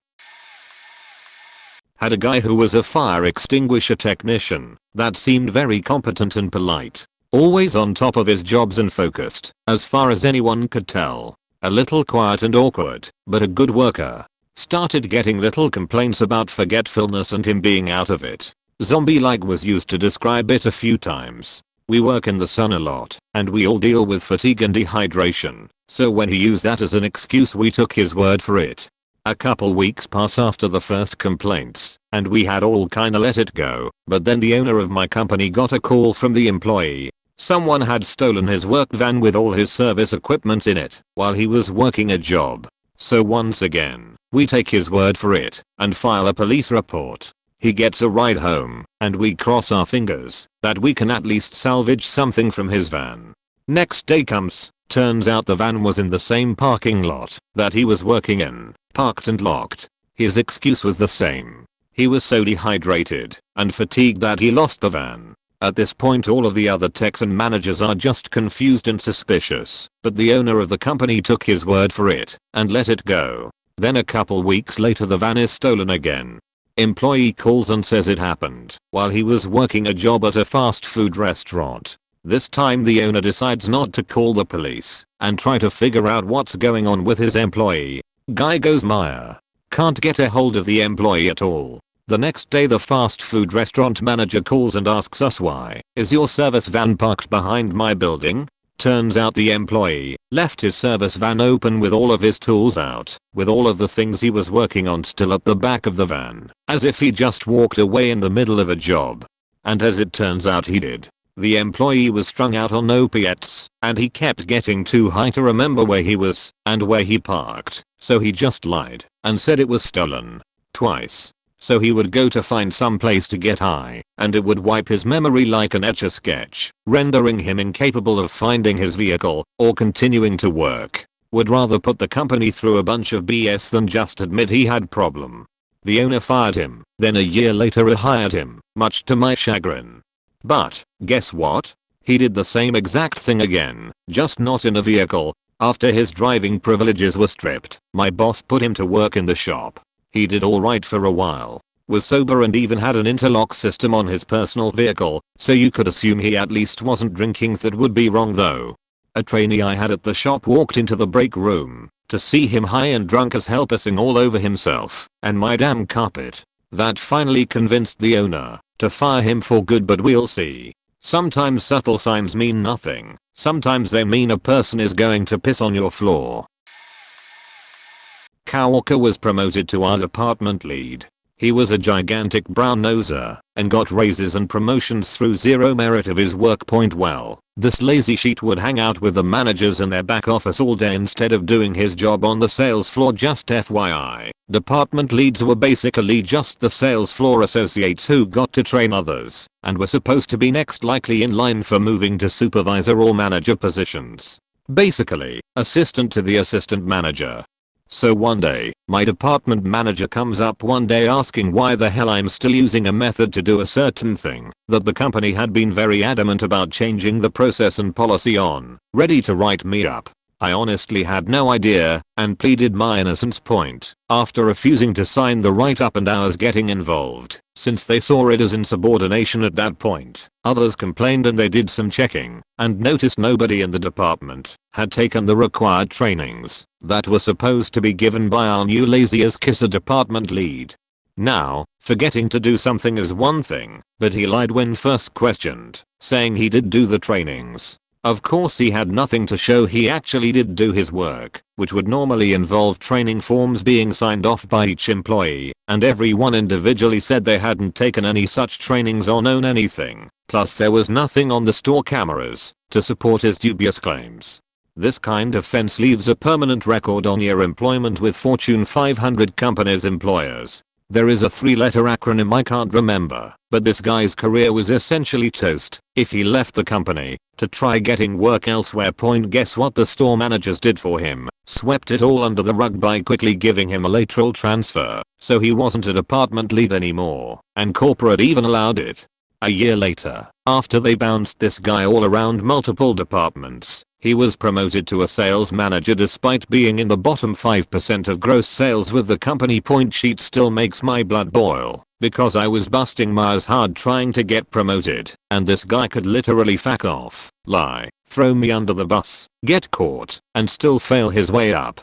Speaker 1: Had a guy who was a fire extinguisher technician that seemed very competent and polite, always on top of his jobs and focused, as far as anyone could tell. A little quiet and awkward, but a good worker. Started getting little complaints about forgetfulness and him being out of it. Zombie-like was used to describe it a few times. We work in the sun a lot, and we all deal with fatigue and dehydration, so when he used that as an excuse, we took his word for it. A couple weeks pass after the first complaints, and we had all kinda let it go, but then the owner of my company got a call from the employee. Someone had stolen his work van with all his service equipment in it while he was working a job. So once again, we take his word for it and file a police report. He gets a ride home, and we cross our fingers that we can at least salvage something from his van. Next day comes, turns out the van was in the same parking lot that he was working in, parked and locked. His excuse was the same. He was so dehydrated and fatigued that he lost the van. At this point, all of the other techs and managers are just confused and suspicious, but the owner of the company took his word for it and let it go. Then a couple weeks later, the van is stolen again. Employee calls and says it happened while he was working a job at a fast food restaurant. This time the owner decides not to call the police and try to figure out what's going on with his employee. Guy goes Maya. Can't get a hold of the employee at all. The next day the fast food restaurant manager calls and asks us why is your service van parked behind my building? Turns out the employee left his service van open with all of his tools out, with all of the things he was working on still at the back of the van, as if he just walked away in the middle of a job. And as it turns out he did. The employee was strung out on opiates, and he kept getting too high to remember where he was and where he parked, so he just lied and said it was stolen. Twice. So he would go to find some place to get high, and it would wipe his memory like an Etch-a-Sketch, rendering him incapable of finding his vehicle or continuing to work. Would rather put the company through a bunch of BS than just admit he had problem. The owner fired him, then a year later rehired him, much to my chagrin. But, guess what? He did the same exact thing again, just not in a vehicle. After his driving privileges were stripped, my boss put him to work in the shop. He did alright for a while, was sober and even had an interlock system on his personal vehicle, so you could assume he at least wasn't drinking. That would be wrong though. A trainee I had at the shop walked into the break room to see him high and drunk as hell pissing all over himself and my damn carpet. That finally convinced the owner to fire him for good, but we'll see. Sometimes subtle signs mean nothing. Sometimes they mean a person is going to piss on your floor. Coworker was promoted to our department lead. He was a gigantic brown noser and got raises and promotions through zero merit of his work. Well, this lazy sheet would hang out with the managers in their back office all day instead of doing his job on the sales floor. Just FYI, department leads were basically just the sales floor associates who got to train others and were supposed to be next likely in line for moving to supervisor or manager positions. Basically, assistant to the assistant manager. So one day, my department manager comes up one day asking why the hell I'm still using a method to do a certain thing that the company had been very adamant about changing the process and policy on, ready to write me up. I honestly had no idea and pleaded my innocence. After refusing to sign the write-up and ours getting involved, since they saw it as insubordination at that point, others complained and they did some checking and noticed nobody in the department had taken the required trainings that were supposed to be given by our new lazy as kisser department lead. Now, forgetting to do something is one thing, but he lied when first questioned, saying he did do the trainings. Of course he had nothing to show he actually did do his work, which would normally involve training forms being signed off by each employee, and everyone individually said they hadn't taken any such trainings or known anything. Plus there was nothing on the store cameras to support his dubious claims. This kind of fence leaves a permanent record on your employment with Fortune 500 companies' employers. There is a 3-letter acronym I can't remember, but this guy's career was essentially toast if he left the company to try getting work elsewhere. Guess what the store managers did for him? Swept it all under the rug by quickly giving him a lateral transfer, so he wasn't a department lead anymore, and corporate even allowed it. A year later, after they bounced this guy all around multiple departments, he was promoted to a sales manager despite being in the bottom 5% of gross sales with the company. Sheet still makes my blood boil because I was busting my ass hard trying to get promoted and this guy could literally fuck off, lie, throw me under the bus, get caught, and still fail his way up.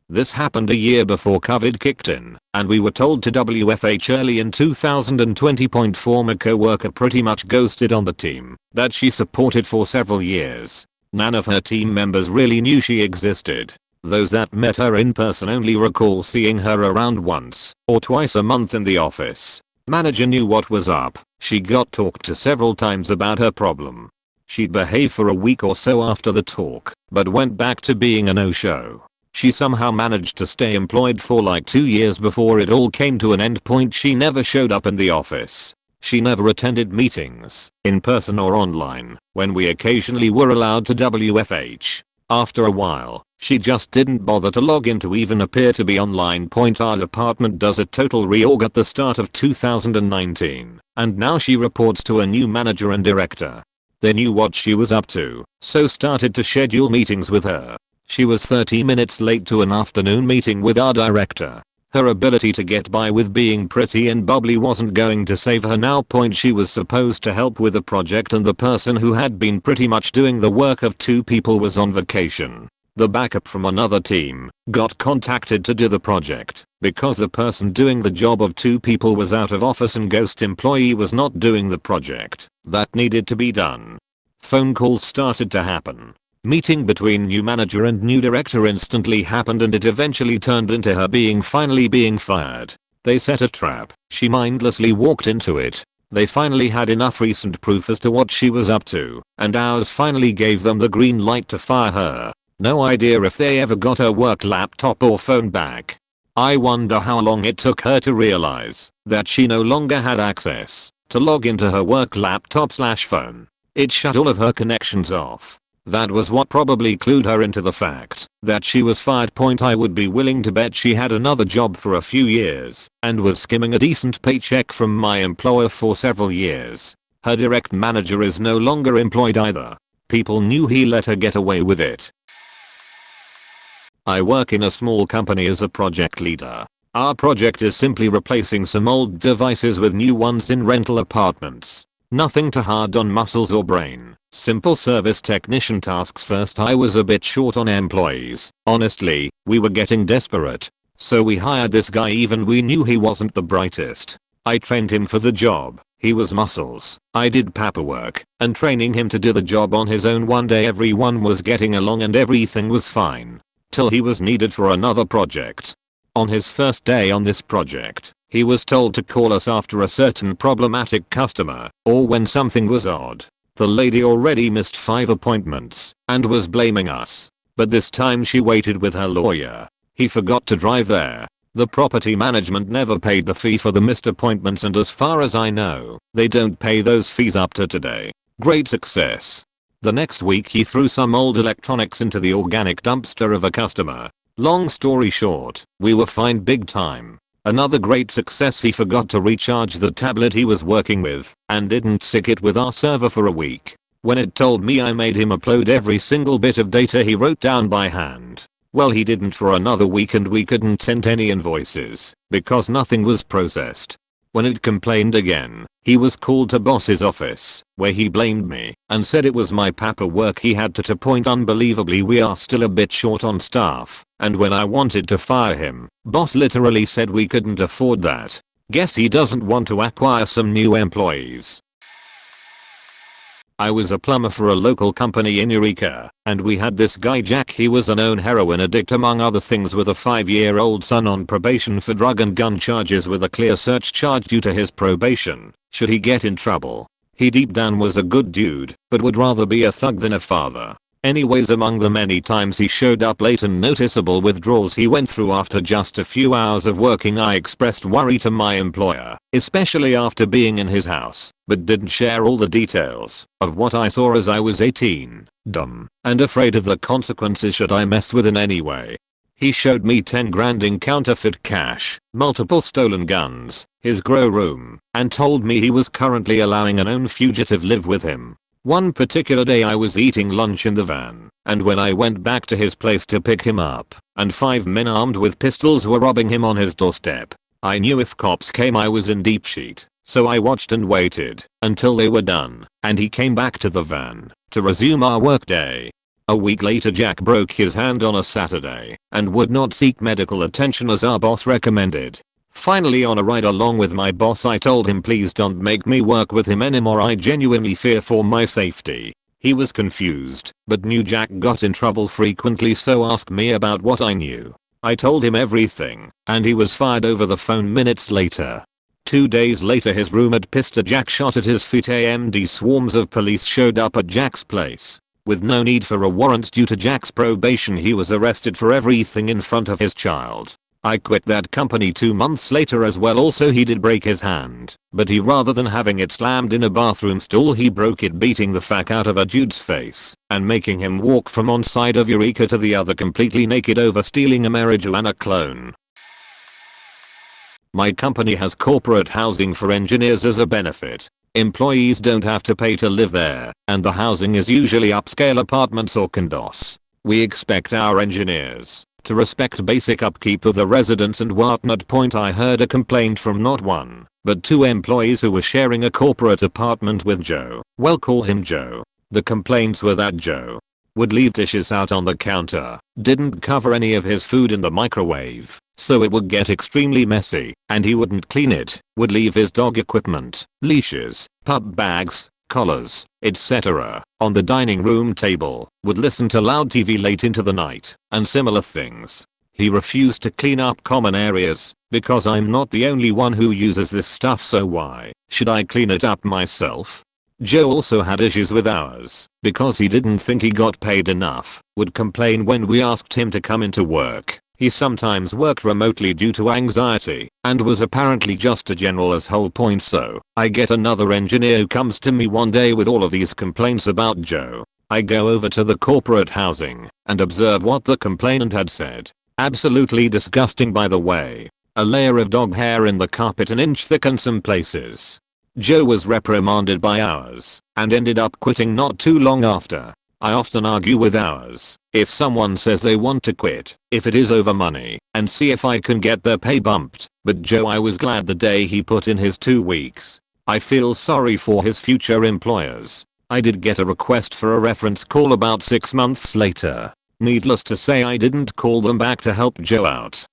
Speaker 1: This happened a year before COVID kicked in, and we were told to WFH early in 2020. Former co-worker pretty much ghosted on the team that she supported for several years. None of her team members really knew she existed. Those that met her in person only recall seeing her around once or twice a month in the office. Manager knew what was up. She got talked to several times about her problem. She'd behave for a week or so after the talk, but went back to being a no-show. She somehow managed to stay employed for like 2 years before it all came to an end. She never showed up in the office. She never attended meetings, in person or online, when we occasionally were allowed to WFH. After a while, she just didn't bother to log in to even appear to be online. Our department does a total reorg at the start of 2019, and now she reports to a new manager and director. They knew what she was up to, so started to schedule meetings with her. She was 30 minutes late to an afternoon meeting with our director. Her ability to get by with being pretty and bubbly wasn't going to save her now. She was supposed to help with a project and the person who had been pretty much doing the work of 2 people was on vacation. The backup from another team got contacted to do the project because the person doing the job of 2 people was out of office and ghost employee was not doing the project that needed to be done. Phone calls started to happen. Meeting between new manager and new director instantly happened and it eventually turned into her finally being fired. They set a trap. She mindlessly walked into it. They finally had enough recent proof as to what she was up to, and ours finally gave them the green light to fire her. No idea if they ever got her work laptop or phone back. I wonder how long it took her to realize that she no longer had access to log into her work laptop/phone. It shut all of her connections off. That was what probably clued her into the fact that she was fired. I would be willing to bet she had another job for a few years and was skimming a decent paycheck from my employer for several years. Her direct manager is no longer employed either. People knew he let her get away with it. I work in a small company as a project leader. Our project is simply replacing some old devices with new ones in rental apartments. Nothing too hard on muscles or brain. Simple service technician tasks first. I was a bit short on employees. Honestly, we were getting desperate. So we hired this guy even we knew he wasn't the brightest. I trained him for the job. He was muscles. I did paperwork and training him to do the job on his own. One day everyone was getting along and everything was fine. Till he was needed for another project. On his first day on this project, he was told to call us after a certain problematic customer or when something was odd. The lady already missed 5 appointments and was blaming us. But this time she waited with her lawyer. He forgot to drive there. The property management never paid the fee for the missed appointments and as far as I know, they don't pay those fees up to today. Great success. The next week he threw some old electronics into the organic dumpster of a customer. Long story short, we were fined big time. Another great success, he forgot to recharge the tablet he was working with and didn't sync it with our server for a week. When it told me I made him upload every single bit of data he wrote down by hand. Well, he didn't for another week and we couldn't send any invoices because nothing was processed. When it complained again, he was called to boss's office, where he blamed me and said it was my paperwork he had to point. Unbelievably, we are still a bit short on staff, and when I wanted to fire him, boss literally said we couldn't afford that. Guess he doesn't want to acquire some new employees. I was a plumber for a local company in Eureka, and we had this guy Jack. He was a known heroin addict among other things, with a 5-year-old son on probation for drug and gun charges with a clear search charge due to his probation, should he get in trouble. He deep down was a good dude, but would rather be a thug than a father. Anyways, among the many times he showed up late and noticeable withdrawals he went through after just a few hours of working, I expressed worry to my employer, especially after being in his house, but didn't share all the details of what I saw as I was 18, dumb, and afraid of the consequences should I mess with in any way. He showed me 10 grand in counterfeit cash, multiple stolen guns, his grow room, and told me he was currently allowing a known fugitive live with him. One particular day I was eating lunch in the van, and when I went back to his place to pick him up, and 5 men armed with pistols were robbing him on his doorstep. I knew if cops came I was in deep shit, so I watched and waited until they were done, and he came back to the van to resume our workday. A week later Jack broke his hand on a Saturday and would not seek medical attention as our boss recommended. Finally, on a ride along with my boss, I told him please don't make me work with him anymore, I genuinely fear for my safety. He was confused, but knew Jack got in trouble frequently, so asked me about what I knew. I told him everything, and he was fired over the phone minutes later. 2 days later his roommate pissed at Jack shot at his feet. AMD swarms of police showed up at Jack's place. With no need for a warrant due to Jack's probation, he was arrested for everything in front of his child. I quit that company 2 months later as well. Also, he did break his hand, but he, rather than having it slammed in a bathroom stall, he broke it beating the fuck out of a dude's face and making him walk from one side of Eureka to the other completely naked over stealing a marijuana clone. My company has corporate housing for engineers as a benefit. Employees don't have to pay to live there, and the housing is usually upscale apartments or condos. We expect our engineers to respect basic upkeep of the residence and whatnot. I heard a complaint from not 1, but 2 employees who were sharing a corporate apartment with Joe. Well, call him Joe. The complaints were that Joe would leave dishes out on the counter, didn't cover any of his food in the microwave, so it would get extremely messy, and he wouldn't clean it, would leave his dog equipment, leashes, pup bags, collars, etc. on the dining room table, would listen to loud TV late into the night, and similar things. He refused to clean up common areas, because I'm not the only one who uses this stuff, so why should I clean it up myself? Joe also had issues with hours, because he didn't think he got paid enough, would complain when we asked him to come into work. He sometimes worked remotely due to anxiety, and was apparently just a general asshole. So, I get another engineer who comes to me one day with all of these complaints about Joe. I go over to the corporate housing, and observe what the complainant had said. Absolutely disgusting, by the way. A layer of dog hair in the carpet an inch thick in some places. Joe was reprimanded by Hours, and ended up quitting not too long after. I often argue with Hours, if someone says they want to quit, if it is over money, and see if I can get their pay bumped, but Joe, I was glad the day he put in his 2 weeks. I feel sorry for his future employers. I did get a request for a reference call about 6 months later. Needless to say, I didn't call them back to help Joe out.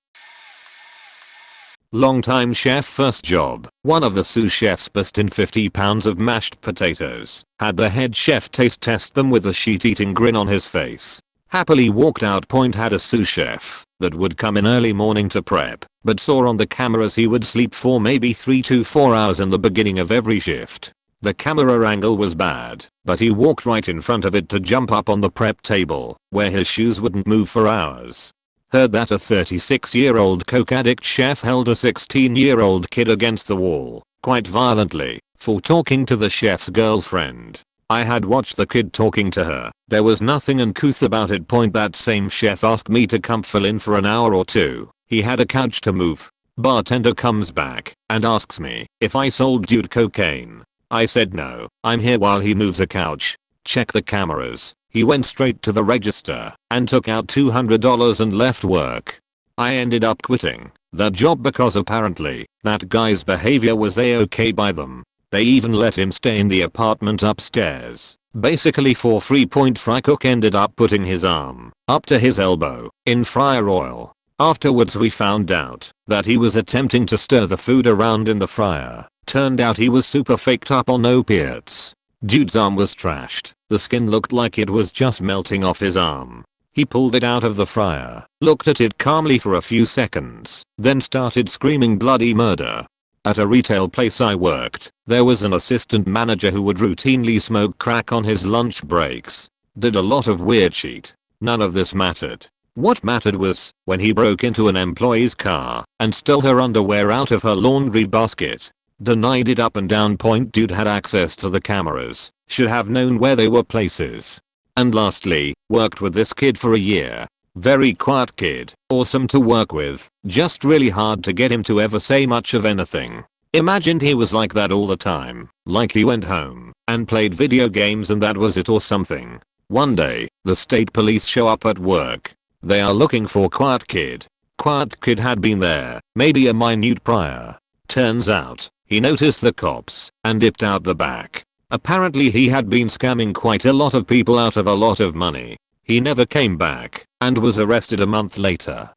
Speaker 1: Longtime chef first job. One of the sous chefs burst in 50 pounds of mashed potatoes. Had the head chef taste test them with a sheet-eating grin on his face. Happily walked out. Had a sous chef that would come in early morning to prep, but saw on the cameras he would sleep for maybe 3 to 4 hours in the beginning of every shift. The camera angle was bad, but he walked right in front of it to jump up on the prep table, where his shoes wouldn't move for hours. Heard that a 36-year-old coke addict chef held a 16-year-old kid against the wall, quite violently, for talking to the chef's girlfriend. I had watched the kid talking to her. There was nothing uncouth about it. That same chef asked me to come fill in for an hour or two. He had a couch to move. Bartender comes back and asks me if I sold dude cocaine. I said no, I'm here while he moves a couch. Check the cameras. He went straight to the register and took out $200 and left work. I ended up quitting that job because apparently that guy's behavior was a-okay by them. They even let him stay in the apartment upstairs, basically for free. Fry cook ended up putting his arm up to his elbow in fryer oil. Afterwards we found out that he was attempting to stir the food around in the fryer. Turned out he was super faked up on opiates. Dude's arm was trashed. The skin looked like it was just melting off his arm. He pulled it out of the fryer, looked at it calmly for a few seconds, then started screaming bloody murder. At a retail place I worked, there was an assistant manager who would routinely smoke crack on his lunch breaks. Did a lot of weird shit. None of this mattered. What mattered was when he broke into an employee's car and stole her underwear out of her laundry basket. Denied it up and down. Dude had access to the cameras, should have known where they were places. And lastly, worked with this kid for a year. Very quiet kid, awesome to work with, just really hard to get him to ever say much of anything. Imagined he was like that all the time, like he went home and played video games and that was it or something. One day, the state police show up at work. They are looking for quiet kid. Quiet kid had been there, maybe a minute prior. Turns out, he noticed the cops and dipped out the back. Apparently he had been scamming quite a lot of people out of a lot of money. He never came back and was arrested a month later.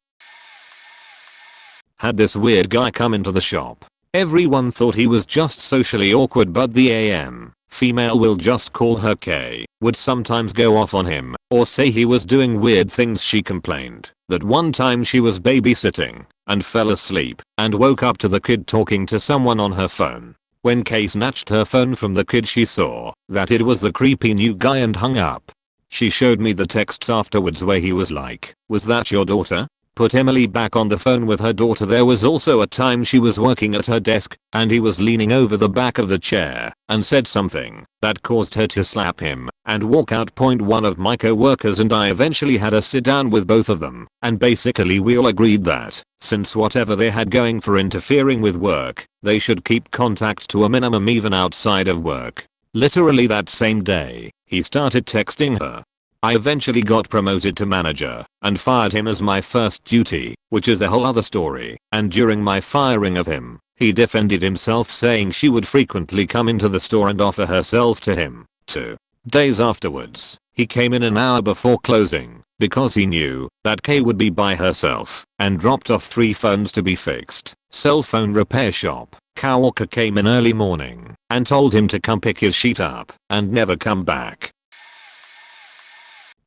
Speaker 1: Had this weird guy come into the shop. Everyone thought he was just socially awkward, but the female will just call her K, would sometimes go off on him or say he was doing weird things. She complained that one time she was babysitting and fell asleep and woke up to the kid talking to someone on her phone. When Kay snatched her phone from the kid, she saw that it was the creepy new guy and hung up. She showed me the texts afterwards where he was like, "Was that your daughter?" Put Emily back on the phone with her daughter. There was also a time she was working at her desk and he was leaning over the back of the chair and said something that caused her to slap him and walk out. One of my co-workers and I eventually had a sit down with both of them, and basically we all agreed that since whatever they had going for interfering with work, they should keep contact to a minimum even outside of work. Literally that same day, he started texting her. I eventually got promoted to manager and fired him as my first duty, which is a whole other story, and during my firing of him, he defended himself saying she would frequently come into the store and offer herself to him. 2 days afterwards, He came in an hour before closing because he knew that Kay would be by herself and dropped off 3 phones to be fixed. Cell phone repair shop. Coworker came in early morning and told him to come pick his sheet up and never come back.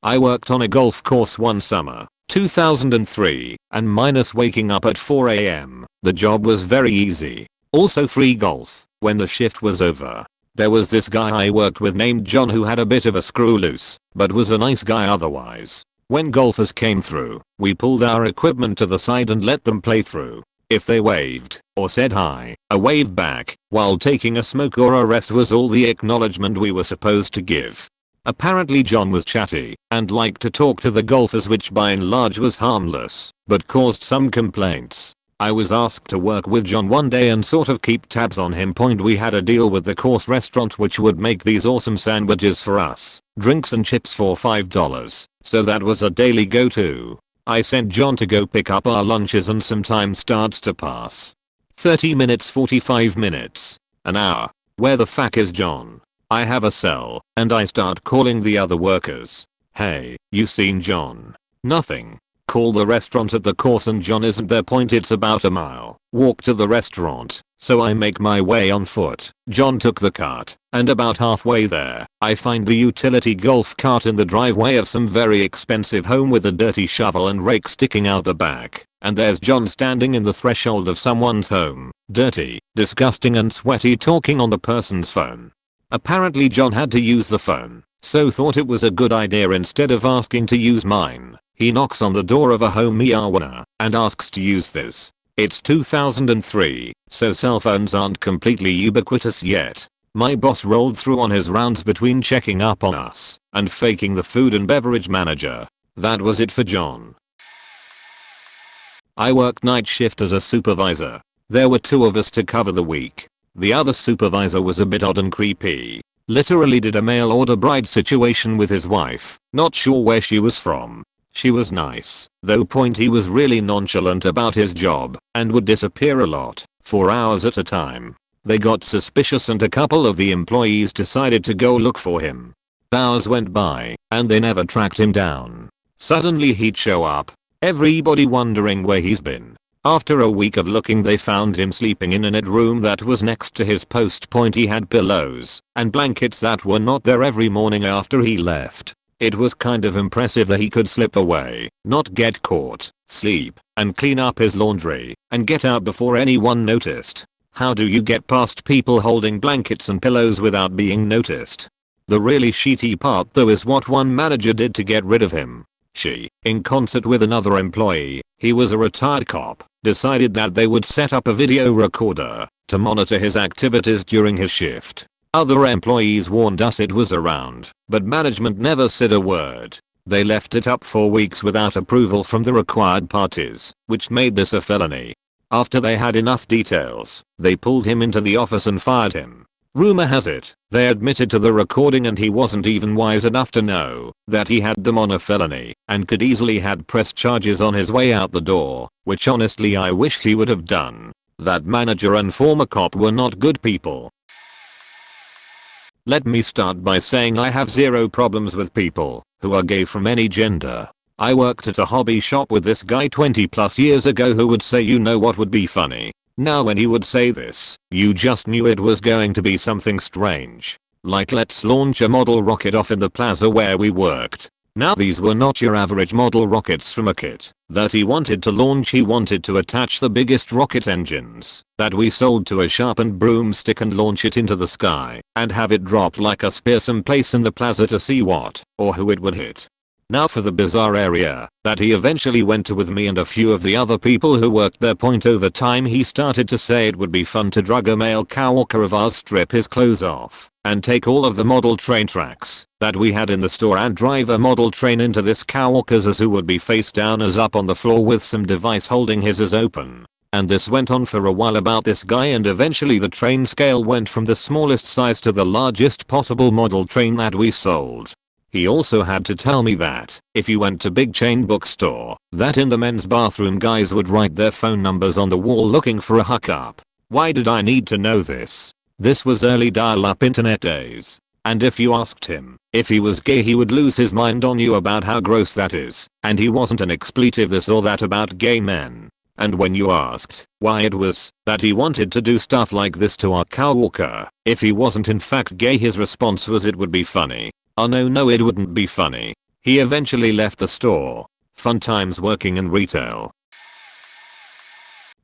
Speaker 1: I worked on a golf course one summer, 2003, and minus waking up at 4 am, the job was very easy. Also free golf when the shift was over. There was this guy I worked with named John who had a bit of a screw loose, but was a nice guy otherwise. When golfers came through, we pulled our equipment to the side and let them play through. If they waved or said hi, a wave back while taking a smoke or a rest was all the acknowledgement we were supposed to give. Apparently John was chatty and liked to talk to the golfers, which by and large was harmless, but caused some complaints. I was asked to work with John one day and sort of keep tabs on him. We had a deal with the course restaurant which would make these awesome sandwiches for us, drinks and chips for $5, so that was a daily go-to. I sent John to go pick up our lunches and some time starts to pass. 30 minutes, 45 minutes, an hour. Where the fuck is John? I have a cell and I start calling the other workers. Hey, you seen John? Nothing. Call the restaurant at the course and John isn't there. It's about a mile walk to the restaurant, so I make my way on foot. John took the cart, and about halfway there, I find the utility golf cart in the driveway of some very expensive home with a dirty shovel and rake sticking out the back, and there's John standing in the threshold of someone's home, dirty, disgusting and sweaty, talking on the person's phone. Apparently John had to use the phone, so thought it was a good idea instead of asking to use mine. He knocks on the door of a home he owner and asks to use this. It's 2003, so cell phones aren't completely ubiquitous yet. My boss rolled through on his rounds between checking up on us and faking the food and beverage manager. That was it for John. I worked night shift as a supervisor. There were 2 of us to cover the week. The other supervisor was a bit odd and creepy. Literally did a mail order bride situation with his wife. Not sure where she was from. She was nice, though he was really nonchalant about his job and would disappear a lot, for hours at a time. They got suspicious and a couple of the employees decided to go look for him. Hours went by and they never tracked him down. Suddenly he'd show up, everybody wondering where he's been. After a week of looking they found him sleeping in a room that was next to his post. He had pillows and blankets that were not there every morning after he left. It was kind of impressive that he could slip away, not get caught, sleep, and clean up his laundry, and get out before anyone noticed. How do you get past people holding blankets and pillows without being noticed? The really shitty part though is what one manager did to get rid of him. She, in concert with another employee, he was a retired cop, decided that they would set up a video recorder to monitor his activities during his shift. Other employees warned us it was around, but management never said a word. They left it up for weeks without approval from the required parties, which made this a felony. After they had enough details, they pulled him into the office and fired him. Rumor has it, they admitted to the recording and he wasn't even wise enough to know that he had them on a felony and could easily had pressed charges on his way out the door, which honestly I wish he would have done. That manager and former cop were not good people. Let me start by saying I have zero problems with people who are gay from any gender. I worked at a hobby shop with this guy 20 plus years ago who would say, you know what would be funny? Now when he would say this, you just knew it was going to be something strange. Like, let's launch a model rocket off in the plaza where we worked. Now these were not your average model rockets from a kit that he wanted to launch. He wanted to attach the biggest rocket engines that we sold to a sharpened broomstick and launch it into the sky and have it drop like a spear someplace in the plaza to see what or who it would hit. Now for the bizarre area that he eventually went to with me and a few of the other people who worked there. Over time he started to say it would be fun to drug a male coworker of ours, strip his clothes off, and take all of the model train tracks that we had in the store and drive a model train into this coworker's as who would be face down as up on the floor with some device holding his as open. And this went on for a while about this guy, and eventually the train scale went from the smallest size to the largest possible model train that we sold. He also had to tell me that if you went to big chain bookstore, that in the men's bathroom guys would write their phone numbers on the wall looking for a hookup. Why did I need to know this? This was early dial-up internet days. and if you asked him if he was gay he would lose his mind on you about how gross that is, and he wasn't an expletive this or that about gay men. And when you asked why it was that he wanted to do stuff like this to our coworker, if he wasn't in fact gay his response was it would be funny. Oh no it wouldn't be funny. He eventually left the store. Fun times working in retail.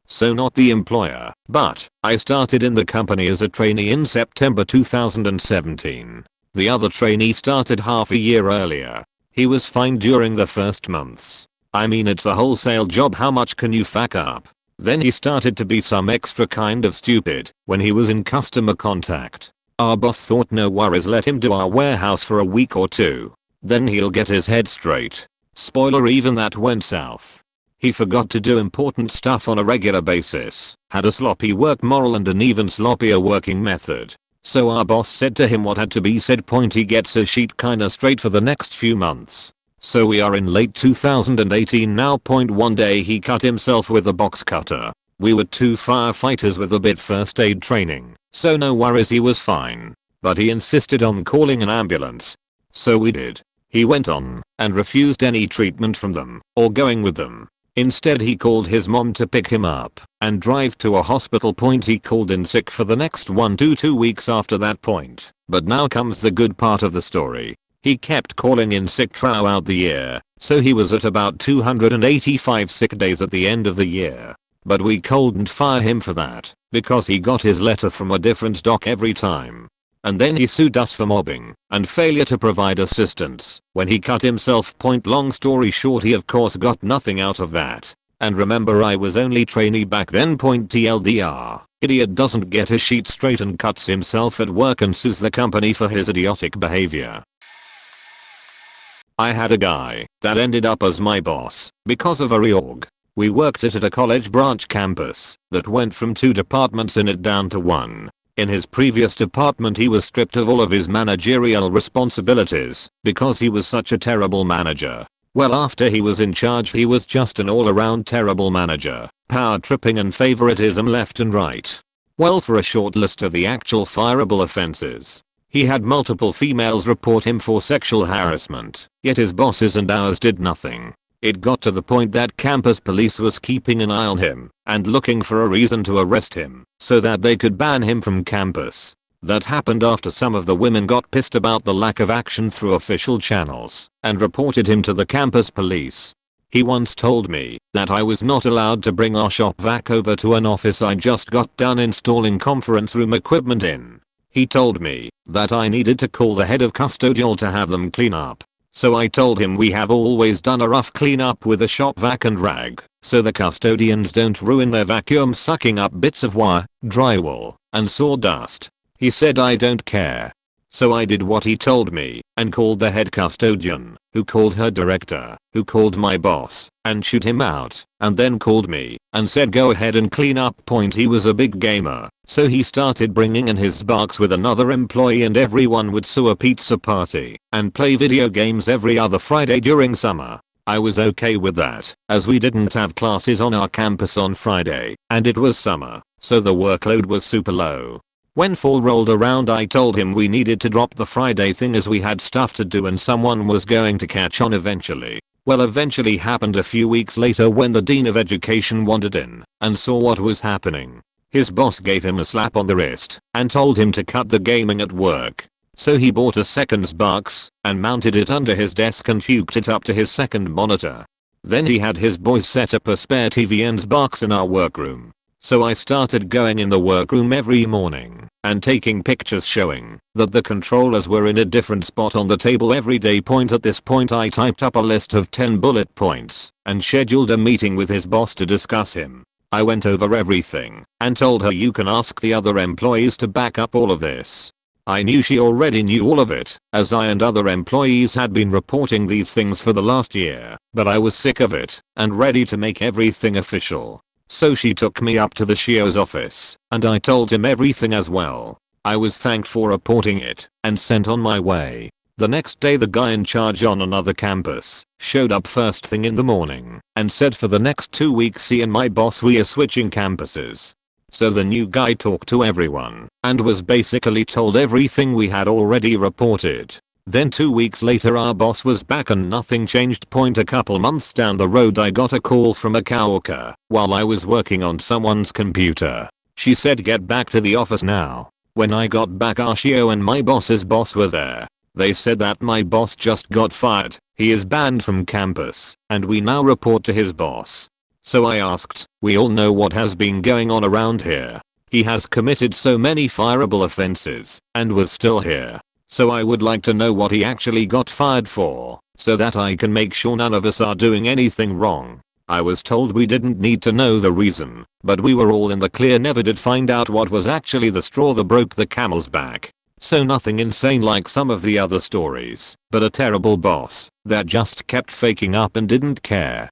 Speaker 1: So not the employer, but I started in the company as a trainee in September 2017. The other trainee started half a year earlier. He was fine during the first months. I mean it's a wholesale job, how much can you fuck up? Then he started to be some extra kind of stupid when he was in customer contact. Our boss thought no worries, let him do our warehouse for a week or two. Then he'll get his head straight. Spoiler, even that went south. He forgot to do important stuff on a regular basis, had a sloppy work moral and an even sloppier working method. So our boss said to him what had to be said. He gets his sheet kinda straight for the next few months. So we are in late 2018 now. One day he cut himself with a box cutter. We were two firefighters with a bit first aid training, so no worries, he was fine. But he insisted on calling an ambulance. So we did. He went on and refused any treatment from them or going with them. Instead he called his mom to pick him up and drive to a hospital. He called in sick for the next 1 to 2 weeks after that point. But now comes the good part of the story. He kept calling in sick throughout the year, so he was at about 285 sick days at the end of the year. But we couldn't fire him for that, because he got his letter from a different doc every time. And then he sued us for mobbing and failure to provide assistance when he cut himself. Long story short, he of course got nothing out of that. And remember, I was only trainee back then. TLDR, idiot doesn't get his sheet straight and cuts himself at work and sues the company for his idiotic behavior. I had a guy that ended up as my boss because of a reorg. We worked at a college branch campus that went from 2 departments in it down to 1. In his previous department he was stripped of all of his managerial responsibilities because he was such a terrible manager. Well, after he was in charge he was just an all-around terrible manager, power tripping and favoritism left and right. Well, for a short list of the actual fireable offenses, he had multiple females report him for sexual harassment, yet his bosses and ours did nothing. It got to the point that campus police was keeping an eye on him and looking for a reason to arrest him so that they could ban him from campus. That happened after some of the women got pissed about the lack of action through official channels and reported him to the campus police. He once told me that I was not allowed to bring our shop vac over to an office I just got done installing conference room equipment in. He told me that I needed to call the head of custodial to have them clean up. So I told him we have always done a rough cleanup with a shop vac and rag, so the custodians don't ruin their vacuum sucking up bits of wire, drywall, and sawdust. He said I don't care. So I did what he told me and called the head custodian, who called her director, who called my boss and shoot him out, and then called me and said go ahead and clean up. He was a big gamer, so he started bringing in his box with another employee and everyone would sew a pizza party and play video games every other Friday during summer. I was okay with that, as we didn't have classes on our campus on Friday and it was summer, so the workload was super low. When fall rolled around I told him we needed to drop the Friday thing as we had stuff to do and someone was going to catch on eventually. Well, eventually happened a few weeks later when the dean of education wandered in and saw what was happening. His boss gave him a slap on the wrist and told him to cut the gaming at work. So he bought a second box and mounted it under his desk and hooked it up to his second monitor. Then he had his boys set up a spare TV and box in our workroom. So I started going in the workroom every morning and taking pictures showing that the controllers were in a different spot on the table every day. At this point I typed up a list of 10 bullet points and scheduled a meeting with his boss to discuss him. I went over everything and told her you can ask the other employees to back up all of this. I knew she already knew all of it, as I and other employees had been reporting these things for the last year, but I was sick of it and ready to make everything official. So she took me up to the CEO's office and I told him everything as well. I was thanked for reporting it and sent on my way. The next day the guy in charge on another campus showed up first thing in the morning and said for the next 2 weeks he and my boss we are switching campuses. So the new guy talked to everyone and was basically told everything we had already reported. Then 2 weeks later our boss was back and nothing changed. A couple months down the road I got a call from a coworker while I was working on someone's computer. She said get back to the office now. When I got back Arshio and my boss's boss were there. They said that my boss just got fired, he is banned from campus, and we now report to his boss. So I asked, we all know what has been going on around here. He has committed so many fireable offenses and was still here. So I would like to know what he actually got fired for, so that I can make sure none of us are doing anything wrong. I was told we didn't need to know the reason, but we were all in the clear, never did find out what was actually the straw that broke the camel's back. So nothing insane like some of the other stories, but a terrible boss that just kept faking up and didn't care.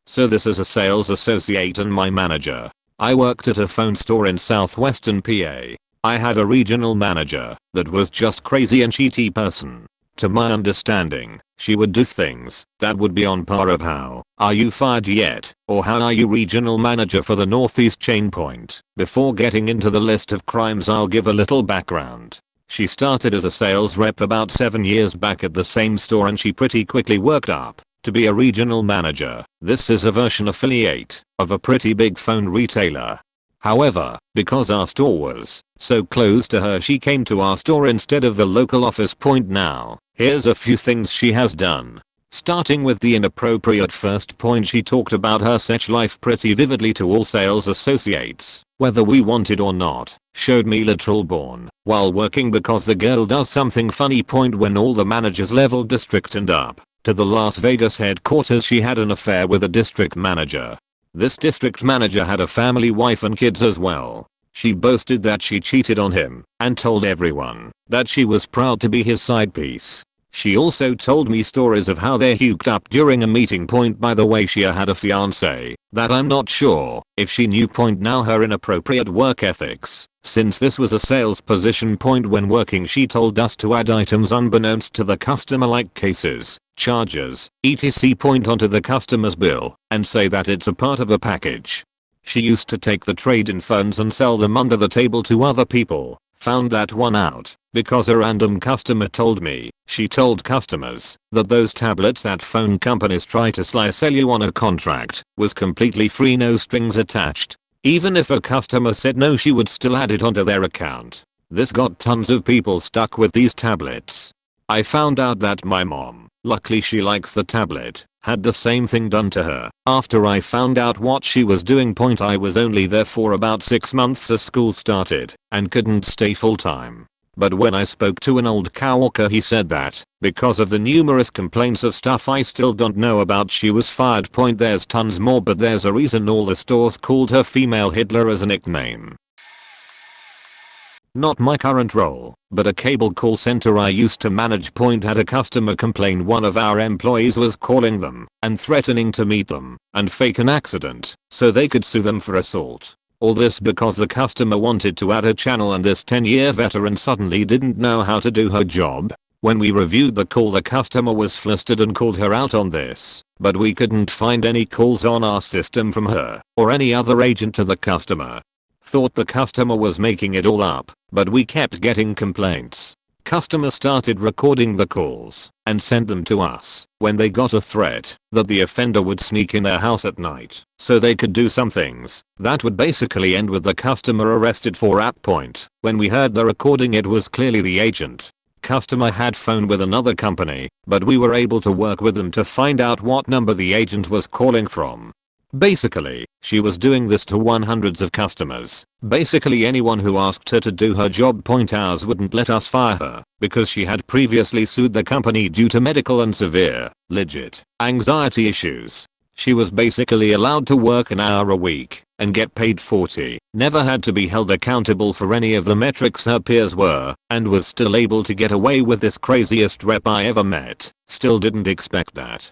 Speaker 1: So this is a sales associate and my manager. I worked at a phone store in southwestern PA. I had a regional manager that was just crazy and cheaty person. To my understanding, she would do things that would be on par of how are you fired yet or how are you regional manager for the Northeast chain point. Before getting into the list of crimes, I'll give a little background. She started as a sales rep about 7 years back at the same store and she pretty quickly worked up to be a regional manager. This is a version affiliate of a pretty big phone retailer. However, because our store was so close to her, she came to our store instead of the local office. Now, here's a few things she has done. Starting with the inappropriate first point, she talked about her sex life pretty vividly to all sales associates, whether we wanted or not. Showed me literal porn while working because the girl does something funny. When all the managers leveled district and up to the Las Vegas headquarters, she had an affair with a district manager. This district manager had a family, wife and kids as well. She boasted that she cheated on him and told everyone that she was proud to be his side piece. She also told me stories of how they hooked up during a meeting. By the way, she had a fiance that I'm not sure if she knew. Now her inappropriate work ethics. Since this was a sales position. When working, she told us to add items unbeknownst to the customer like cases, charges, etc. onto the customer's bill and say that it's a part of a package. She used to take the trade-in phones and sell them under the table to other people. Found that one out because a random customer told me she told customers that those tablets that phone companies try to sell you on a contract was completely free, no strings attached. Even if a customer said no, she would still add it onto their account. This got tons of people stuck with these tablets. I found out that my mom, luckily she likes the tablet, had the same thing done to her. After I found out what she was doing. I was only there for about 6 months as school started and couldn't stay full time. But when I spoke to an old coworker, he said that because of the numerous complaints of stuff I still don't know about, she was fired. There's tons more, but there's a reason all the stores called her Female Hitler as a nickname. Not my current role, but a cable call center I used to manage. Had a customer complain one of our employees was calling them and threatening to meet them and fake an accident so they could sue them for assault. All this because the customer wanted to add a channel and this 10-year veteran suddenly didn't know how to do her job. When we reviewed the call, the customer was flustered and called her out on this, but we couldn't find any calls on our system from her or any other agent to the customer. Thought the customer was making it all up, but we kept getting complaints. Customer started recording the calls and sent them to us when they got a threat that the offender would sneak in their house at night so they could do some things that would basically end with the customer arrested for at point. When we heard the recording, it was clearly the agent. Customer had phoned with another company, but we were able to work with them to find out what number the agent was calling from. Basically, she was doing this to hundreds of customers. Basically anyone who asked her to do her job. Ours wouldn't let us fire her because she had previously sued the company due to medical and severe, legit, anxiety issues. She was basically allowed to work an hour a week and get paid 40, never had to be held accountable for any of the metrics her peers were, and was still able to get away with this. Craziest rep I ever met. Still didn't expect that.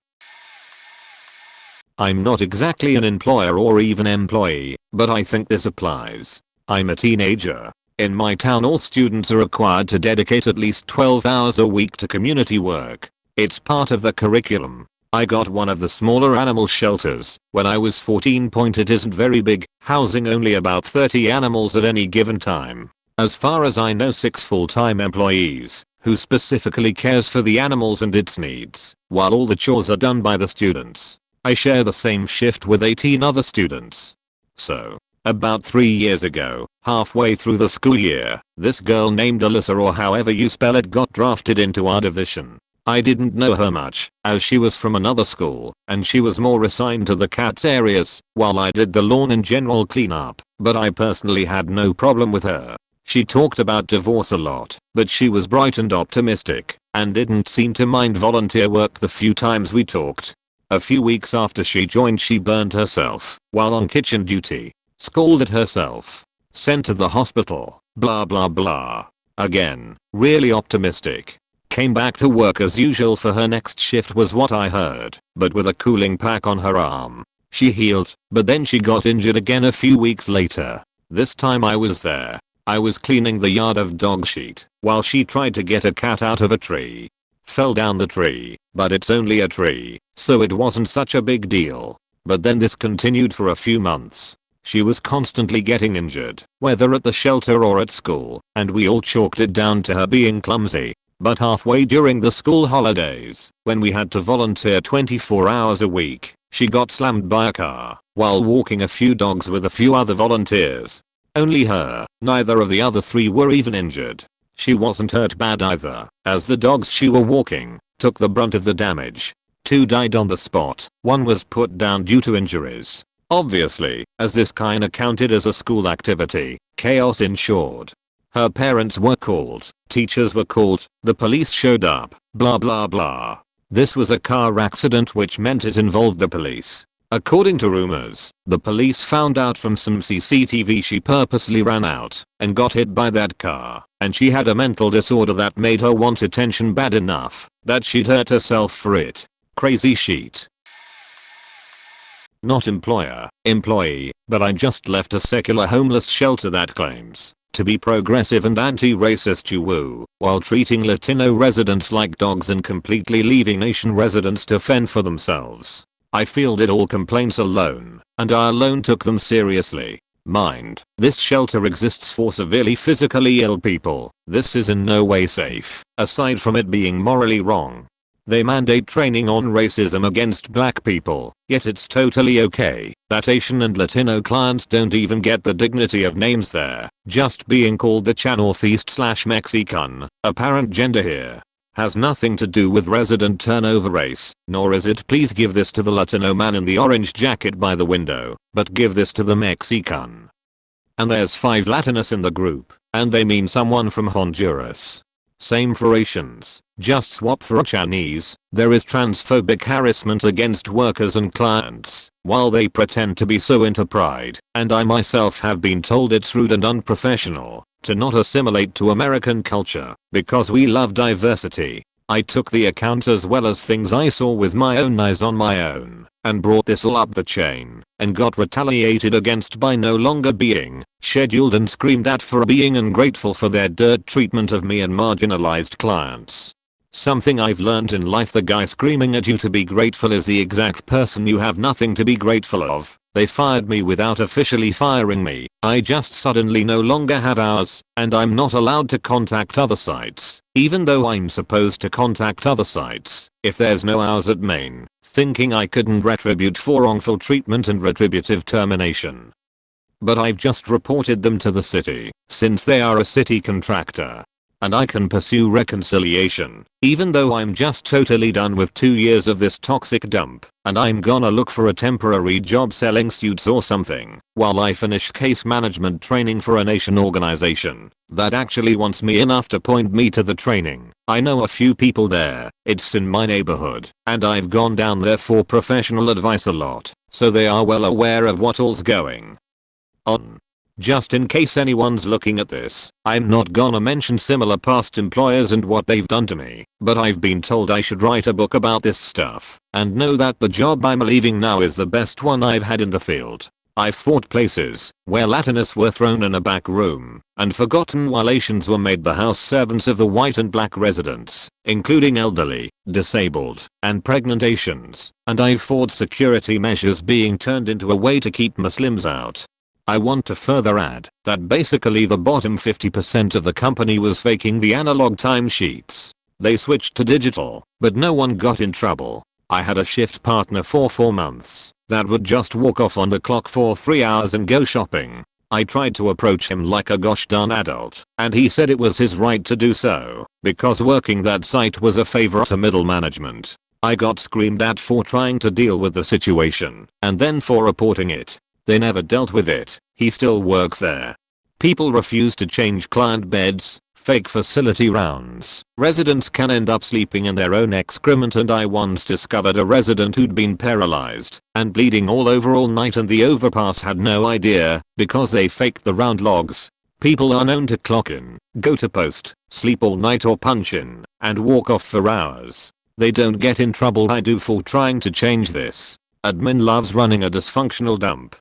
Speaker 1: I'm not exactly an employer or even employee, but I think this applies. I'm a teenager. In my town, all students are required to dedicate at least 12 hours a week to community work. It's part of the curriculum. I got one of the smaller animal shelters when I was 14. It isn't very big, housing only about 30 animals at any given time. As far as I know 6 full-time employees, who specifically cares for the animals and its needs, while all the chores are done by the students. I share the same shift with 18 other students. So, about 3 years ago, halfway through the school year, this girl named Alyssa, or however you spell it, got drafted into our division. I didn't know her much, as she was from another school, and she was more assigned to the cats areas, while I did the lawn and general cleanup, but I personally had no problem with her. She talked about divorce a lot, but she was bright and optimistic, and didn't seem to mind volunteer work the few times we talked. A few weeks after she joined, she burned herself while on kitchen duty, scalded herself, sent to the hospital, blah blah blah. Again, really optimistic. Came back to work as usual for her next shift was what I heard, but with a cooling pack on her arm. She healed, but then she got injured again a few weeks later. This time I was there. I was cleaning the yard of dog shit while she tried to get a cat out of a tree. Fell down the tree, but it's only a tree, so it wasn't such a big deal. But then this continued for a few months. She was constantly getting injured, whether at the shelter or at school, and we all chalked it down to her being clumsy. But halfway during the school holidays, when we had to volunteer 24 hours a week, she got slammed by a car while walking a few dogs with a few other volunteers. Only her, neither of the other 3 were even injured. She wasn't hurt bad either, as the dogs she were walking took the brunt of the damage. 2 died on the spot, 1 was put down due to injuries. Obviously, as this kinda counted as a school activity, chaos ensued. Her parents were called, teachers were called, the police showed up, blah blah blah. This was a car accident, which meant it involved the police. According to rumors, the police found out from some CCTV she purposely ran out and got hit by that car, and she had a mental disorder that made her want attention bad enough that she'd hurt herself for it. Crazy shit. Not employer, employee, but I just left a secular homeless shelter that claims to be progressive and anti-racist while treating Latino residents like dogs and completely leaving Asian residents to fend for themselves. I fielded all complaints alone, and I alone took them seriously. Mind, this shelter exists for severely physically ill people. This is in no way safe, aside from it being morally wrong. They mandate training on racism against black people, yet it's totally okay that Asian and Latino clients don't even get the dignity of names there. Just being called the Cha-Northeast/Mexican, apparent gender here, has nothing to do with resident turnover race, nor is it please give this to the Latino man in the orange jacket by the window, but give this to the Mexican. And there's 5 Latinos in the group, and they mean someone from Honduras. Same for Asians, just swap for a Chinese. There is transphobic harassment against workers and clients, while they pretend to be so into pride, and I myself have been told it's rude and unprofessional to not assimilate to American culture, because we love diversity. I took the accounts as well as things I saw with my own eyes on my own, and brought this all up the chain, and got retaliated against by no longer being scheduled and screamed at for being ungrateful for their dirt treatment of me and marginalized clients. Something I've learned in life: the guy screaming at you to be grateful is the exact person you have nothing to be grateful of. They fired me without officially firing me. I just suddenly no longer have hours, and I'm not allowed to contact other sites, even though I'm supposed to contact other sites if there's no hours at main, thinking I couldn't retribute for wrongful treatment and retributive termination. But I've just reported them to the city, since they are a city contractor. And I can pursue reconciliation, even though I'm just totally done with 2 years of this toxic dump, and I'm gonna look for a temporary job selling suits or something, while I finish case management training for an Asian organization that actually wants me enough to point me to the training. I know a few people there, it's in my neighborhood, and I've gone down there for professional advice a lot, so they are well aware of what all's going on. Just in case anyone's looking at this, I'm not gonna mention similar past employers and what they've done to me, but I've been told I should write a book about this stuff, and know that the job I'm leaving now is the best one I've had in the field. I fought places where Latinos were thrown in a back room and forgotten while Asians were made the house servants of the white and black residents, including elderly, disabled, and pregnant Asians, and I fought security measures being turned into a way to keep Muslims out. I want to further add that basically the bottom 50% of the company was faking the analog timesheets. They switched to digital, but no one got in trouble. I had a shift partner for 4 months that would just walk off on the clock for 3 hours and go shopping. I tried to approach him like a gosh darn adult, and he said it was his right to do so, because working that site was a favor to middle management. I got screamed at for trying to deal with the situation, and then for reporting it. They never dealt with it. He still works there. People refuse to change client beds, fake facility rounds. Residents can end up sleeping in their own excrement, and I once discovered a resident who'd been paralyzed and bleeding all over all night, and the overpass had no idea because they faked the round logs. People are known to clock in, go to post, sleep all night or punch in, and walk off for hours. They don't get in trouble. I do for trying to change this. Admin loves running a dysfunctional dump.